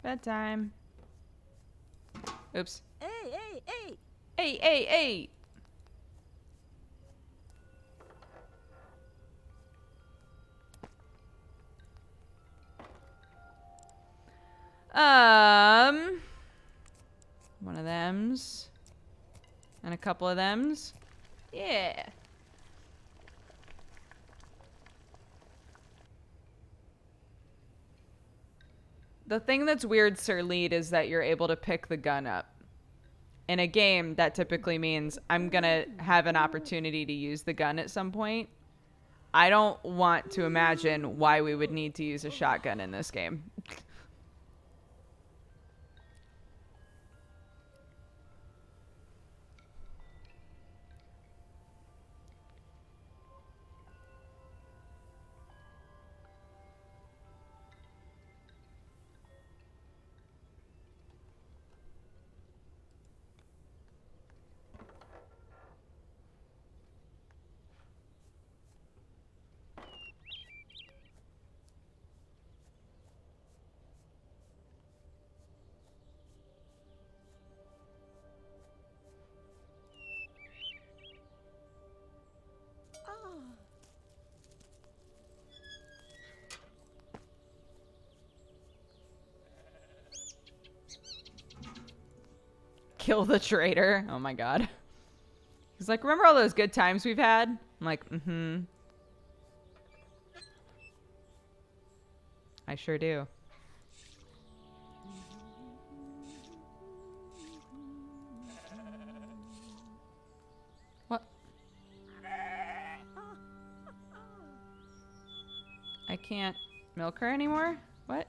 Speaker 1: Bedtime. Oops.
Speaker 4: Hey, hey, hey!
Speaker 1: Hey, hey, hey! One of them's. And a couple of them's. Yeah. The thing that's weird, Sir Lead, is that you're able to pick the gun up. In a game, that typically means I'm gonna have an opportunity to use the gun at some point. I don't want to imagine why we would need to use a shotgun in this game. Kill the traitor. Oh my god. He's like, remember all those good times we've had? I'm like, mm-hmm. I sure do. What? I can't milk her anymore? What?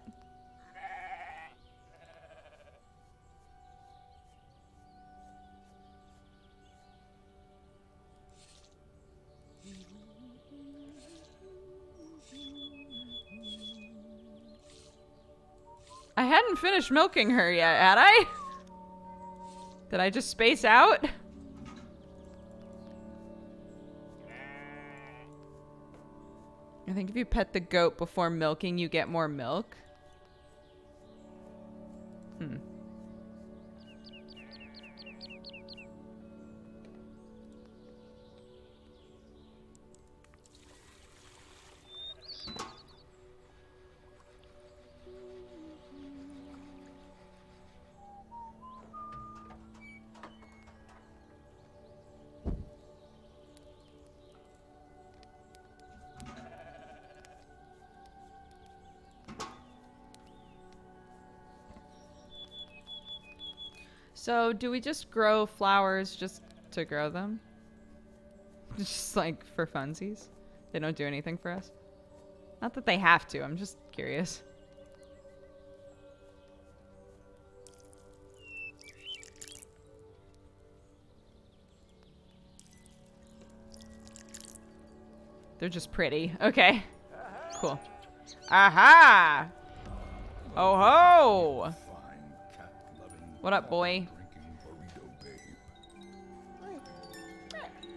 Speaker 1: I hadn't finished milking her yet, had I? Did I just space out? I think if you pet the goat before milking, you get more milk. Hmm. So, do we just grow flowers just to grow them? Just like for funsies? They don't do anything for us? Not that they have to, I'm just curious. They're just pretty. Okay. Cool. Aha! Oh ho!
Speaker 3: Fine cat-loving,
Speaker 1: What up, boy?
Speaker 3: drinking burrito babe.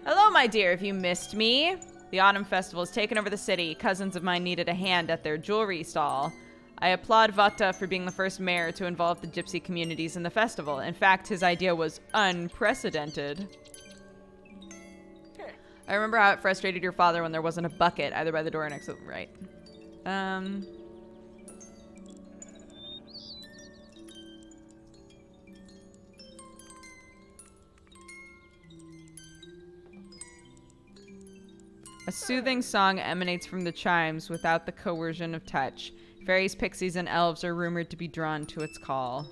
Speaker 1: Hello, my dear, if you missed me. The Autumn Festival has taken over the city. Cousins of mine needed a hand at their jewelry stall. I applaud Vata for being the first mayor to involve the gypsy communities in the festival. In fact, his idea was unprecedented. I remember how it frustrated your father when there wasn't a bucket either by the door or next to the right. A soothing song emanates from the chimes without the coercion of touch. Fairies, pixies, and elves are rumored to be drawn to its call.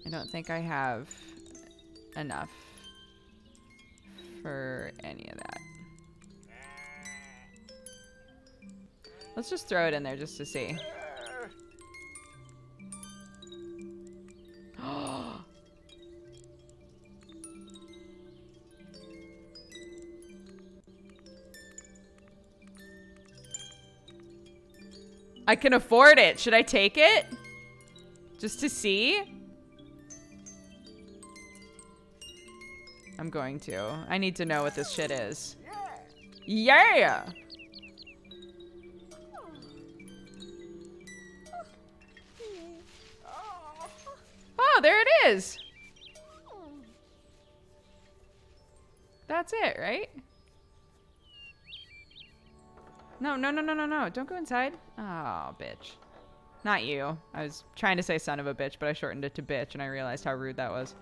Speaker 1: I don't think I have enough for any of that. Let's just throw it in there just to see. I can afford it. Should I take it? Just to see? I'm going to. I need to know what this shit is. Yeah! Oh, there it is. That's it, right? No, no, no, no, no, no. Don't go inside. Oh, bitch. Not you. I was trying to say son of a bitch, but I shortened it to bitch, and I realized how rude that was.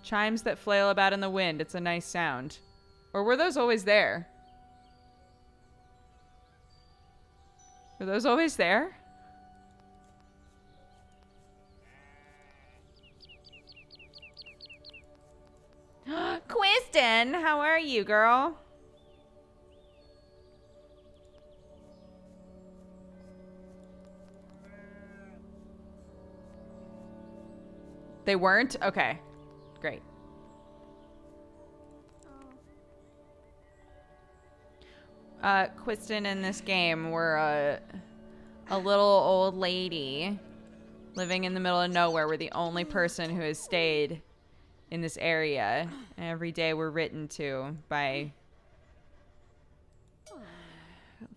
Speaker 1: Chimes that flail about in the wind. It's a nice sound. Or were those always there? Were those always there? Kristen, how are you, girl? They weren't? Okay. Great. Kristen in this game, we're a little old lady living in the middle of nowhere. We're the only person who has stayed in this area. And every day we're written to by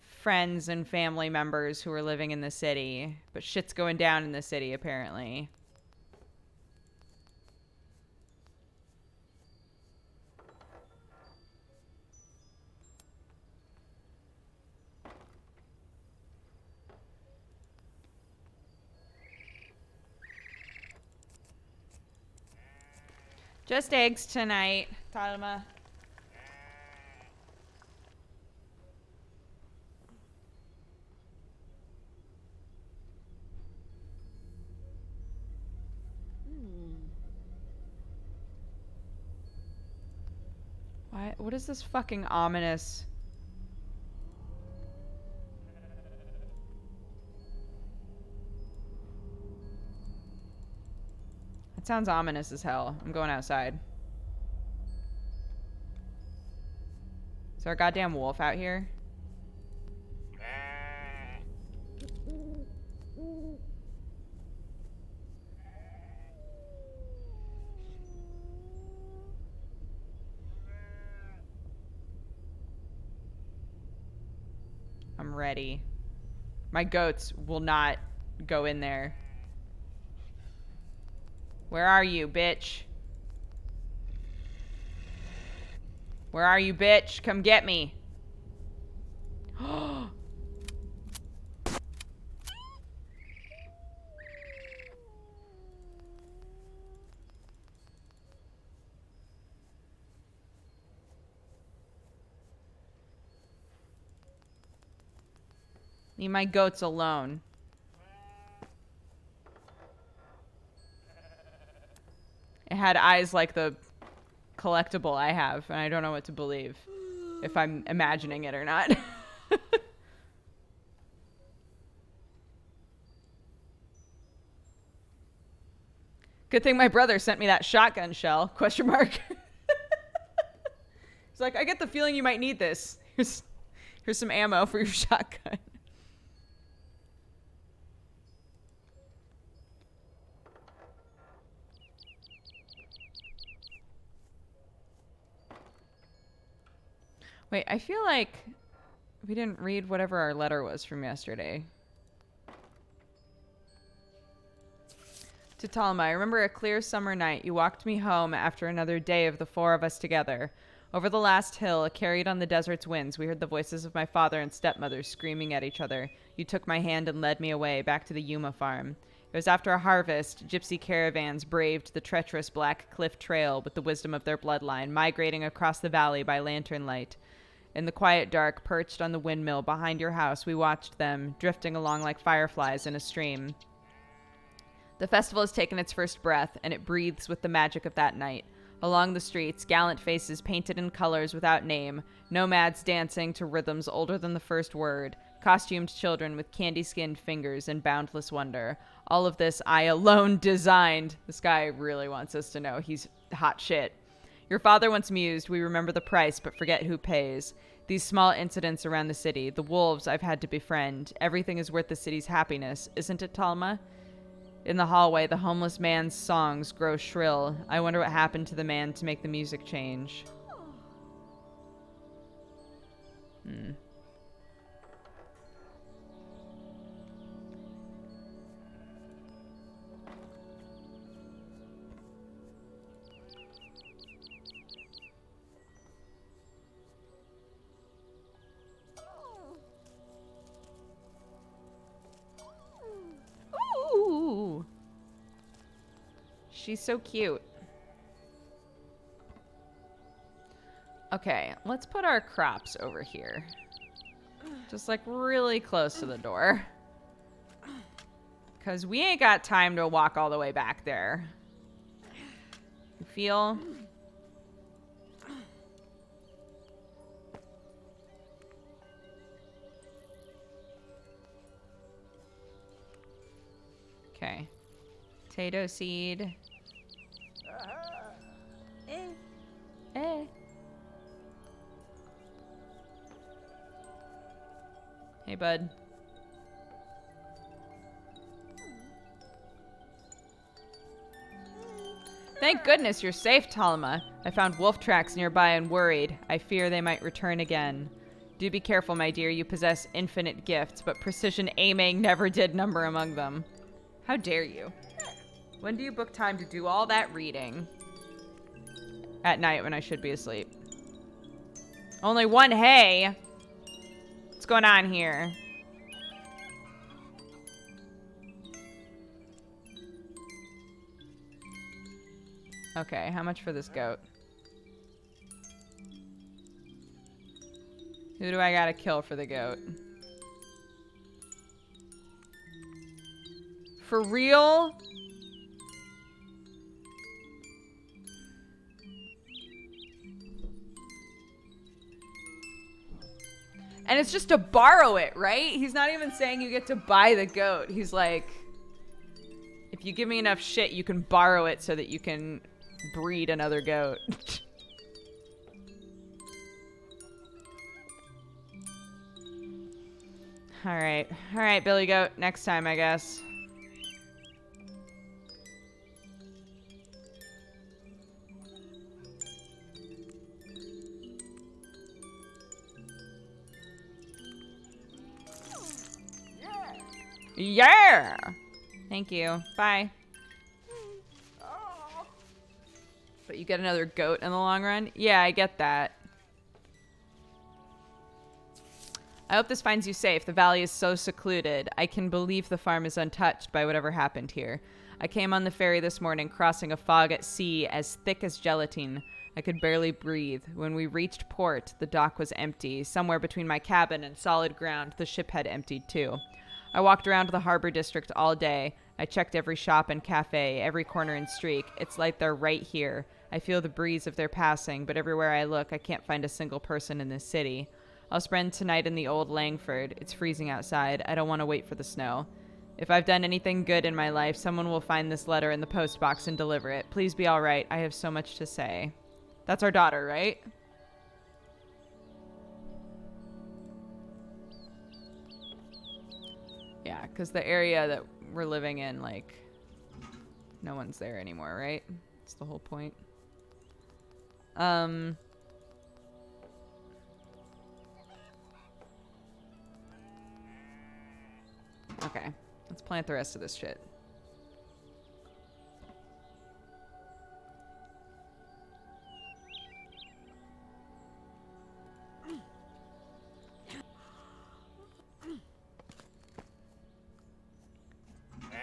Speaker 1: friends and family members who are living in the city. But shit's going down in the city, apparently. Just eggs tonight, Talma. What is this fucking ominous? It sounds ominous as hell. I'm going outside. Is there a goddamn wolf out here? I'm ready. My goats will not go in there. Where are you, bitch? Where are you, bitch? Come get me. Leave my goats alone. had eyes like the collectible I have, and I don't know what to believe. If I'm imagining it or not. Good thing my brother sent me that shotgun shell, question mark. He's like, I get the feeling you might need this. Here's some ammo for your shotgun. Wait, I feel like we didn't read whatever our letter was from yesterday. To Talma, I remember a clear summer night. You walked me home after another day of the four of us together. Over the last hill, carried on the desert's winds, we heard the voices of my father and stepmother screaming at each other. You took my hand and led me away, back to the Yuma farm. It was after a harvest. Gypsy caravans braved the treacherous black cliff trail with the wisdom of their bloodline, migrating across the valley by lantern light. In the quiet dark, perched on the windmill behind your house, we watched them, drifting along like fireflies in a stream. The festival has taken its first breath, and it breathes with the magic of that night. Along the streets, gallant faces painted in colors without name, nomads dancing to rhythms older than the first word, costumed children with candy-skinned fingers and boundless wonder. All of this I alone designed. This guy really wants us to know he's hot shit. Your father once mused, we remember the price but forget who pays. These small incidents around the city, the wolves I've had to befriend, everything is worth the city's happiness, isn't it, Talma? In the hallway, the homeless man's songs grow shrill. I wonder what happened to the man to make the music change. Ooh. She's so cute. Okay, let's put our crops over here. Just like really close to the door. Because we ain't got time to walk all the way back there. You feel? Okay. Potato seed. Hey, bud. Thank goodness you're safe, Talma. I found wolf tracks nearby and worried. I fear they might return again. Do be careful, my dear. You possess infinite gifts, but precision aiming never did number among them. How dare you? When do you book time to do all that reading? At night when I should be asleep. Only one hay? What's going on here? Okay, how much for this goat? Who do I gotta kill for the goat? For real? And it's just to borrow it, right? He's not even saying you get to buy the goat. He's like, if you give me enough shit, you can borrow it so that you can breed another goat. All right, Billy Goat. Next time, I guess. Yeah! Thank you. Bye. But you get another goat in the long run? Yeah, I get that. I hope this finds you safe. The valley is so secluded. I can believe the farm is untouched by whatever happened here. I came on the ferry this morning, crossing a fog at sea as thick as gelatine. I could barely breathe. When we reached port, the dock was empty. Somewhere between my cabin and solid ground, the ship had emptied too. I walked around the harbor district all day. I checked every shop and cafe, every corner and street. It's like they're right here. I feel the breeze of their passing, but everywhere I look, I can't find a single person in this city. I'll spend tonight in the old Langford. It's freezing outside. I don't want to wait for the snow. If I've done anything good in my life, someone will find this letter in the postbox and deliver it. Please be all right. I have so much to say. That's our daughter, right? Yeah, because the area that we're living in, like, no one's there anymore, right? That's the whole point. Okay, let's plant the rest of this shit.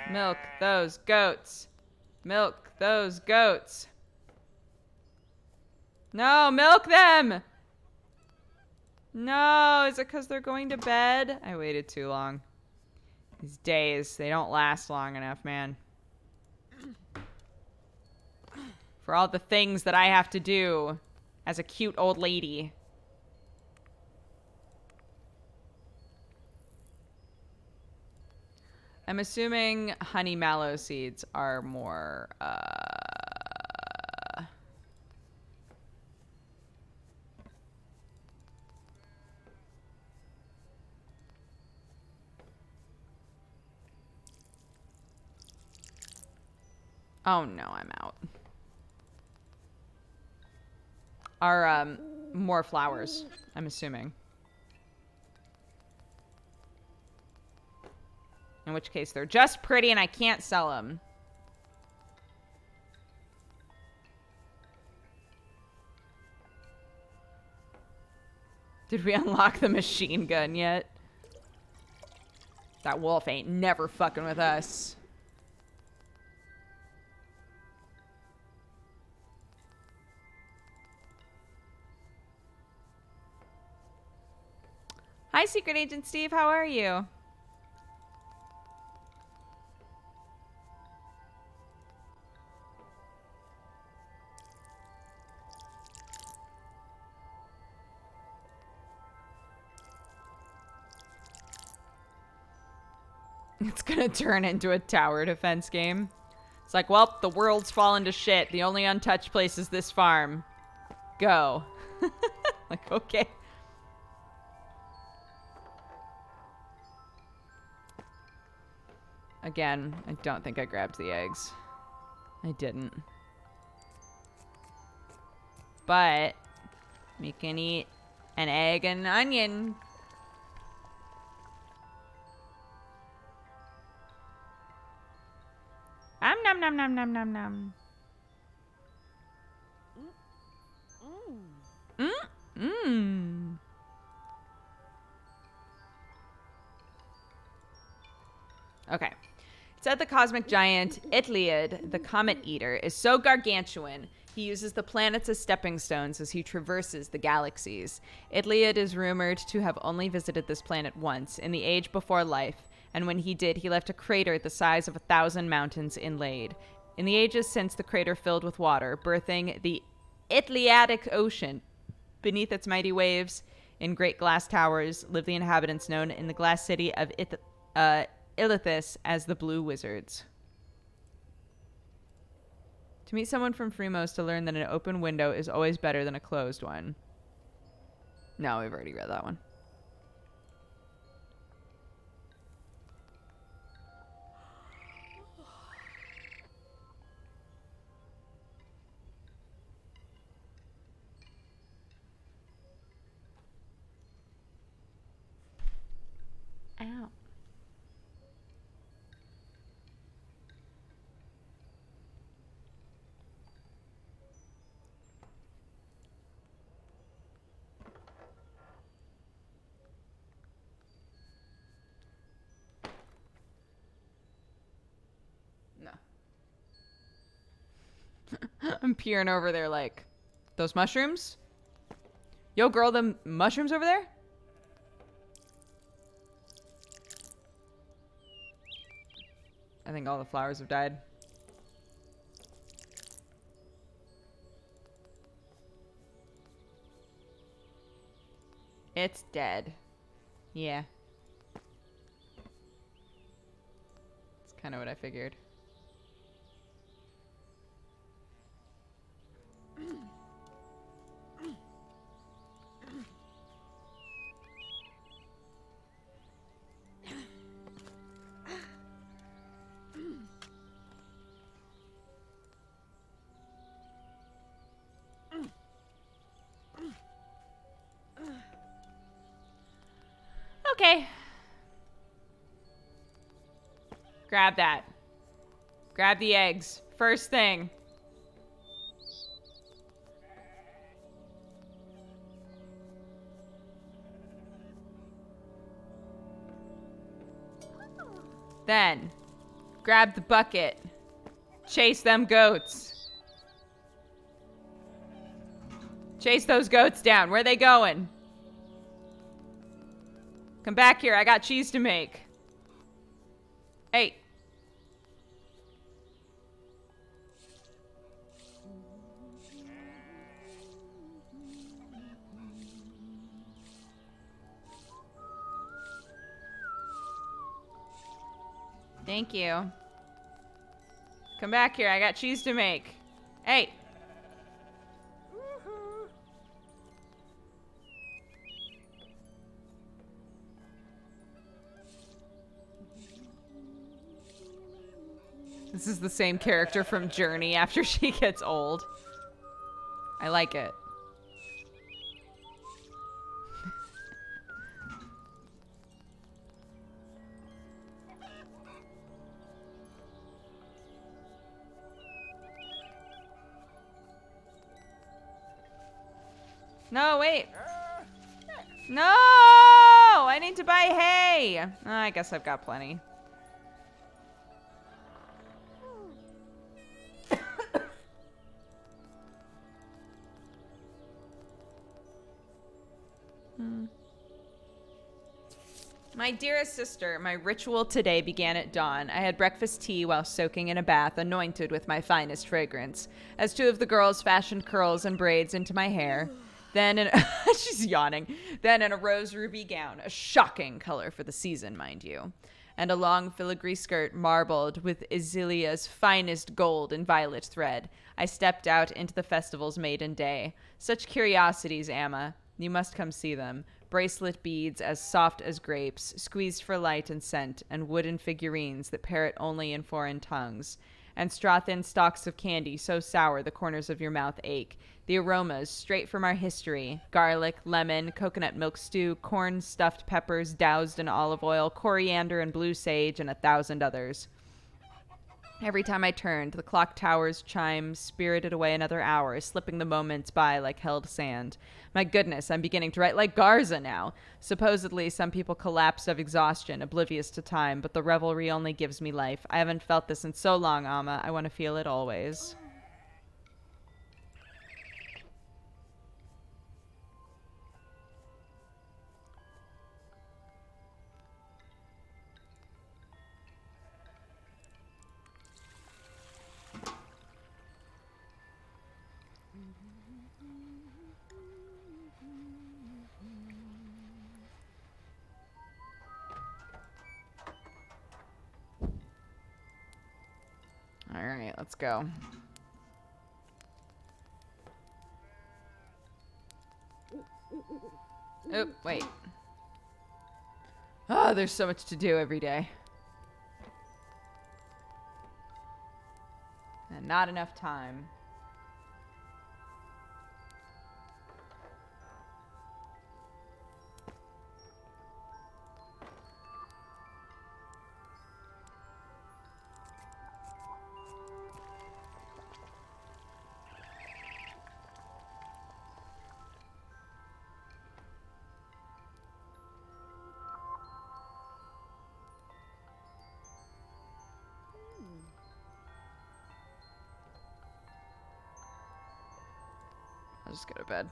Speaker 1: Milk those goats. Milk those goats. No, milk them! No, is it because they're going to bed? I waited too long. These days, they don't last long enough, man. For all the things that I have to do as a cute old lady. I'm assuming honey mallow seeds are more, Oh no, I'm out. Are, more flowers, I'm assuming. In which case, they're just pretty and I can't sell them. Did we unlock the machine gun yet? That wolf ain't never fucking with us. Hi, Secret Agent Steve. How are you? It's gonna turn into a tower defense game. It's like, well, the world's fallen to shit. The only untouched place is this farm. Go. Like, okay. Again, I don't think I grabbed the eggs. I didn't. But we can eat an egg and an onion. Nom nom nom nom nom nom. Okay. It said the cosmic giant Iliad, the comet eater, is so gargantuan he uses the planets as stepping stones as he traverses the galaxies. Iliad is rumored to have only visited this planet once, in the age before life, and when he did, he left a crater the size of 1,000 mountains inlaid. In the ages since, the crater filled with water, birthing the Iliadic Ocean. Beneath its mighty waves, in great glass towers, live the inhabitants known in the glass city of Illithus as the Blue Wizards. To meet someone from Fremos to learn that an open window is always better than a closed one. No, we've already read that one. Ow. No. I'm peering over there like, those mushrooms? Yo, girl, them mushrooms over there? I think all the flowers have died. It's dead. Yeah. That's kind of what I figured. Okay. Grab that. Grab the eggs. First thing. Then, grab the bucket. Chase them goats. Chase those goats down. Where are they going? Come back here. I got cheese to make. Hey. Thank you. Come back here. I got cheese to make. Hey. This is the same character from Journey after she gets old. I like it. No, wait. No! I need to buy hay. I guess I've got plenty. My dearest sister, my ritual today began at dawn. I had breakfast tea while soaking in a bath, anointed with my finest fragrance, as two of the girls fashioned curls and braids into my hair. Then, she's yawning. Then in a rose ruby gown, a shocking color for the season, mind you, and a long filigree skirt marbled with Azilia's finest gold and violet thread, I stepped out into the festival's maiden day. Such curiosities, Amma. You must come see them. Bracelet beads as soft as grapes, squeezed for light and scent, and wooden figurines that parrot only in foreign tongues, and straw-thin stalks of candy so sour the corners of your mouth ache. The aromas, straight from our history: garlic, lemon, coconut milk stew, corn-stuffed peppers doused in olive oil, coriander and blue sage, and 1,000 others. Every time I turned, the clock tower's chimes spirited away another hour, slipping the moments by like held sand. My goodness, I'm beginning to write like Garza now. Supposedly, some people collapsed of exhaustion, oblivious to time, but the revelry only gives me life. I haven't felt this in so long, Amma. I want to feel it always. All right, let's go. Oh, wait. Oh, there's so much to do every day. And not enough time. I'll just go to bed.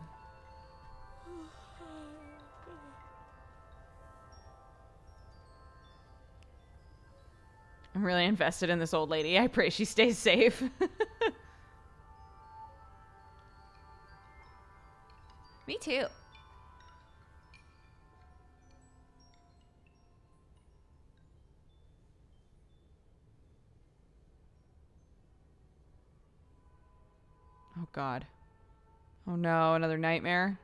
Speaker 1: I'm really invested in this old lady. I pray she stays safe. Me too. Oh God. Oh no, another nightmare.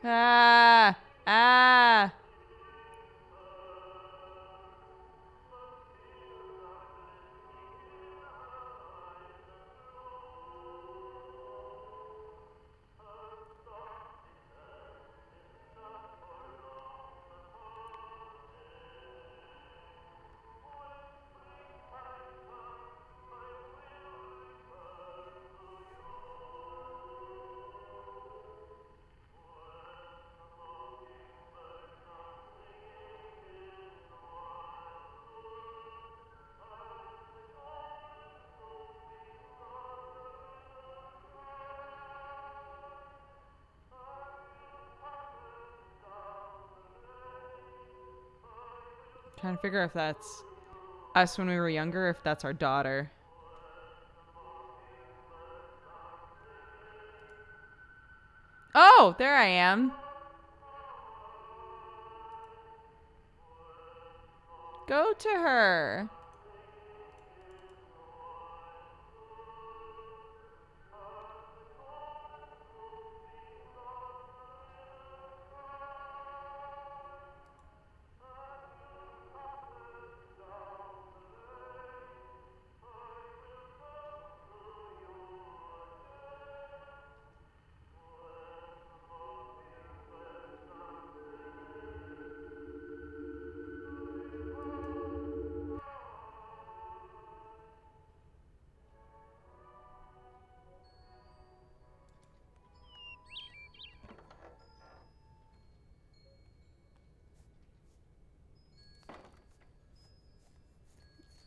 Speaker 1: Ah! Ah! Trying to figure if that's us when we were younger, or if that's our daughter. Oh, there I am. Go to her.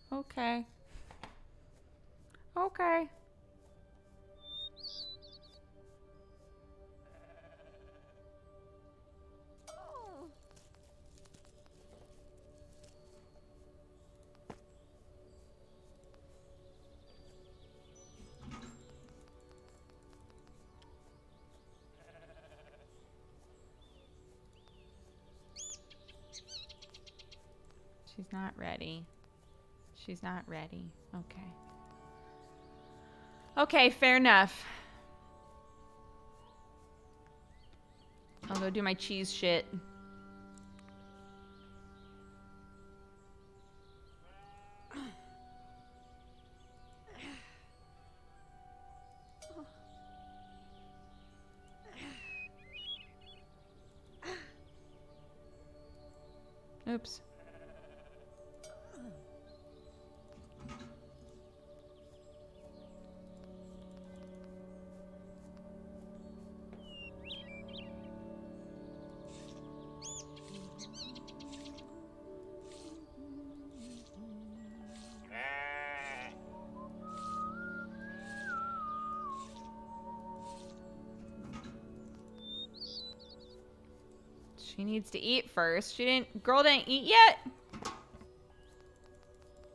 Speaker 1: Okay. Okay. She's not ready. She's not ready. Okay. Okay, fair enough. I'll go do my cheese shit. Oops. She needs to eat first. Girl didn't eat yet?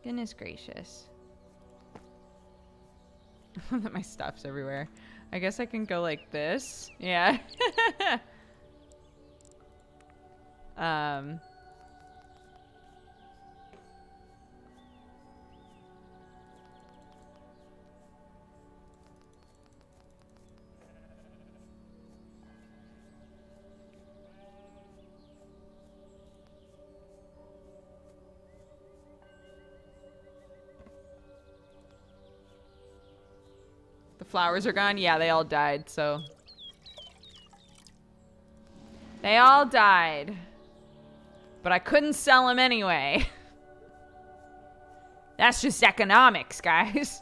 Speaker 1: Goodness gracious. That my stuff's everywhere. I guess I can go like this. Yeah. The flowers are gone? Yeah, they all died, so. They all died. But I couldn't sell them anyway. That's just economics, guys.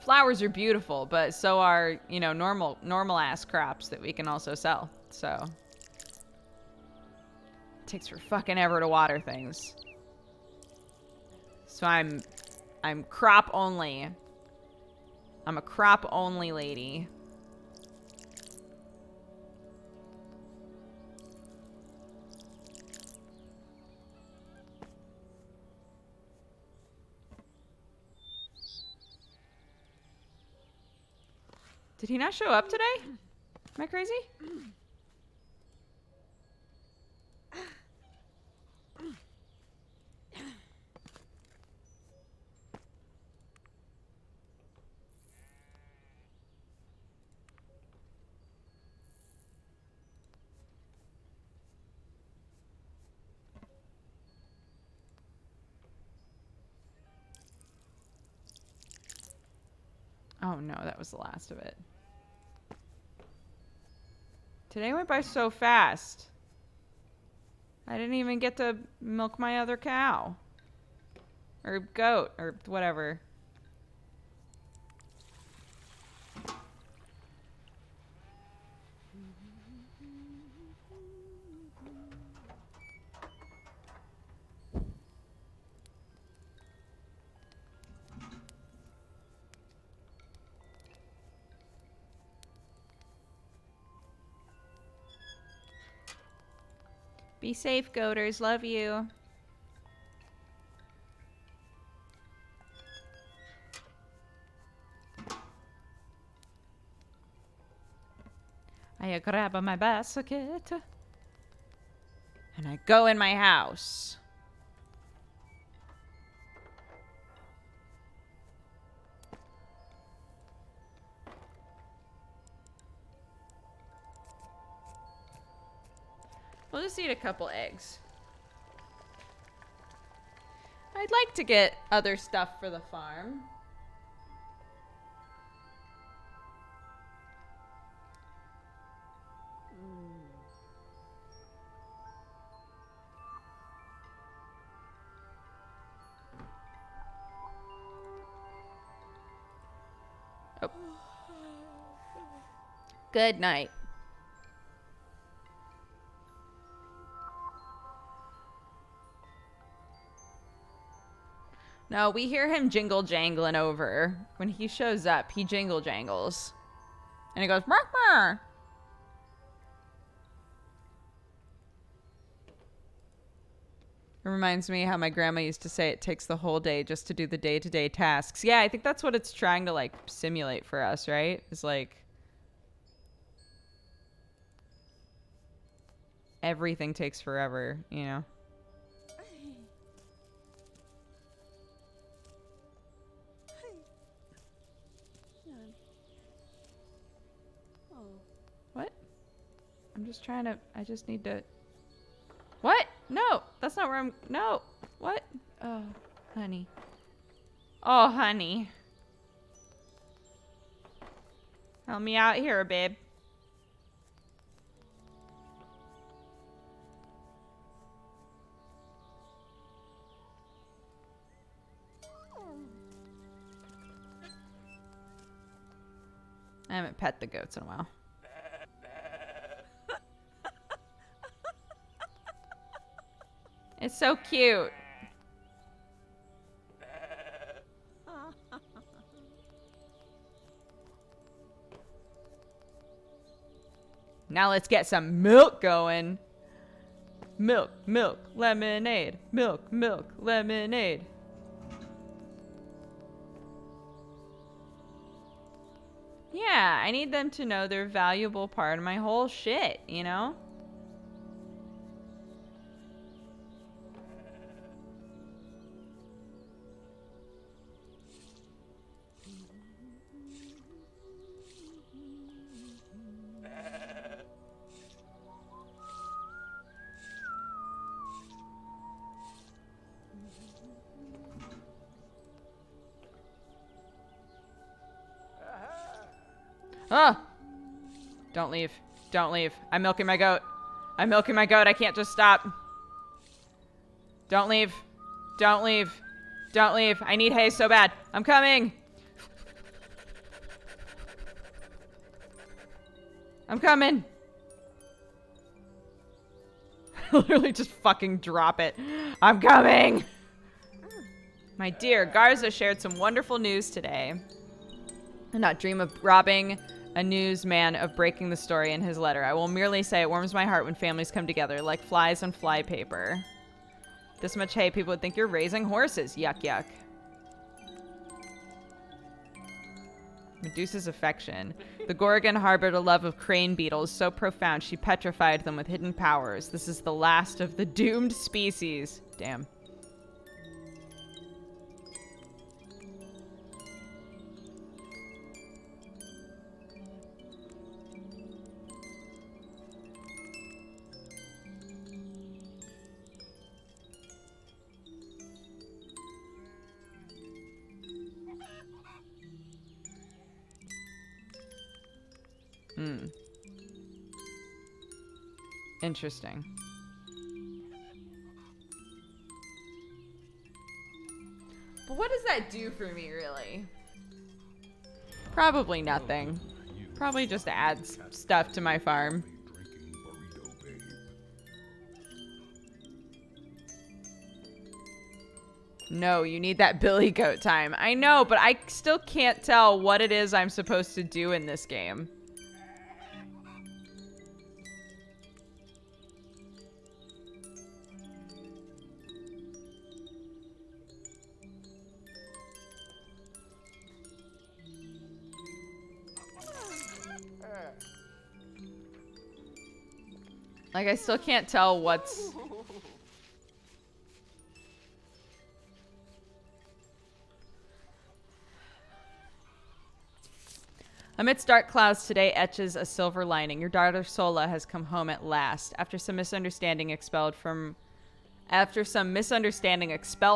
Speaker 1: flowers are beautiful, but so are, you know, normal ass crops that we can also sell. So it takes for fucking ever to water things. So I'm crop only. I'm a crop only lady. Did he not show up today? Am I crazy? Oh no, that was the last of it. Today went by so fast. I didn't even get to milk my other cow. Or goat, or whatever. Be safe, goaters. Love you. I grab my basket and I go in my house. We'll just eat a couple eggs. I'd like to get other stuff for the farm. Oh. Good night. No, we hear him jingle jangling over. When he shows up, he jingle jangles. And he goes, "Mark, mark." It reminds me how my grandma used to say it takes the whole day just to do the day-to-day tasks. Yeah, I think that's what it's trying to, like, simulate for us, right? It's like everything takes forever, you know? What? I'm just trying to, I just need to. What? No, that's not where I'm, no. What? Oh, honey. Oh, honey. Help me out here, babe. I haven't pet the goats in a while. It's so cute. Now let's get some milk going. Milk, milk, lemonade. Milk, milk, lemonade. Yeah, I need them to know they're a valuable part of my whole shit, you know? Oh! Don't leave. Don't leave. I'm milking my goat. I'm milking my goat. I can't just stop. Don't leave. Don't leave. Don't leave. I need hay so bad. I'm coming. I'm coming. Literally just fucking drop it. I'm coming. My dear, Garza shared some wonderful news today. I not dream of robbing a newsman of breaking the story in his letter. I will merely say it warms my heart when families come together like flies on flypaper. This much hay, people would think you're raising horses. Yuck, yuck. Medusa's affection. The Gorgon harbored a love of crane beetles so profound she petrified them with hidden powers. This is the last of the doomed species. Damn. Interesting. But what does that do for me, really? Probably nothing. Probably just adds stuff to my farm.
Speaker 3: Drinking burrito, babe.
Speaker 1: No, you need that billy goat time. I know, but I still can't tell what it is I'm supposed to do in this game. Like, I still can't tell what's... Amidst dark clouds today etches a silver lining. Your daughter Sola has come home at last. After some misunderstanding expelled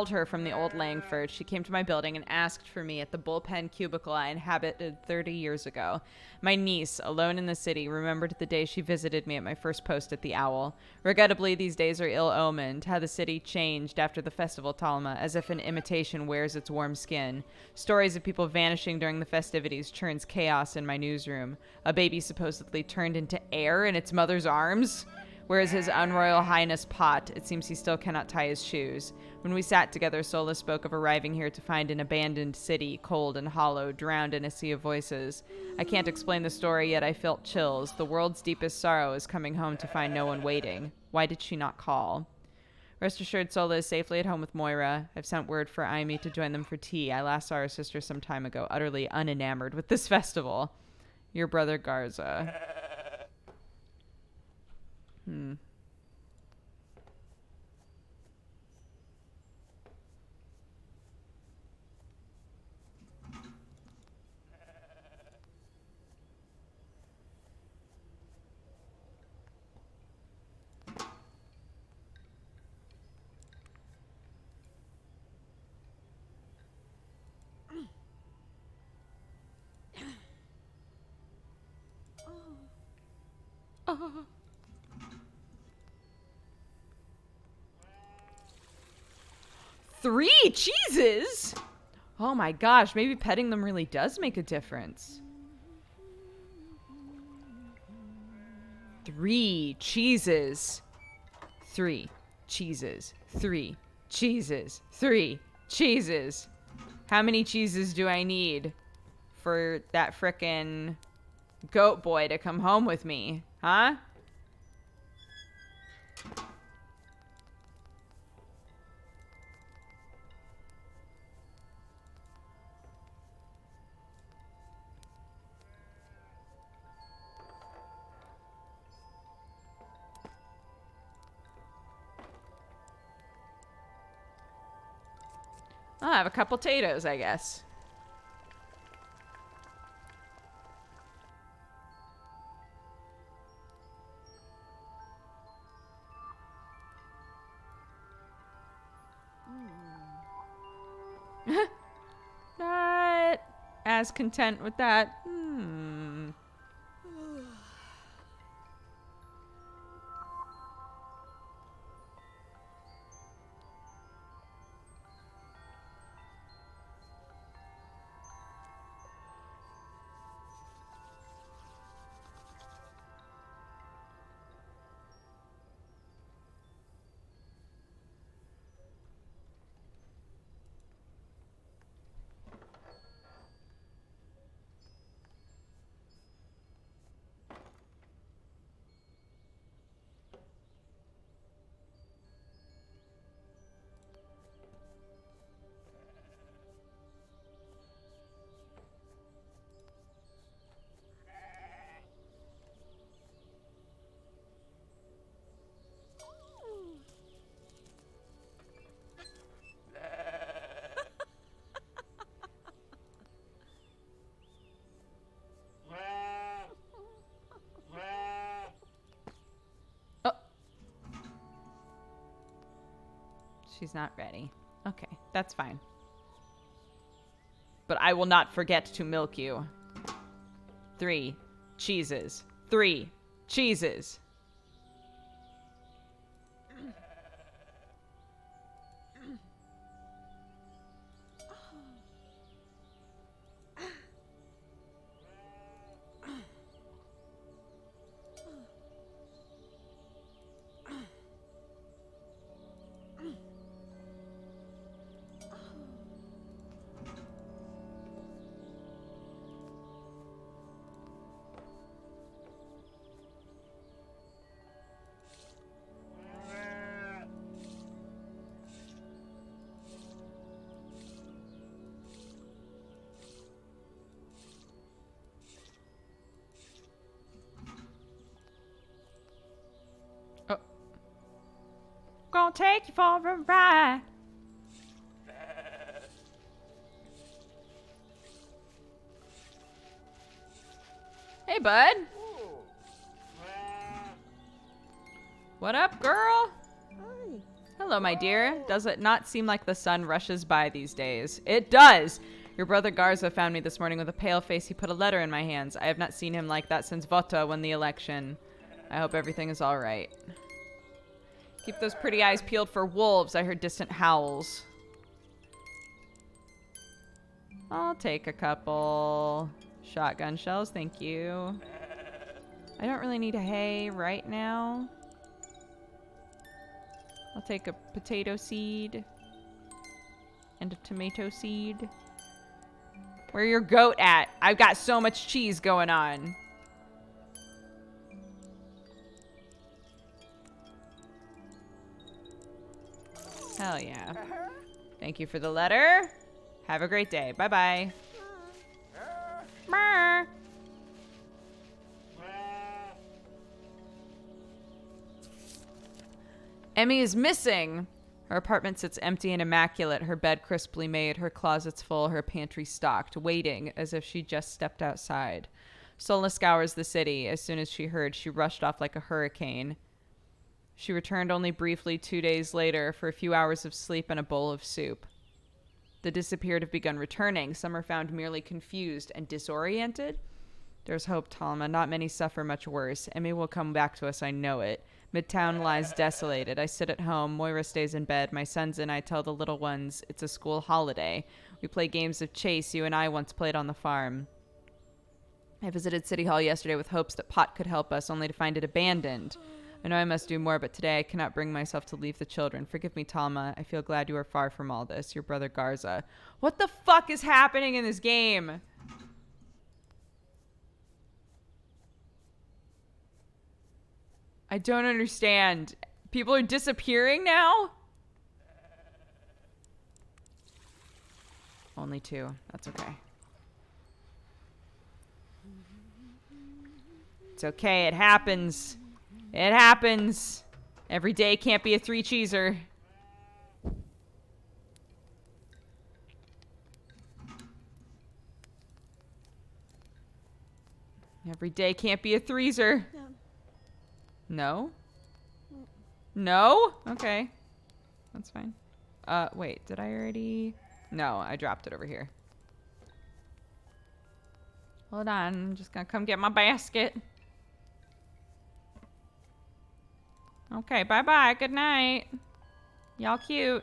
Speaker 1: her from the old Langford, she came to my building and asked for me at the bullpen cubicle I inhabited 30 years ago. My niece, alone in the city, remembered the day she visited me at my first post at the Owl. Regrettably, these days are ill-omened, how the city changed after the festival Talma, as if an imitation wears its warm skin. Stories of people vanishing during the festivities churns chaos in my newsroom. A baby supposedly turned into air in its mother's arms? Whereas his unroyal highness Pot, it seems he still cannot tie his shoes. When we sat together, Sola spoke of arriving here to find an abandoned city, cold and hollow, drowned in a sea of voices. I can't explain the story, yet I felt chills. The world's deepest sorrow is coming home to find no one waiting. Why did she not call? Rest assured, Sola is safely at home with Moira. I've sent word for Aimee to join them for tea. I last saw her sister some time ago, utterly unenamored with this festival. Your brother Garza. Oh. 3 cheeses? Oh my gosh, maybe petting them really does make a difference. 3 cheeses. 3 cheeses. 3 cheeses. 3 cheeses. How many cheeses do I need for that frickin' goat boy to come home with me? Huh? I'll have a couple potatoes, I guess. Not as content with that. She's not ready. Okay, that's fine. But I will not forget to milk you. 3 cheeses. 3 cheeses. Gonna take you for a ride. Hey, bud. What up, girl?
Speaker 4: Hi.
Speaker 1: Hello, my dear. Does it not seem like the sun rushes by these days? It does! Your brother Garza found me this morning with a pale face. He put a letter in my hands. I have not seen him like that since Vota won the election. I hope everything is all right. Keep those pretty eyes peeled for wolves. I heard distant howls. I'll take a couple shotgun shells. Thank you. I don't really need a hay right now. I'll take a potato seed and a tomato seed. Where your goat at? I've got so much cheese going on. Hell yeah. Thank you for the letter. Have a great day. Bye-bye. Brr. Emmy is missing. Her apartment sits empty and immaculate, her bed crisply made, her closets full, her pantry stocked, waiting as if she just stepped outside. Sola scours the city. As soon as she heard, she rushed off like a hurricane. She returned only briefly 2 days later for a few hours of sleep and a bowl of soup. The disappeared have begun returning. Some are found merely confused and disoriented. There's hope, Talma. Not many suffer much worse. Emmy will come back to us, I know it. Midtown lies desolated. I sit at home. Moira stays in bed. My sons and I tell the little ones it's a school holiday. We play games of chase you and I once played on the farm. I visited City Hall yesterday with hopes that Pot could help us, only to find it abandoned. I know I must do more, but today I cannot bring myself to leave the children. Forgive me, Talma. I feel glad you are far from all this. Your brother Garza. What the fuck is happening in this game? I don't understand. People are disappearing now? Only 2. That's okay. It's okay. It happens. It happens. Every day can't be a 3-cheeser. Every day can't be a 3-ser. No? No? Okay. That's fine. Wait, did I already? No, I dropped it over here. Hold on, I'm just gonna come get my basket. Okay, bye-bye, good night. Y'all cute.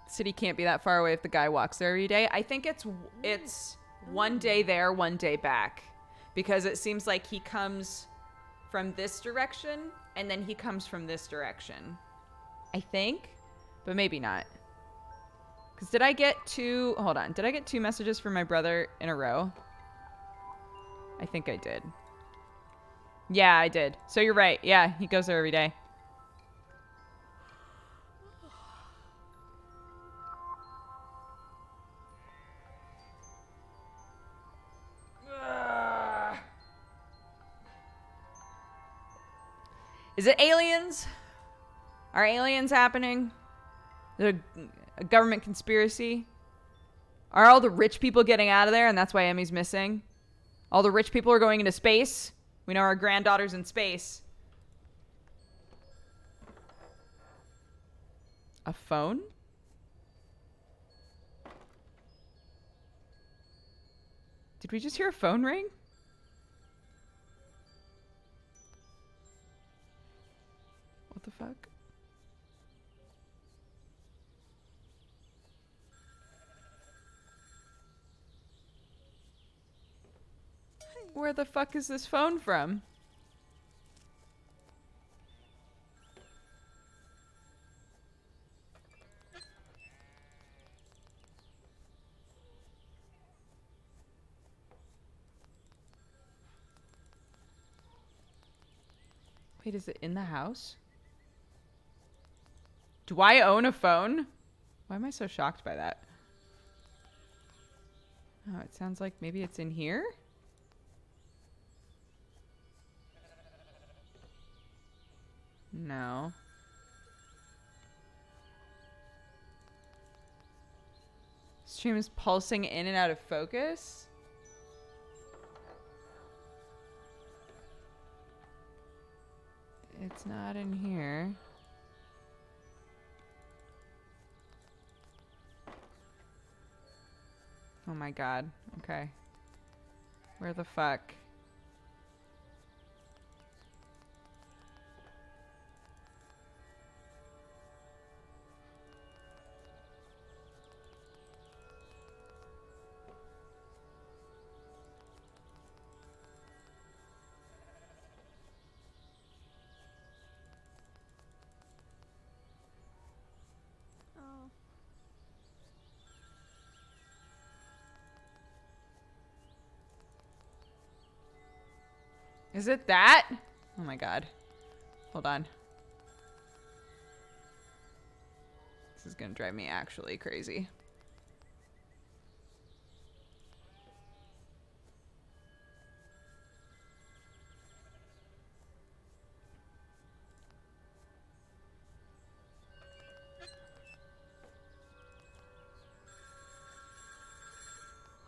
Speaker 1: City can't be that far away if the guy walks there every day. I think it's one day there, one day back. Because it seems like he comes from this direction, and then he comes from this direction. I think, but maybe not. Because did I get 2... Hold on. Did I get 2 messages from my brother in a row? I think I did. Yeah, I did. So you're right. Yeah, he goes there every day. Is it aliens? Are aliens happening? Is it a government conspiracy? Are all the rich people getting out of there and that's why Emmy's missing? All the rich people are going into space? We know our granddaughter's in space. A phone? Did we just hear a phone ring? What the fuck? Where the fuck is this phone from? Wait, is it in the house? Do I own a phone? Why am I so shocked by that? Oh, it sounds like maybe it's in here? No. Stream is pulsing in and out of focus? It's not in here. Oh my god. Okay. Where the fuck? Is it that? Oh my god. Hold on. This is gonna drive me actually crazy.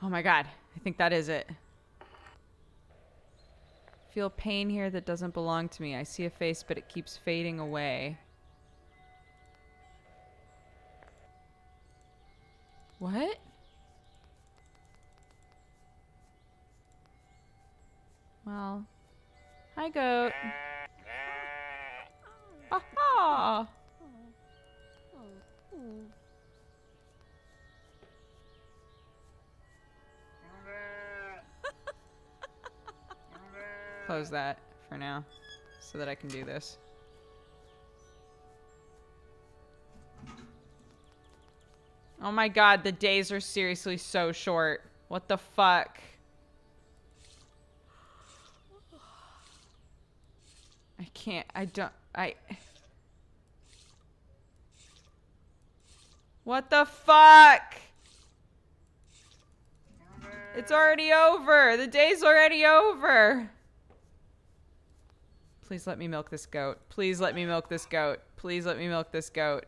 Speaker 1: Oh my god. I think that is it. Feel pain here that doesn't belong to me. I see a face, but it keeps fading away. What? Well, hi, goat. Aha! Close that for now so that I can do this. Oh my god, the days are seriously so short. What the fuck? I can't, What the fuck? It's already over. The day's already over. Please let me milk this goat. Please let me milk this goat. Please let me milk this goat.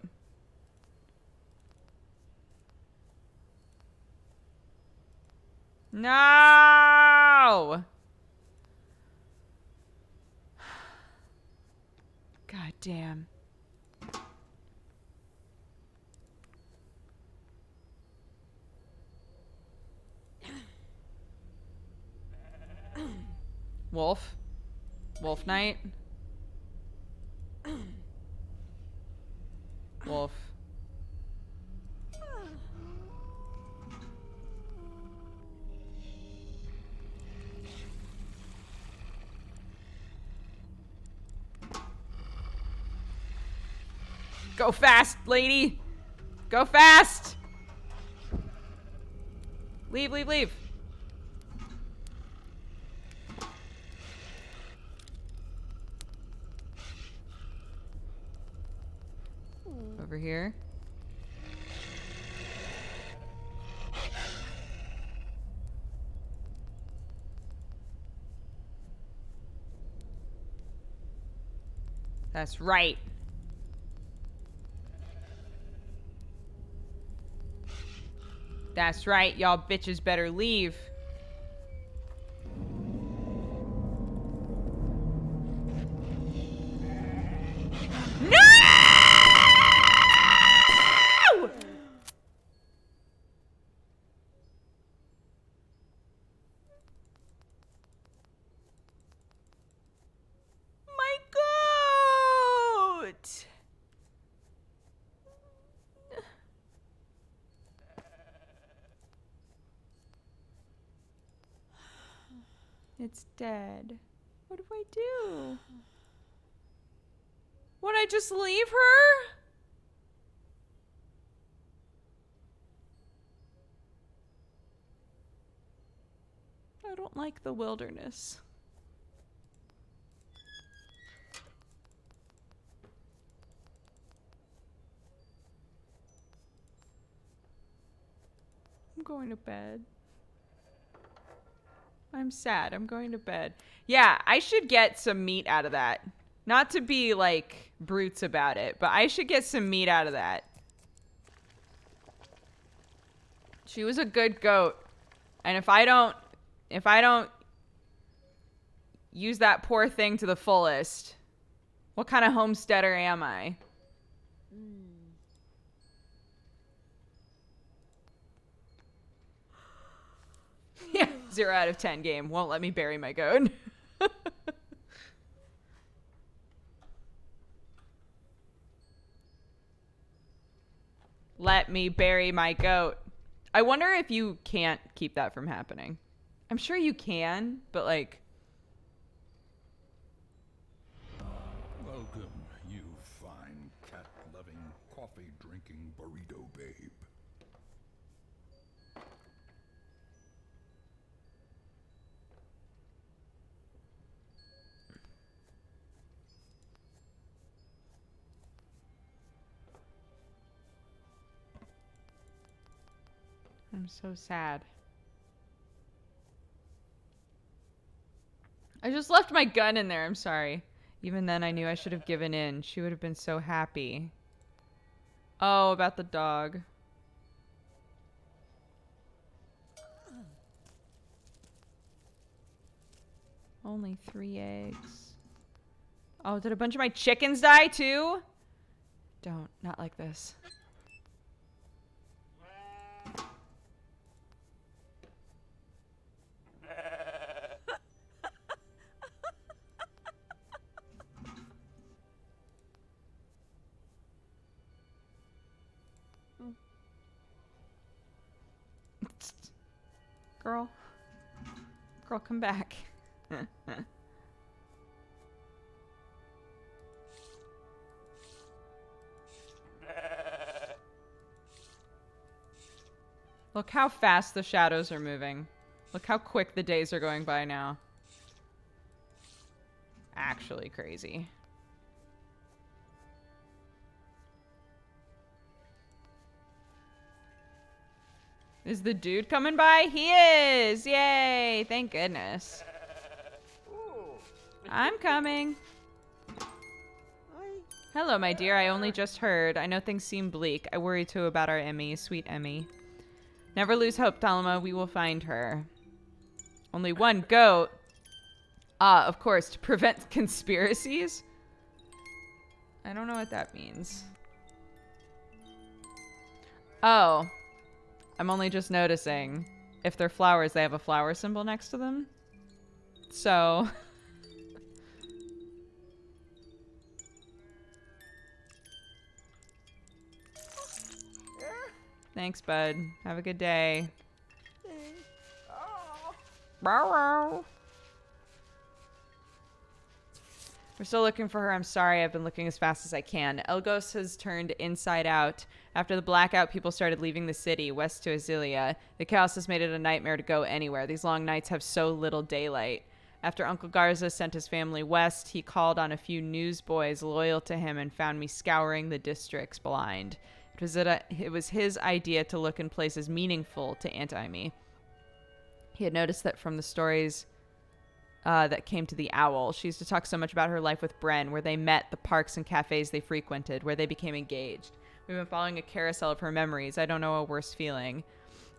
Speaker 1: No! God damn. Wolf? Wolf night? Wolf. Go fast, lady! Go fast! Leave, leave, leave. Over here. That's right. That's right. Y'all bitches better leave. No! My goat! It's dead. What do I do? Would I just leave her? I don't like the wilderness. I'm going to bed. I'm sad. I'm going to bed. Yeah, I should get some meat out of that. Not to be like brutes about it, but I should get some meat out of that. She was a good goat. And if I don't use that poor thing to the fullest, what kind of homesteader am I? Yeah, 0 out of 10 game. Won't let me bury my goat. Let me bury my goat. I wonder if you can't keep that from happening. I'm sure you can, but like...
Speaker 3: Welcome, you fine, cat-loving, coffee-drinking burrito babe.
Speaker 1: I'm so sad. I just left my gun in there. I'm sorry. Even then, I knew I should have given in. She would have been so happy. Oh, about the dog. Only 3 eggs. Oh, did a bunch of my chickens die too? Don't. Not like this. Girl. Girl, come back. Look how fast the shadows are moving. Look how quick the days are going by now. Actually crazy. Is the dude coming by? He is! Yay! Thank goodness. I'm coming. Hello, my dear. I only just heard. I know things seem bleak. I worry too about our Emmy, sweet Emmy. Never lose hope, Talma. We will find her. Only one goat. Ah, of course, to prevent conspiracies? I don't know what that means. Oh. I'm only just noticing. If they're flowers, they have a flower symbol next to them. So... Thanks, bud. Have a good day. We're still looking for her. I'm sorry. I've been looking as fast as I can. Elgos has turned inside out. After the blackout, people started leaving the city, west to Azilia. The chaos has made it a nightmare to go anywhere. These long nights have so little daylight. After Uncle Garza sent his family west, he called on a few newsboys loyal to him and found me scouring the districts blind. It was his idea to look in places meaningful to Anti-Me. He had noticed that from the stories that came to the Owl. She used to talk so much about her life with Bren, where they met, the parks and cafes they frequented, where they became engaged. We've been following a carousel of her memories. I don't know a worse feeling.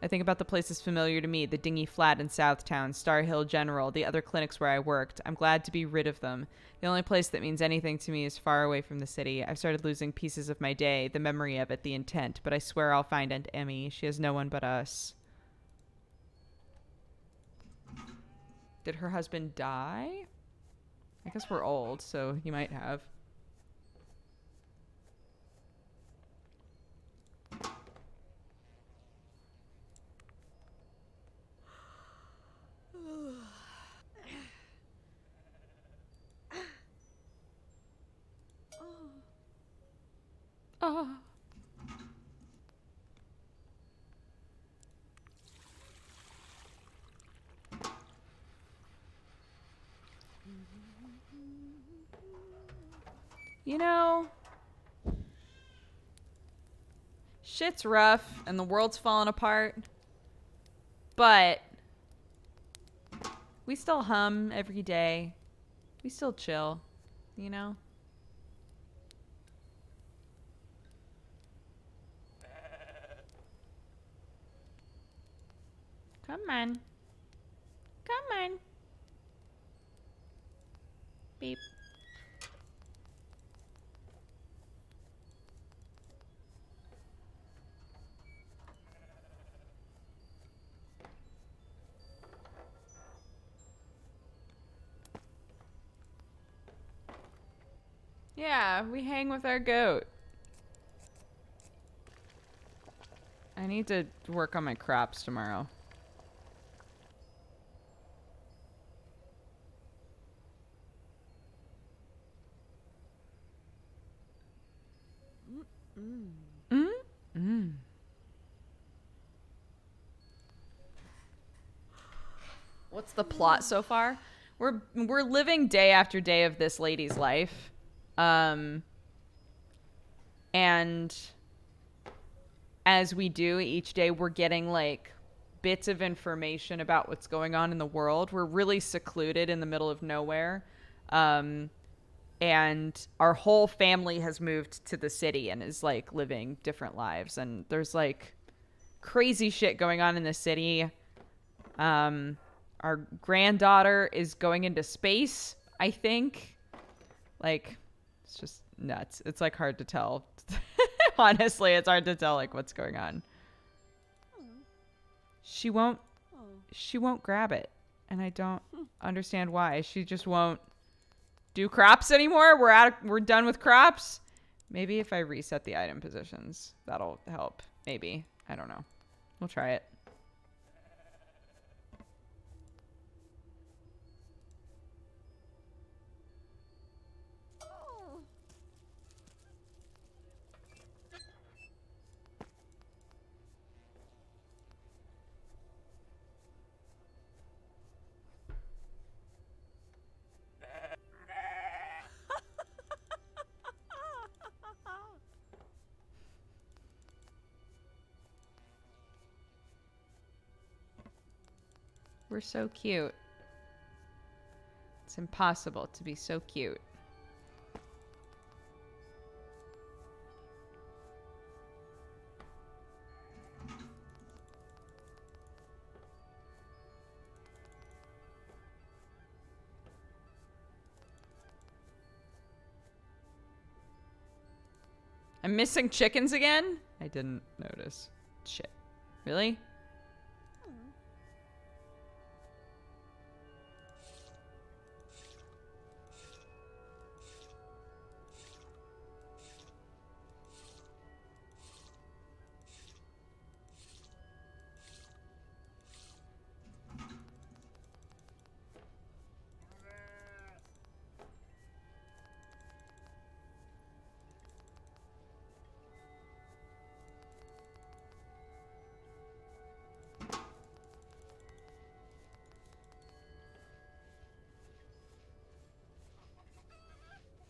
Speaker 1: I think about the places familiar to me, the dingy flat in Southtown, Star Hill General, the other clinics where I worked. I'm glad to be rid of them. The only place that means anything to me is far away from the city. I've started losing pieces of my day, the memory of it, the intent, but I swear I'll find Aunt Emmy. She has no one but us. Did her husband die? I guess we're old, so he might have. Oh. You know, shit's rough and the world's falling apart, but we still hum every day. We still chill, you know? Come on. Come on. Beep. Yeah, we hang with our goat. I need to work on my crops tomorrow. What's the plot so far? We're living day after day of this lady's life. And as we do each day, we're getting like bits of information about what's going on in the world. We're really secluded in the middle of nowhere. And our whole family has moved to the city and is like living different lives. And there's like crazy shit going on in the city. Our granddaughter is going into space, I think. Like, it's just nuts. It's like hard to tell. Honestly, it's hard to tell like what's going on. She won't grab it. And I don't understand why. She just won't do crops anymore. We're done with crops. Maybe if I reset the item positions, that'll help. Maybe. I don't know. We'll try it. We're so cute. It's impossible to be so cute. I'm missing chickens again? I didn't notice. Shit. Really?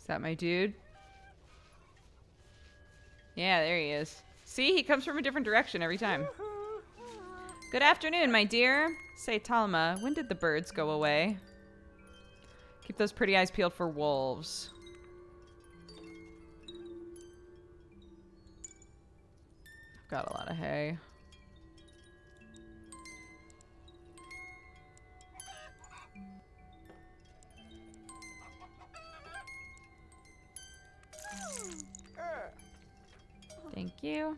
Speaker 1: Is that my dude? Yeah, there he is. See, he comes from a different direction every time. Good afternoon, my dear. Say, Talma, when did the birds go away? Keep those pretty eyes peeled for wolves. I've got a lot of hay. Thank you.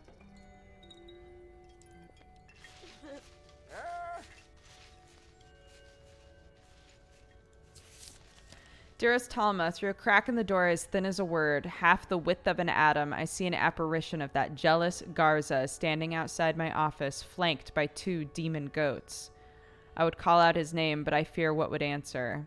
Speaker 1: Dearest Talma, through a crack in the door as thin as a word, half the width of an atom, I see an apparition of that jealous Garza standing outside my office, flanked by 2 demon goats. I would call out his name, but I fear what would answer.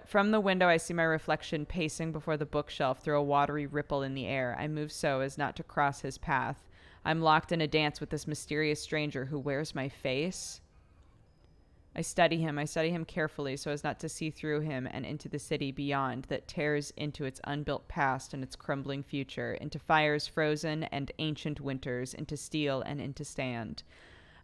Speaker 1: From the window, I see my reflection pacing before the bookshelf through a watery ripple in the air. I move so as not to cross his path. I'm locked in a dance with this mysterious stranger who wears my face. I study him carefully so as not to see through him and into the city beyond that tears into its unbuilt past and its crumbling future, into fires frozen and ancient winters, into steel and into stand.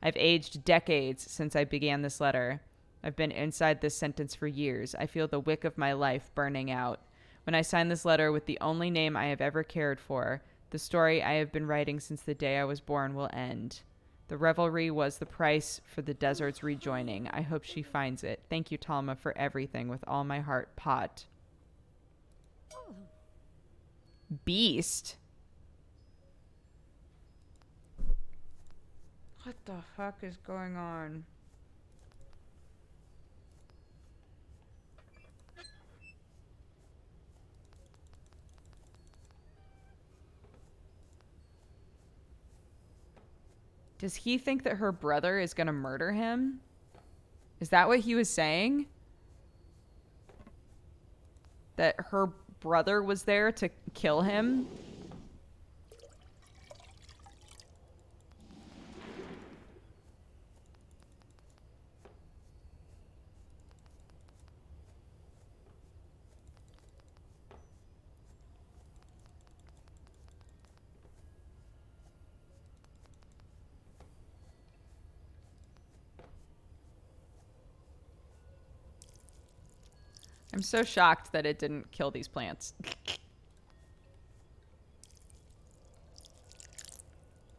Speaker 1: I've aged decades since I began this letter. I've been inside this sentence for years. I feel the wick of my life burning out. When I sign this letter with the only name I have ever cared for, the story I have been writing since the day I was born will end. The revelry was the price for the desert's rejoining. I hope she finds it. Thank you, Talma, for everything with all my heart. Pot. Beast? What the fuck is going on? Does he think that her brother is going to murder him? Is that what he was saying? That her brother was there to kill him? I'm so shocked that it didn't kill these plants.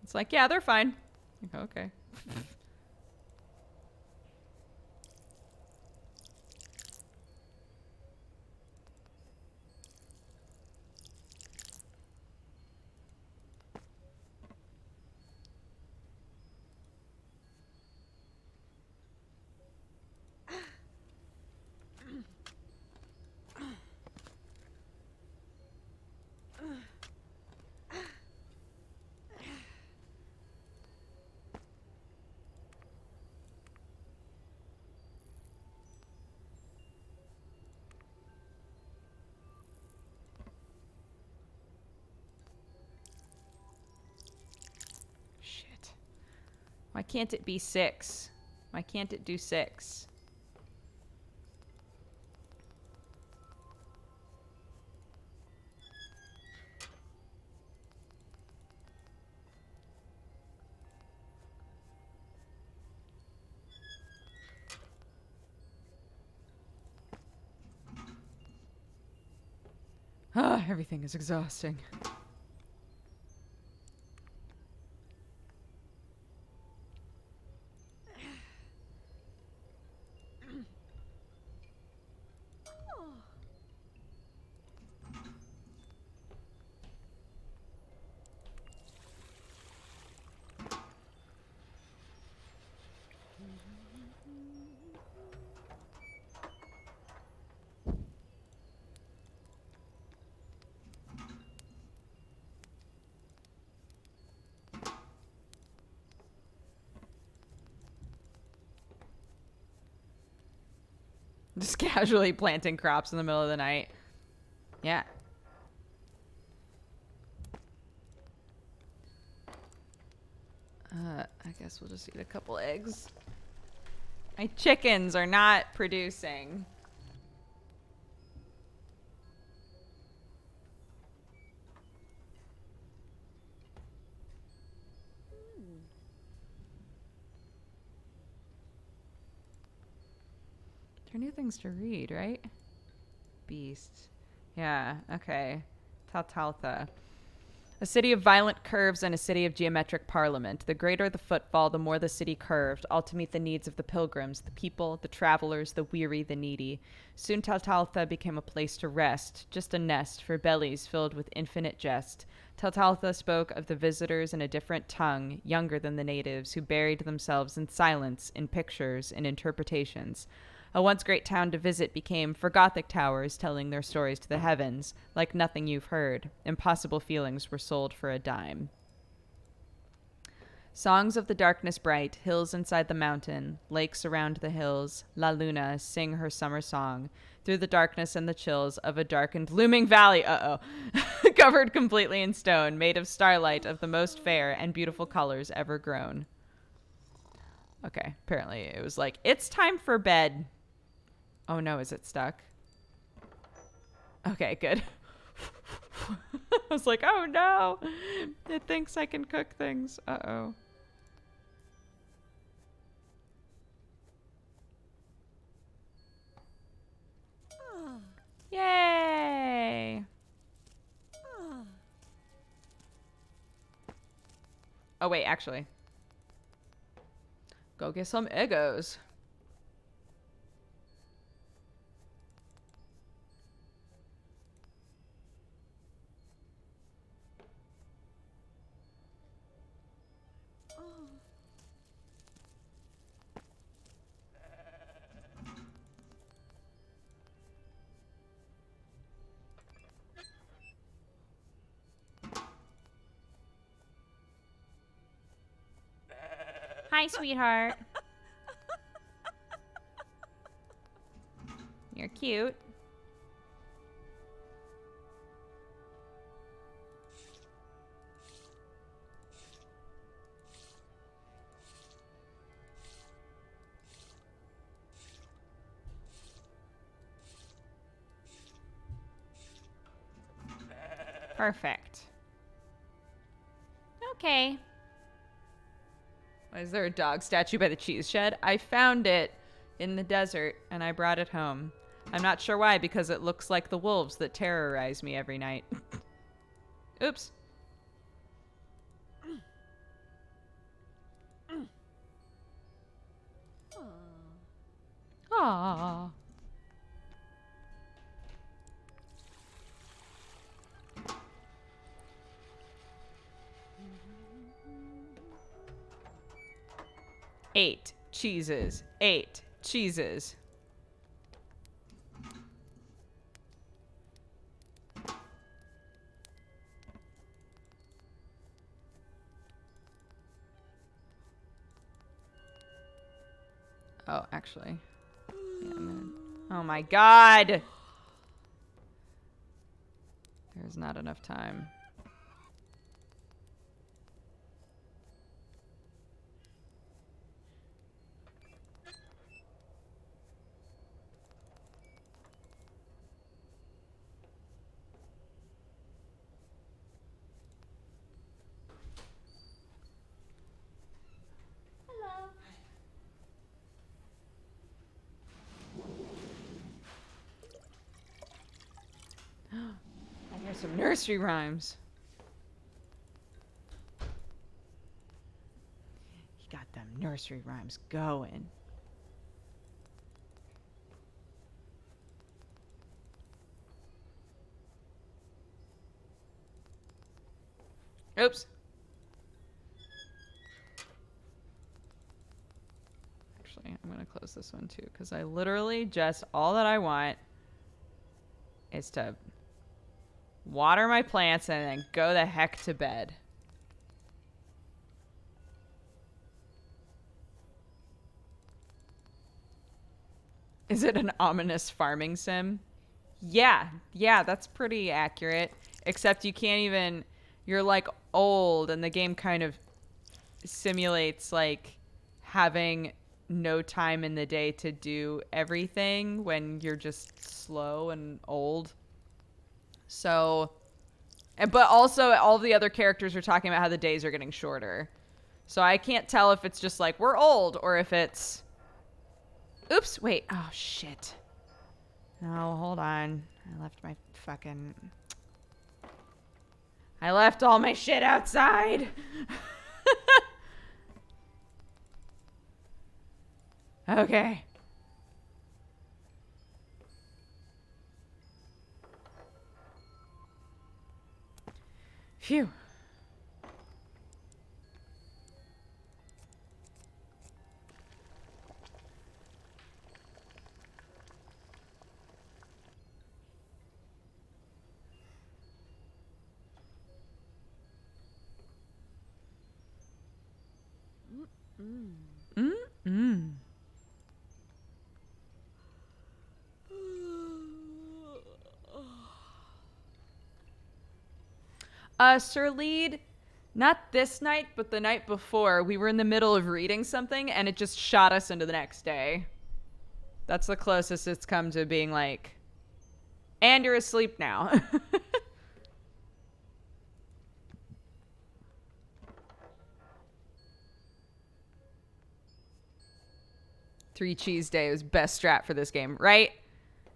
Speaker 1: It's like, yeah, they're fine. Okay. Why can't it be 6? Why can't it do 6? Ah, everything is exhausting. Just casually planting crops in the middle of the night. Yeah. I guess we'll just eat a couple eggs. My chickens are not producing. There are new things to read, right? Beast. Yeah, okay. Taltaltha. A city of violent curves and a city of geometric parliament. The greater the footfall, the more the city curved, all to meet the needs of the pilgrims, the people, the travelers, the weary, the needy. Soon Taltaltha became a place to rest, just a nest for bellies filled with infinite jest. Taltaltha spoke of the visitors in a different tongue, younger than the natives, who buried themselves in silence, in pictures, in interpretations. A once great town to visit became for Gothic towers telling their stories to the heavens, like nothing you've heard. Impossible feelings were sold for a dime. Songs of the darkness bright, hills inside the mountain, lakes around the hills, La Luna sing her summer song through the darkness and the chills of a darkened looming valley, covered completely in stone, made of starlight of the most fair and beautiful colors ever grown. Okay, apparently it was like, it's time for bed. Oh no, is it stuck? Okay, good. I was like, oh no, it thinks I can cook things. Uh-oh. Yay! Oh wait, actually. Go get some Eggos. Hi, sweetheart. You're cute. Perfect. Okay. Is there a dog statue by the cheese shed? I found it in the desert and I brought it home. I'm not sure why, because it looks like the wolves that terrorize me every night. Oops. Aww. Eight cheeses. 8 cheeses. Oh, actually. Yeah, oh my god! There's not enough time. I hear some nursery rhymes. He got them nursery rhymes going. Oops. Actually, I'm going to close this one too, because I literally just, all that I want is to water my plants and then go the heck to bed. Is it an ominous farming sim? Yeah, that's pretty accurate. Except you can't even, you're like old and the game kind of simulates like having no time in the day to do everything when you're just slow and old. So, but also all the other characters are talking about how the days are getting shorter. So I can't tell if it's just like we're old or if it's Oops, wait. Oh, shit. No, hold on. I left all my shit outside. Okay. Phew. Mm-mm. Sir Lead, not this night, but the night before, we were in the middle of reading something and it just shot us into the next day. That's the closest it's come to being like, and you're asleep now. 3 cheese day was best strat for this game, right?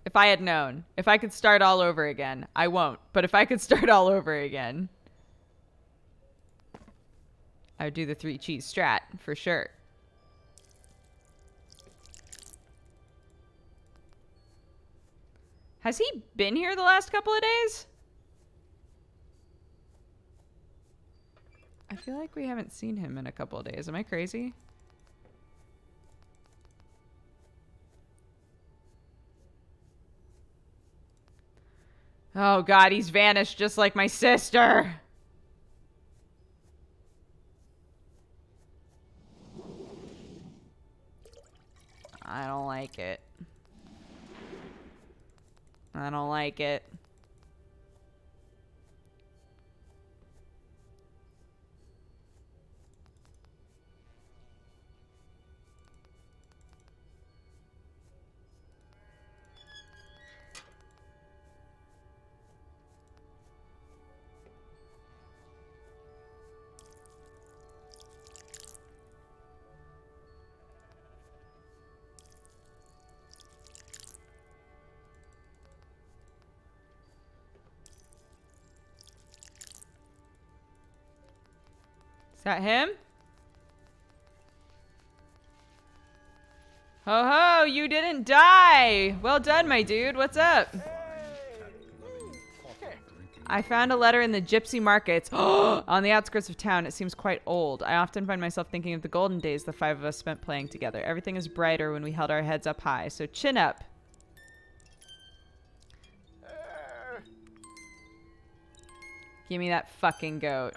Speaker 1: If I had known. If I could start all over again. I won't. But if I could start all over again, I would do the 3 cheese strat for sure. Has he been here the last couple of days? I feel like we haven't seen him in a couple of days. Am I crazy? Oh god, he's vanished just like my sister. I don't like it. I don't like it. Is that him? Ho ho, you didn't die! Well done, my dude. What's up? I found a letter in the gypsy markets on the outskirts of town. It seems quite old. I often find myself thinking of the golden days the 5 of us spent playing together. Everything is brighter when we held our heads up high, so chin up. Give me that fucking goat.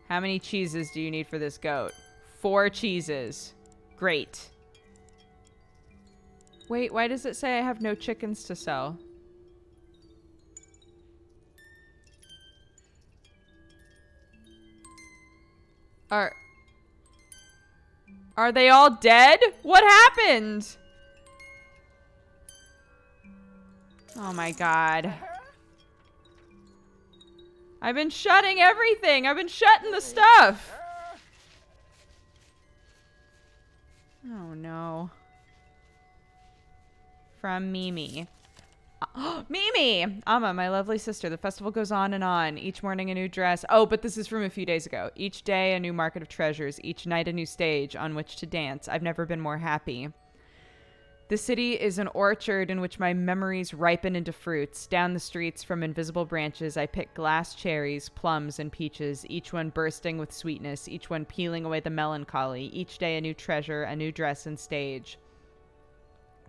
Speaker 1: How many cheeses do you need for this goat? 4 cheeses. Great. Wait, why does it say I have no chickens to sell? Are they all dead? What happened? Oh my god. I've been shutting everything. I've been shutting the stuff. Oh no. From Mimi. Mimi! Amma, my lovely sister. The festival goes on and on. Each morning a new dress. Oh, but this is from a few days ago. Each day a new market of treasures. Each night a new stage on which to dance. I've never been more happy. The city is an orchard in which my memories ripen into fruits. Down the streets from invisible branches, I pick glass cherries, plums, and peaches, each one bursting with sweetness, each one peeling away the melancholy. Each day a new treasure, a new dress and stage.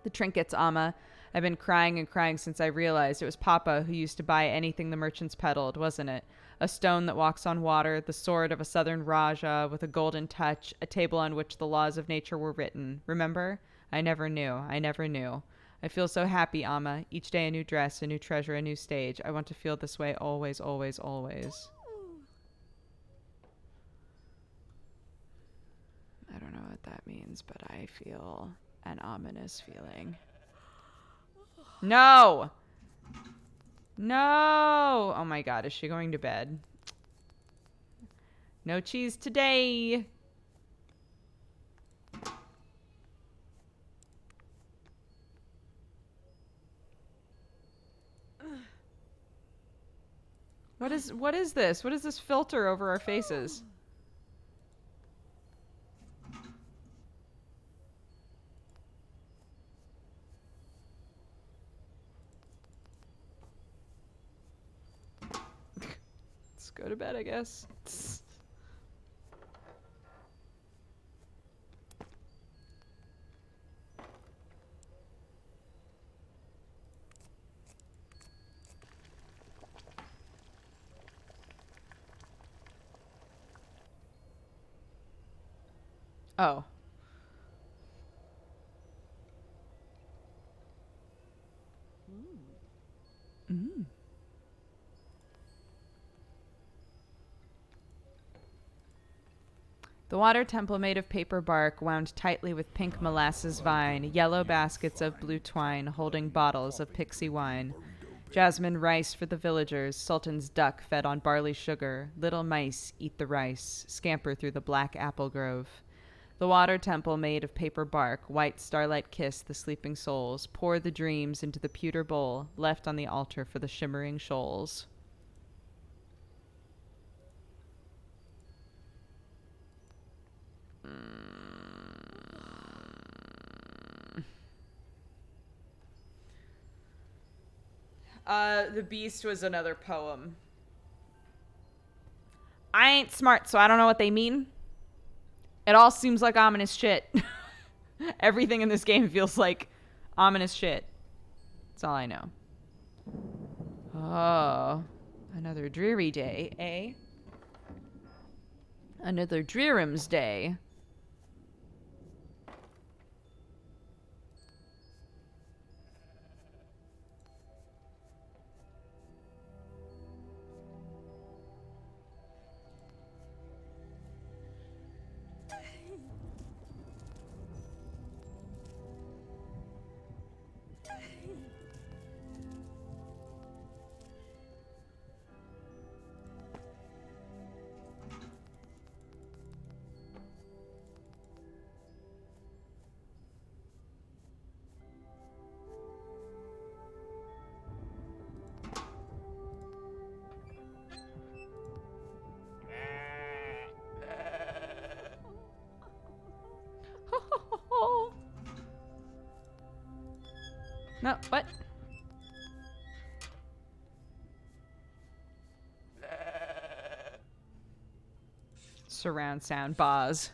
Speaker 1: The trinkets, Amma. I've been crying and crying since I realized it was Papa who used to buy anything the merchants peddled, wasn't it? A stone that walks on water, the sword of a southern Raja with a golden touch, a table on which the laws of nature were written. Remember? I never knew. I never knew. I feel so happy, Amma. Each day a new dress, a new treasure, a new stage. I want to feel this way always, always, always. I don't know what that means, but I feel an ominous feeling. No! No! Oh my god, is she going to bed? No cheese today! What is this? What is this filter over our faces? Let's go to bed, I guess. Oh. Mm. The water temple made of paper bark, wound tightly with pink molasses vine, yellow baskets of blue twine holding bottles of pixie wine. Jasmine rice for the villagers, sultan's duck fed on barley sugar, little mice eat the rice, scamper through the black apple grove. The water temple made of paper bark, white starlight kiss the sleeping souls, pour the dreams into the pewter bowl, left on the altar for the shimmering shoals. The Beast was another poem. I ain't smart, so I don't know what they mean. It all seems like ominous shit. Everything in this game feels like ominous shit. That's all I know. Oh, another dreary day, eh? Another Drearum's day. No, what? Surround sound, Boz.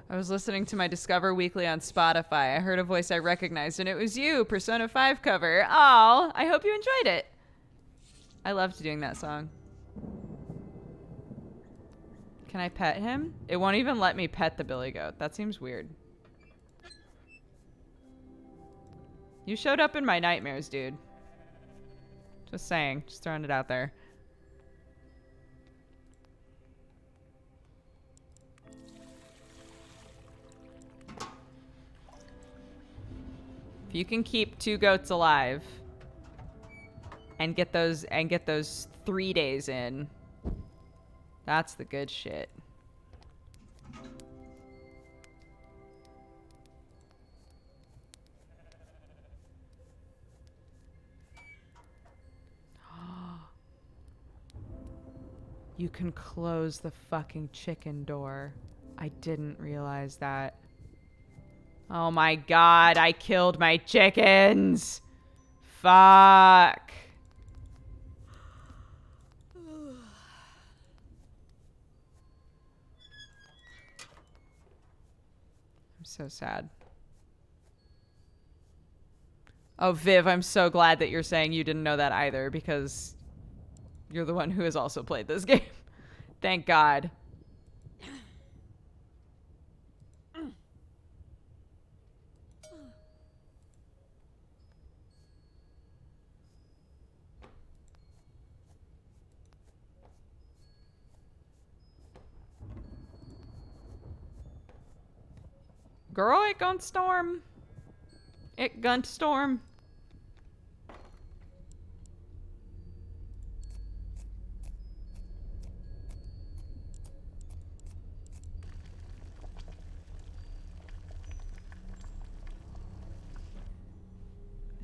Speaker 1: I was listening to my Discover Weekly on Spotify. I heard a voice I recognized, and it was you, Persona 5 cover. Aw, I hope you enjoyed it. I loved doing that song. Can I pet him? It won't even let me pet the billy goat. That seems weird. You showed up in my nightmares, dude. Just saying. Just throwing it out there. If you can keep 2 goats alive and get those 3 days in, that's the good shit. You can close the fucking chicken door. I didn't realize that. Oh my god, I killed my chickens! Fuck. I'm so sad. Oh, Viv, I'm so glad that you're saying you didn't know that either, because you're the one who has also played this game. Thank God. Girl, it gun storm. It gun storm.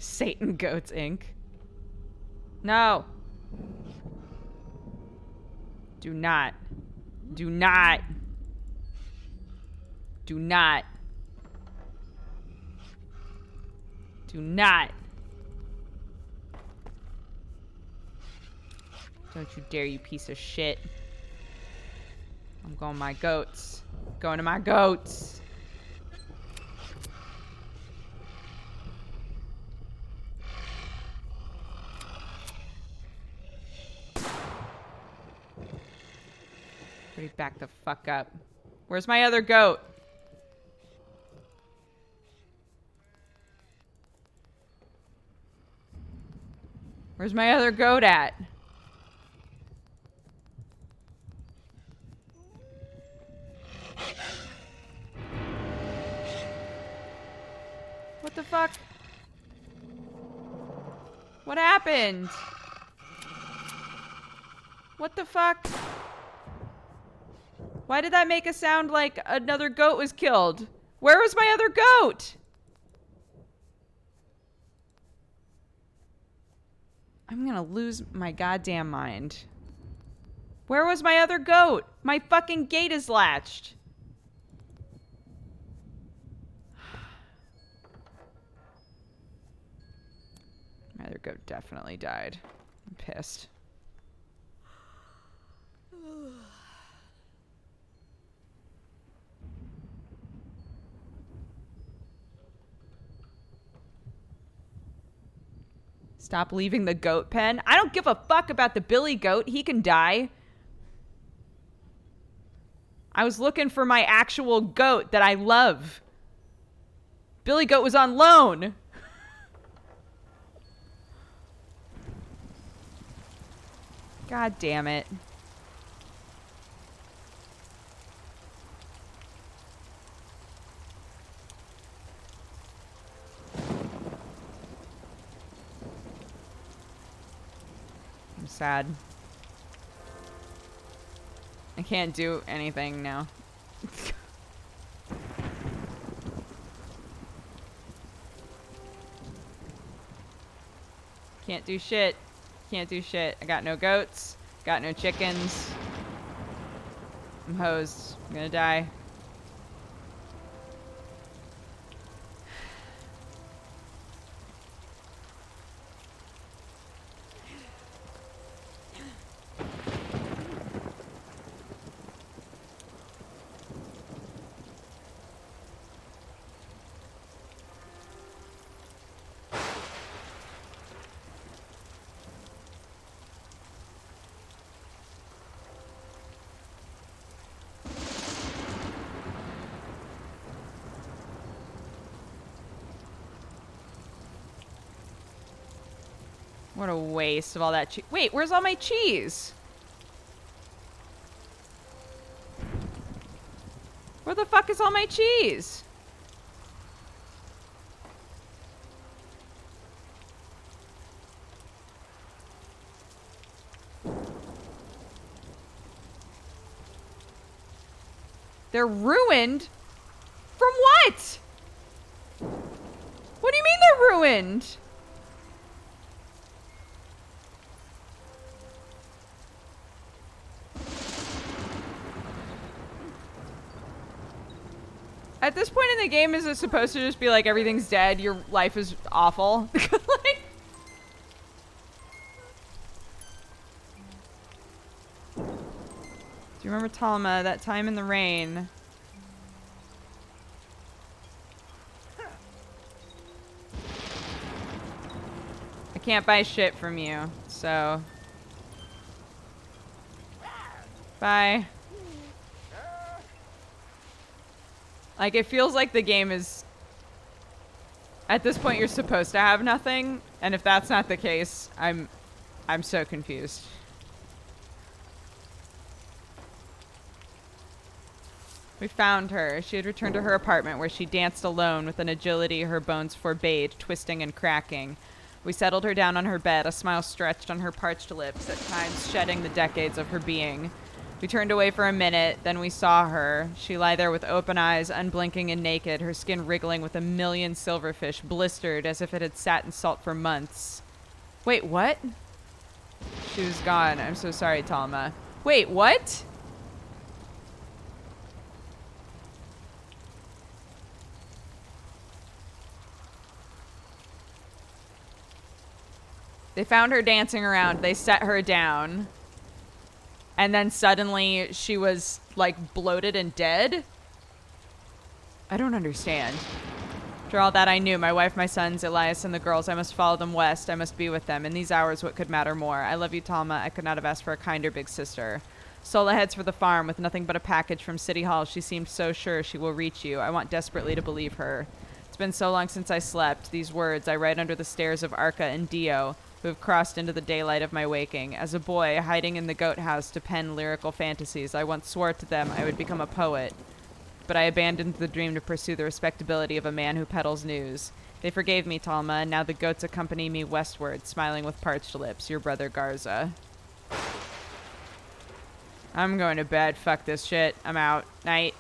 Speaker 1: Satan Goats Inc. No. Do not. Do not. Do not. Do not. Don't you dare, you piece of shit. I'm going to my goats. Going to my goats. Everybody back the fuck up. Where's my other goat? Where's my other goat at? What the fuck? What happened? What the fuck? Why did that make a sound like another goat was killed? Where was my other goat? I'm gonna lose my goddamn mind. Where was my other goat? My fucking gate is latched. My other goat definitely died. I'm pissed. Stop leaving the goat pen. I don't give a fuck about the Billy goat. He can die. I was looking for my actual goat that I love. Billy goat was on loan. God damn it. I'm sad. I can't do anything now. Can't do shit. Can't do shit. I got no goats. Got no chickens. I'm hosed. I'm gonna die. What a waste of all that cheese. Wait, where's all my cheese? Where the fuck is all my cheese? They're ruined? From what? What do you mean they're ruined? At this point in the game, is it supposed to just be like everything's dead, your life is awful? Like, do you remember Talma, that time in the rain? I can't buy shit from you, so... Bye. Like, it feels like the game is... At this point, you're supposed to have nothing, and if that's not the case, I'm so confused. We found her. She had returned to her apartment where she danced alone with an agility her bones forbade, twisting and cracking. We settled her down on her bed, a smile stretched on her parched lips, at times shedding the decades of her being. We turned away for a minute, then we saw her. She lay there with open eyes, unblinking and naked, her skin wriggling with a million silverfish, blistered as if it had sat in salt for months. Wait, what? She was gone. I'm so sorry, Talma. Wait, what? They found her dancing around. They set her down. And then suddenly she was, like, bloated and dead? I don't understand. After all that I knew, my wife, my sons, Elias, and the girls, I must follow them west. I must be with them. In these hours, what could matter more? I love you, Talma. I could not have asked for a kinder big sister. Sola heads for the farm with nothing but a package from City Hall. She seemed so sure she will reach you. I want desperately to believe her. It's been so long since I slept. These words I write under the stairs of Arca and Dio, who have crossed into the daylight of my waking. As a boy, hiding in the goat house to pen lyrical fantasies, I once swore to them I would become a poet. But I abandoned the dream to pursue the respectability of a man who peddles news. They forgave me, Talma, and now the goats accompany me westward, smiling with parched lips. Your brother Garza. I'm going to bed. Fuck this shit. I'm out. Night.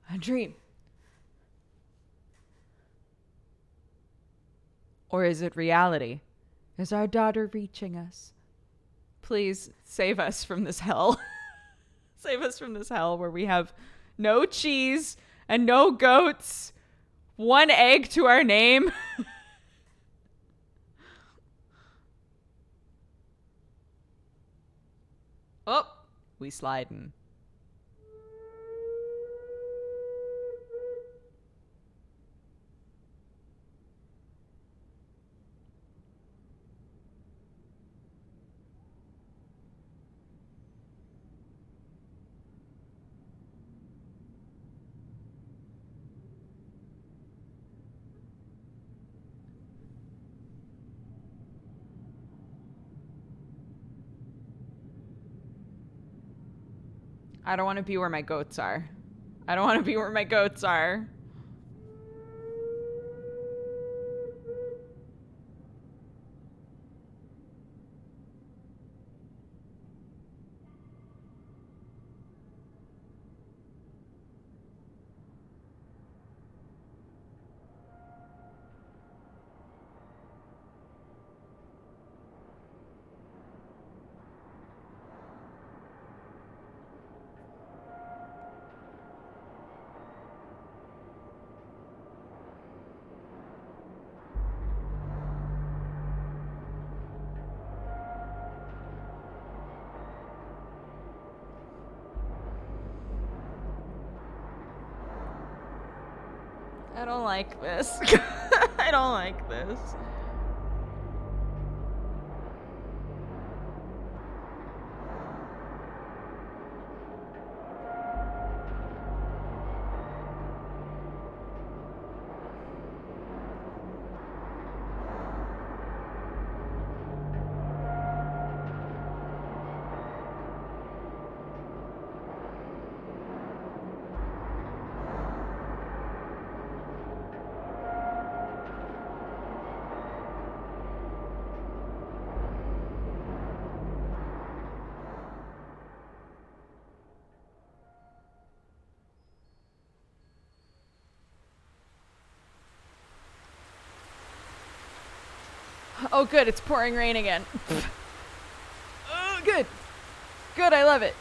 Speaker 1: A dream. Or is it reality? Is our daughter reaching us? Please save us from this hell. Save us from this hell where we have no cheese and no goats. One egg to our name. Oh, we sliding. I don't want to be where my goats are. I don't want to be where my goats are. I don't like this. I don't like this. Oh, good. It's pouring rain again. Oh, good. Good. I love it.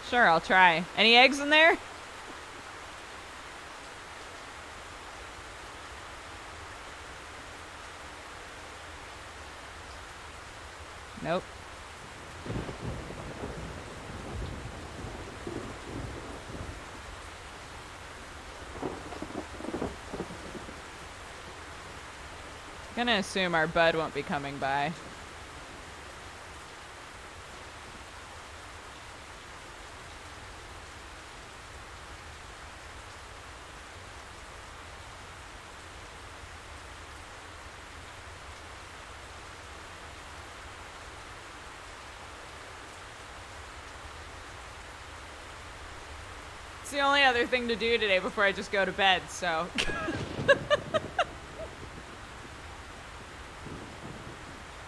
Speaker 1: Sure, I'll try. Any eggs in there? Nope. Gonna assume our bud won't be coming by. It's the only other thing to do today before I just go to bed, so.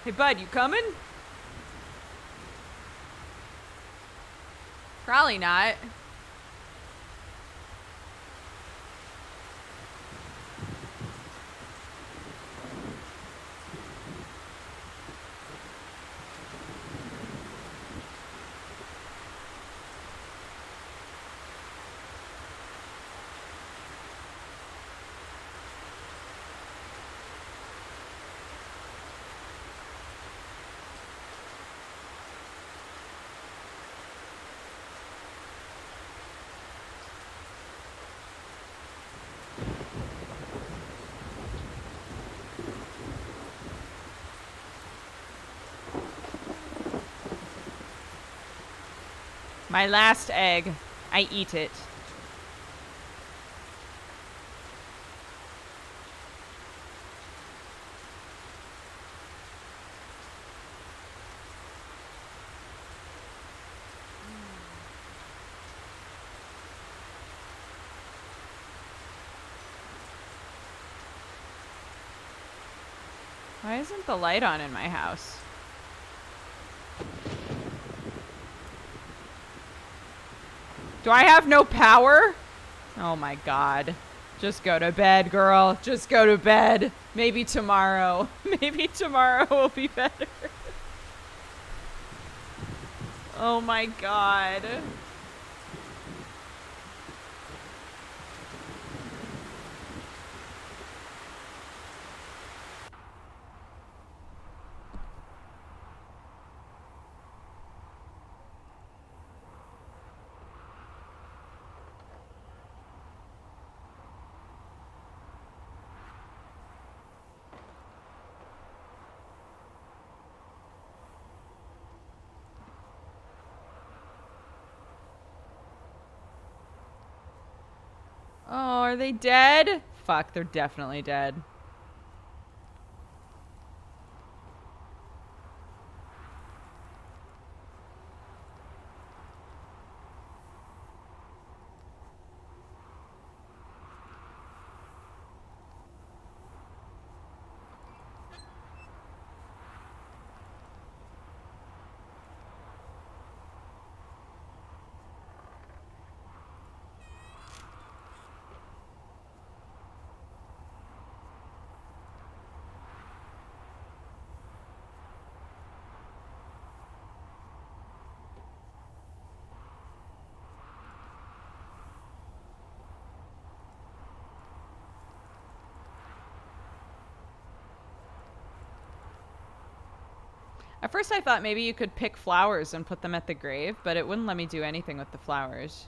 Speaker 1: Hey, bud, you coming? Probably not. My last egg. I eat it. Why isn't the light on in my house? Do I have no power? Oh my god. Just go to bed, girl. Just go to bed. Maybe tomorrow. Maybe tomorrow will be better. Oh my god. Oh, are they dead? Fuck, they're definitely dead. At first I thought maybe you could pick flowers and put them at the grave, but it wouldn't let me do anything with the flowers.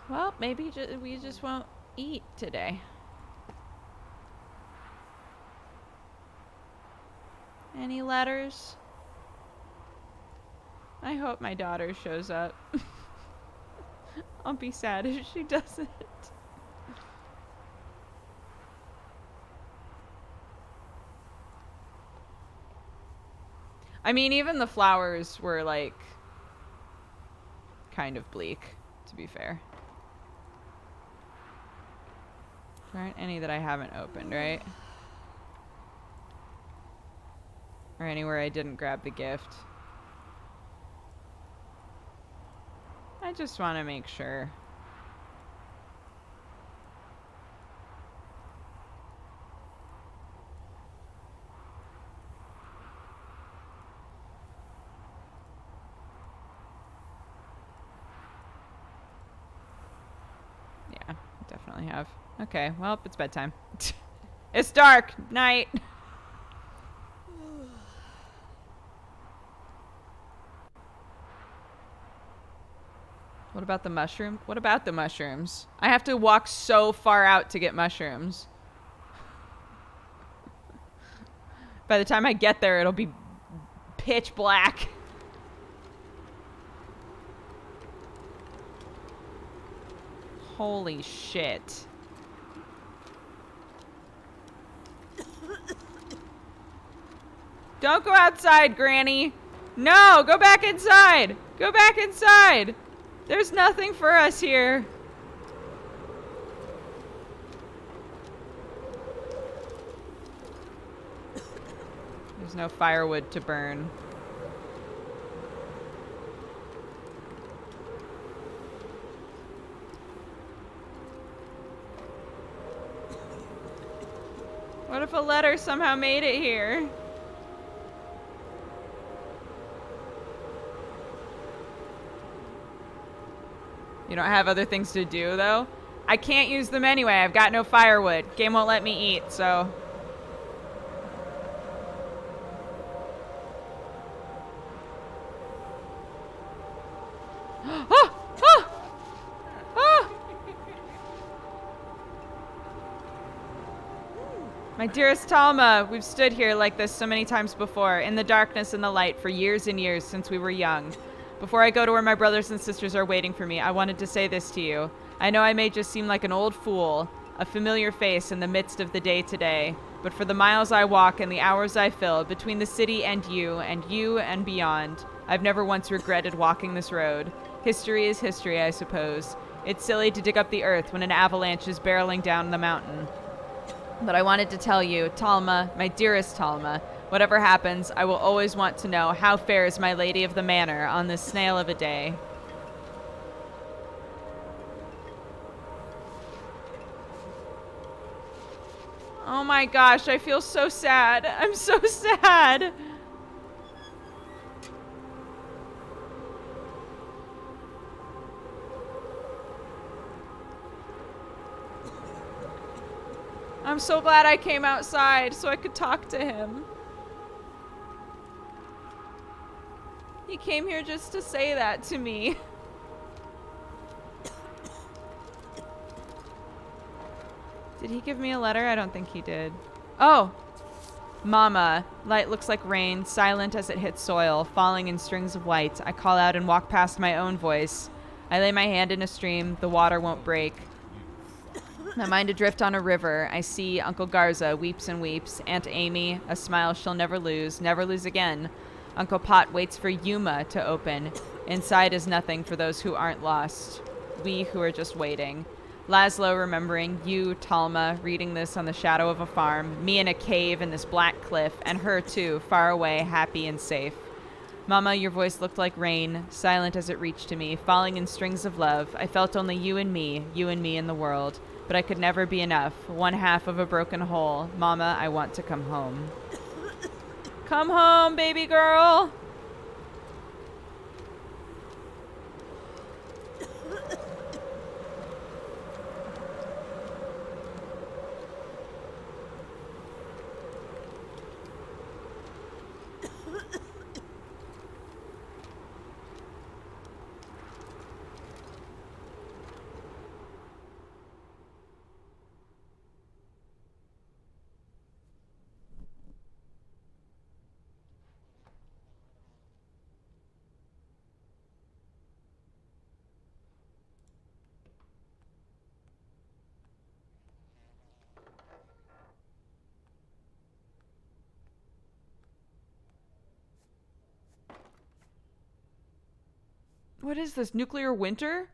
Speaker 1: Well, maybe we just won't eat today. Any letters? I hope my daughter shows up. I'll be sad if she doesn't. I mean, even the flowers were like kind of bleak, to be fair. There aren't any that I haven't opened, right? Or anywhere I didn't grab the gift. I just want to make sure. definitely have. Okay, well, it's bedtime. It's dark. Night. What about the mushroom? What about the mushrooms? I have to walk so far out to get mushrooms. By the time I get there, it'll be pitch black. Holy shit. Don't go outside, Granny. No, go back inside. Go back inside. There's nothing for us here. There's no firewood to burn. What if a letter somehow made it here? You don't have other things to do, though? I can't use them anyway. I've got no firewood. Game won't let me eat, so... Oh! Oh! Oh! My dearest Talma, we've stood here like this so many times before, in the darkness and the light, for years and years since we were young. Before I go to where my brothers and sisters are waiting for me, I wanted to say this to you. I know I may just seem like an old fool, a familiar face in the midst of the day today, but for the miles I walk and the hours I fill between the city and you and beyond, I've never once regretted walking this road. History is history, I suppose. It's silly to dig up the earth when an avalanche is barreling down the mountain. But I wanted to tell you, Talma, my dearest Talma, whatever happens, I will always want to know how fares my lady of the manor on this snail of a day. Oh my gosh, I feel so sad. I'm so sad. I'm so glad I came outside so I could talk to him. He came here just to say that to me. Did he give me a letter? I don't think he did. Oh! Mama. Light looks like rain, silent as it hits soil, falling in strings of white. I call out and walk past my own voice. I lay my hand in a stream. The water won't break. My mind adrift on a river. I see Uncle Garza weeps and weeps. Aunt Amy, a smile she'll never lose again. Uncle Pot waits for Yuma to open. Inside is nothing for those who aren't lost. We who are just waiting. Laszlo remembering, you, Talma, reading this on the shadow of a farm, me in a cave in this black cliff, and her too, far away, happy and safe. Mama, your voice looked like rain, silent as it reached to me, falling in strings of love. I felt only you and me in the world. But I could never be enough, one half of a broken whole. Mama, I want to come home. Come home, baby girl! What is this, nuclear winter?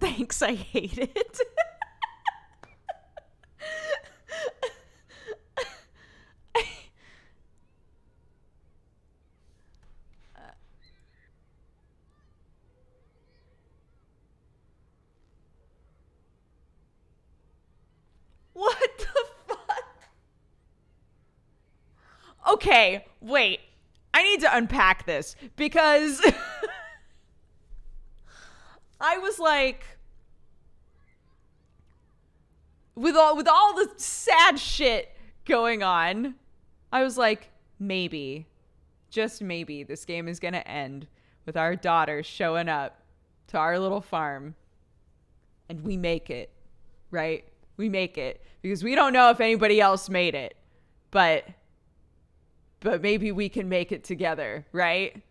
Speaker 1: thanks, I hate it. What the fuck? Okay, wait. I need to unpack this because I was like, with all the sad shit going on, I was like, maybe, just maybe, this game is gonna end with our daughter showing up to our little farm, and we make it, right? We make it because we don't know if anybody else made it, but maybe we can make it together, right?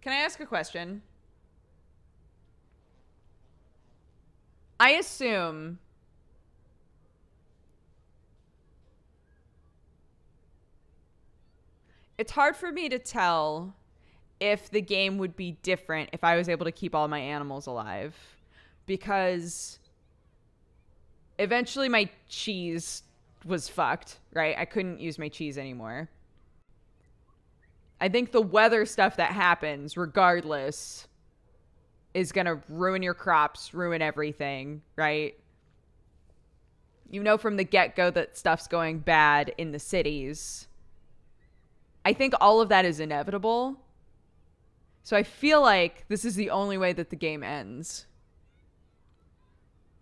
Speaker 1: Can I ask a question? I assume it's hard for me to tell if the game would be different if I was able to keep all my animals alive, because eventually my cheese was fucked, right? I couldn't use my cheese anymore. I think the weather stuff that happens regardless is going to ruin your crops, ruin everything, right? You know from the get-go that stuff's going bad in the cities. I think all of that is inevitable. So I feel like this is the only way that the game ends.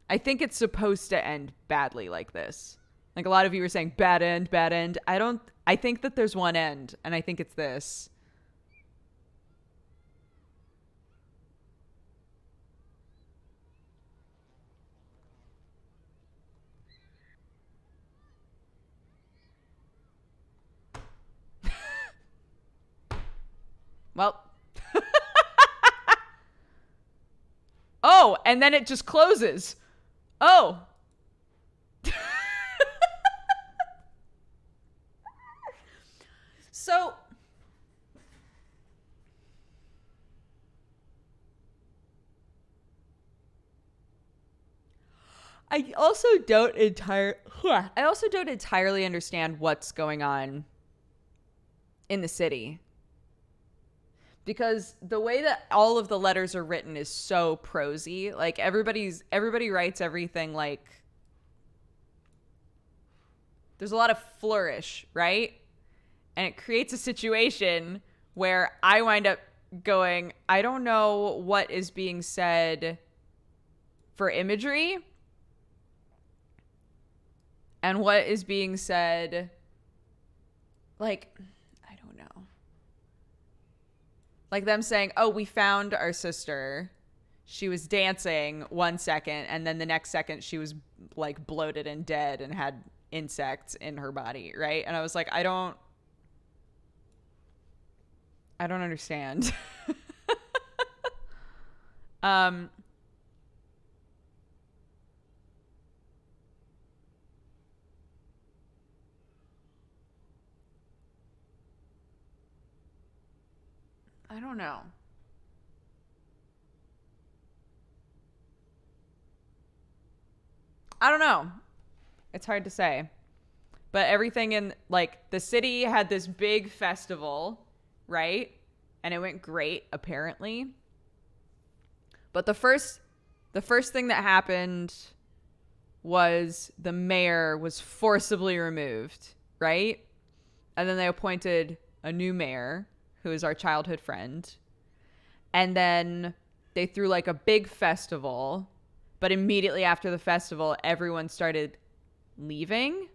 Speaker 1: I think it's supposed to end badly like this. Like a lot of you were saying, bad end, bad end. I think that there's one end, and I think it's this. Well. Oh, and then it just closes. Oh. So I also don't entirely understand what's going on in the city. Because the way that all of the letters are written is so prosy. Like everybody writes everything like there's a lot of flourish, right? And it creates a situation where I wind up going, I don't know what is being said for imagery and what is being said, like, I don't know. Like them saying, oh, we found our sister. She was dancing 1 second, and then the next second she was like bloated and dead and had insects in her body, right? And I was like, I don't understand. I don't know. I don't know. It's hard to say. But everything in, like, the city had this big festival, right? And it went great, apparently. But the first thing that happened was the mayor was forcibly removed, right? And then they appointed a new mayor, who is our childhood friend. And then they threw like a big festival, but immediately after the festival, everyone started leaving.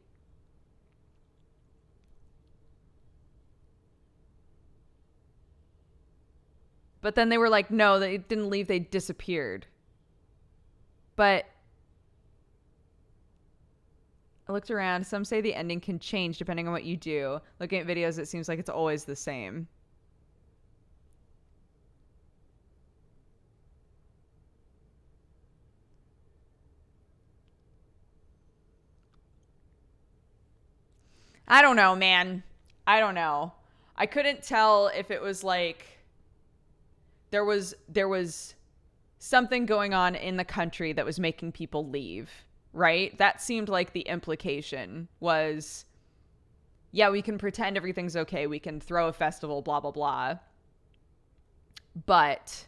Speaker 1: But then they were like, no, they didn't leave, they disappeared. But I looked around. Some say the ending can change depending on what you do. Looking at videos, it seems like it's always the same. I don't know, man. I don't know. I couldn't tell if it was like there was something going on in the country that was making people leave, right? That seemed like the implication was, yeah, we can pretend everything's okay. We can throw a festival, blah, blah, blah. But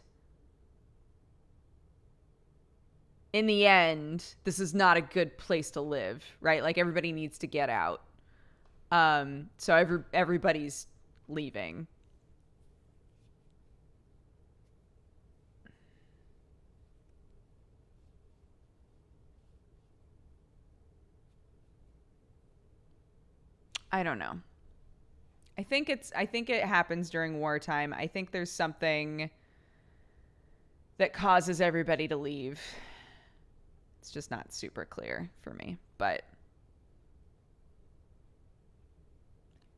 Speaker 1: in the end, this is not a good place to live, right? Like everybody needs to get out. So everybody's leaving. I don't know. I think it happens during wartime. I think there's something that causes everybody to leave. It's just not super clear for me, but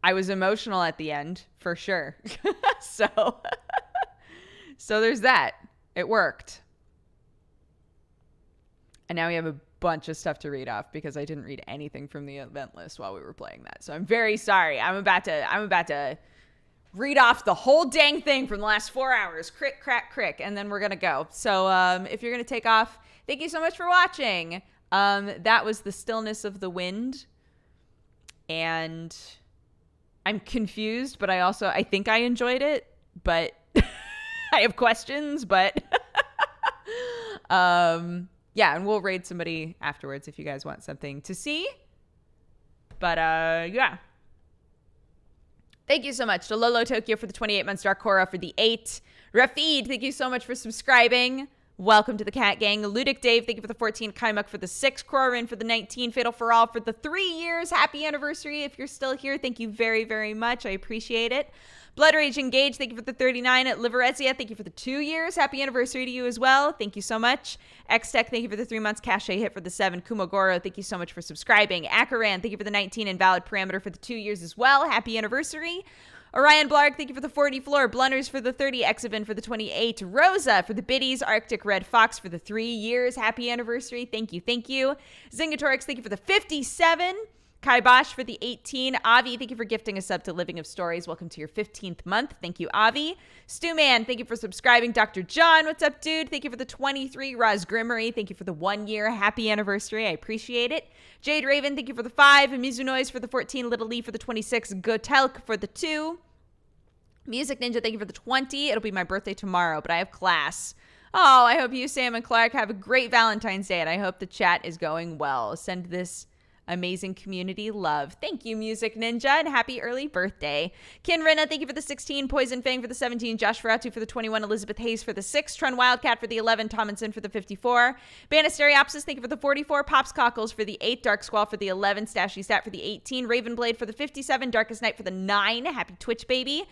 Speaker 1: I was emotional at the end for sure. So there's that. It worked. And now we have a bunch of stuff to read off because I didn't read anything from the event list while we were playing that. So I'm very sorry. I'm about to read off the whole dang thing from the last 4 hours. Crick, crack, crick. And then we're going to go. So if you're going to take off, thank you so much for watching. That was The Stillness of the Wind. And I'm confused, but I think I enjoyed it. But I have questions, but yeah, and we'll raid somebody afterwards if you guys want something to see. But yeah. Thank you so much to Lolo Tokyo for the 28 months, Dark Cora for the 8. Rafid, thank you so much for subscribing. Welcome to the Cat Gang. Ludic Dave, thank you for the 14. Kaimuk for the 6. Krorin for the 19. Fatal for All for the 3 years. Happy anniversary if you're still here. Thank you very, very much. I appreciate it. Blood Rage Engage, thank you for the 39. Liverezia, thank you for the 2 years. Happy anniversary to you as well. Thank you so much. X-Tech, thank you for the 3 months. Cache Hit for the 7. Kumogoro, thank you so much for subscribing. Akaran, thank you for the 19. Invalid Parameter for the 2 years as well. Happy anniversary. Orion Blarg, thank you for the 40 floor. Blunders for the 30. Exivin for the 28. Rosa for the biddies. Arctic Red Fox for the 3 years. Happy anniversary. Thank you. Thank you. Zingatorix, thank you for the 57. Kai Bosch for the 18. Avi, thank you for gifting a sub to Living of Stories. Welcome to your 15th month. Thank you, Avi. Stu Man, thank you for subscribing. Dr. John, what's up, dude? Thank you for the 23. Roz Grimmery, thank you for the 1 year. Happy anniversary. I appreciate it. Jade Raven, thank you for the 5. Mizu Noise for the 14. Little Lee for the 26. Gotelk for the 2. Music Ninja, thank you for the 20. It'll be my birthday tomorrow, but I have class. Oh, I hope you, Sam, and Clark have a great Valentine's Day, and I hope the chat is going well. Send this amazing community love. Thank you, Music Ninja, and happy early birthday. Kin Rena, thank you for the 16. Poison Fang for the 17. Josh Ferratu for the 21. Elizabeth Hayes for the 6. Trun Wildcat for the 11. Tomlinson for the 54. Banasteriopsis, thank you for the 44. Pops Cockles for the 8. Dark Squall for the 11. Stashy Stat for the 18. Ravenblade for the 57. Darkest Night for the 9. Happy Twitch, baby.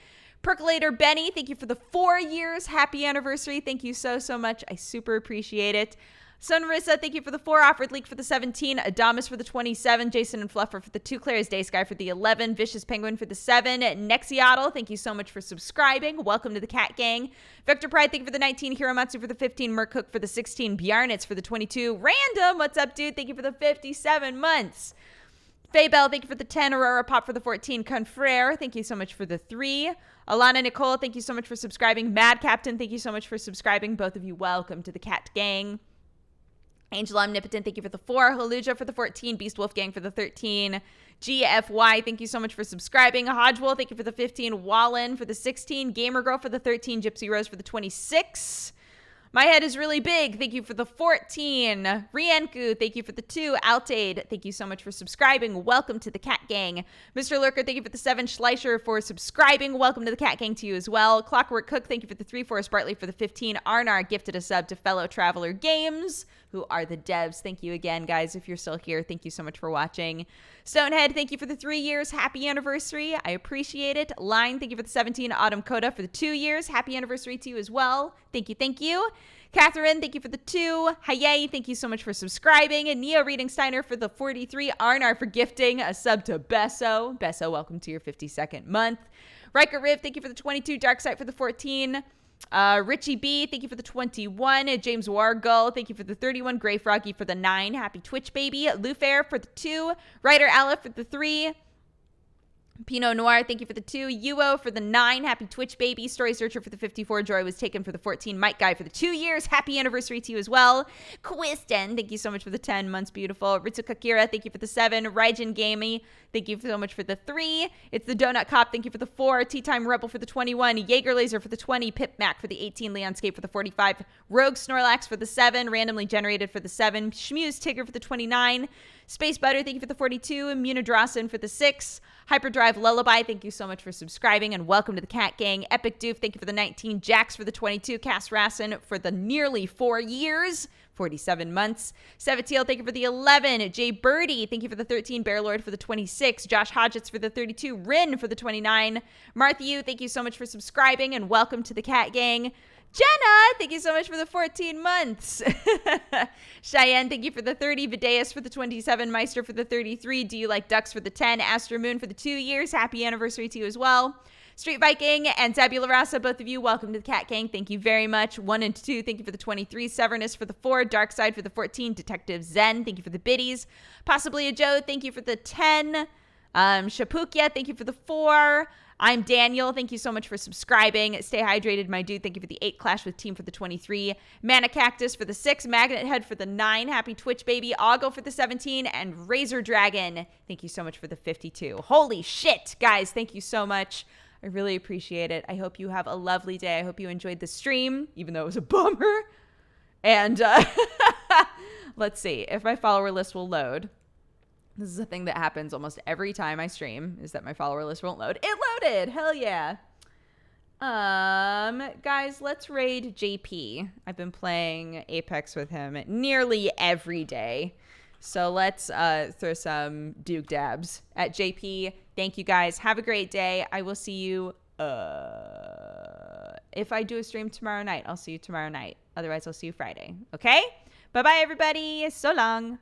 Speaker 1: Percolator Benny, thank you for the 4 years. Happy anniversary. Thank you so, so much. I super appreciate it. Sunrissa, thank you for the 4. Offered Leak for the 17. Adamus for the 27. Jason and Fluffer for the 2. Claire's Day Sky for the 11. Vicious Penguin for the 7. Nexiotl, thank you so much for subscribing. Welcome to the Cat Gang. Victor Pride, thank you for the 19. Hiromatsu for the 15. Mercook for the 16. Bjarnitz for the 22. Random, what's up, dude? Thank you for the 57 months. Faye Bell, thank you for the 10. Aurora Pop for the 14. Confrere, thank you so much for the 3. Alana Nicole, thank you so much for subscribing. Mad Captain, thank you so much for subscribing. Both of you, welcome to the Cat Gang. Angel Omnipotent, thank you for the 4. Haluja for the 14. Beast Wolfgang for the 13. GFY, thank you so much for subscribing. Hodgewell, thank you for the 15. Wallen for the 16. Gamer Girl for the 13. Gypsy Rose for the 26. My Head is Really Big, thank you for the 14. Rienku, thank you for the 2. Altaid, thank you so much for subscribing. Welcome to the Cat Gang. Mr. Lurker, thank you for the 7. Schleicher for subscribing. Welcome to the Cat Gang to you as well. Clockwork Cook, thank you for the 3. Forrest Bartley for the 15. Arnar gifted a sub to Fellow Traveler Games, who are the devs. Thank you again, guys. If you're still here, thank you so much for watching. Stonehead, thank you for the 3 years. Happy anniversary. I appreciate it. Line, thank you for the 17. Autumn Coda for the 2 years. Happy anniversary to you as well. Thank you, thank you. Catherine, thank you for the 2. Haye, thank you so much for subscribing. And Neo Reading Steiner for the 43. Arnar for gifting a sub to Besso. Besso, welcome to your 52nd month. Riker Riv, thank you for the 22. Darksight for the 14. Richie B, thank you for the 21. James Wargull, thank you for the 31. Gray Froggy for the 9. Happy Twitch, baby. Lufair for the 2. Ryder Aleph for the 3. Pinot Noir, thank you for the 2. Uo for the 9. Happy Twitch baby. Story Searcher for the 54. Joy was taken for the 14. Mike Guy for the 2 years. Happy anniversary to you as well. Quisten, thank you so much for the 10 months. Beautiful. Ritsu Kakira, thank you for the 7. Raijin Gamey, thank you so much for the 3. It's the Donut Cop, thank you for the 4. Tea Time Rebel for the 21. Jaeger Laser for the 20. Pip Mac for the 18. Leonscape for the 45. Rogue Snorlax for the 7. Randomly Generated for the 7. Shmuse Tigger for the 29. Space Butter, thank you for the 42. Immunodrasin for the 6. Hyperdrive Lullaby, thank you so much for subscribing and welcome to the Cat Gang. Epic Doof, thank you for the 19. Jax for the 22. Cass Rassin for the nearly 4 years, 47 months. Sevatiel, thank you for the 11. Jay Birdie, thank you for the 13. Bear Lord for the 26. Josh Hodgetts for the 32. Rin for the 29. Martha, thank you so much for subscribing and welcome to the Cat Gang. Jenna, thank you so much for the 14 months. Cheyenne, thank you for the 30. Videus for the 27. Meister for the 33. Do You Like Ducks for the 10. Astro Moon for the 2 years. Happy anniversary to you as well. Street Viking and Zabula Rasa, both of you, welcome to the Cat Gang. Thank you very much. 1 and 2, thank you for the 23. Severness for the 4. Darkside for the 14. Detective Zen, thank you for the biddies. Possibly a Joe, thank you for the 10. Shapukia, thank you for the 4. I'm Daniel. Thank you so much for subscribing. Stay hydrated, my dude. Thank you for the 8. Clash with Team for the 23. Mana Cactus for the 6. Magnet Head for the 9. Happy Twitch baby. Ogle for the 17. And Razor Dragon, thank you so much for the 52. Holy shit, guys. Thank you so much. I really appreciate it. I hope you have a lovely day. I hope you enjoyed the stream, even though it was a bummer. And let's see if my follower list will load. This is a thing that happens almost every time I stream, is that my follower list won't load. It loaded! Hell yeah. Guys, let's raid JP. I've been playing Apex with him nearly every day. So let's throw some Duke dabs at JP. Thank you guys. Have a great day. I will see you if I do a stream tomorrow night. I'll see you tomorrow night. Otherwise, I'll see you Friday. Okay? Bye-bye, everybody. So long.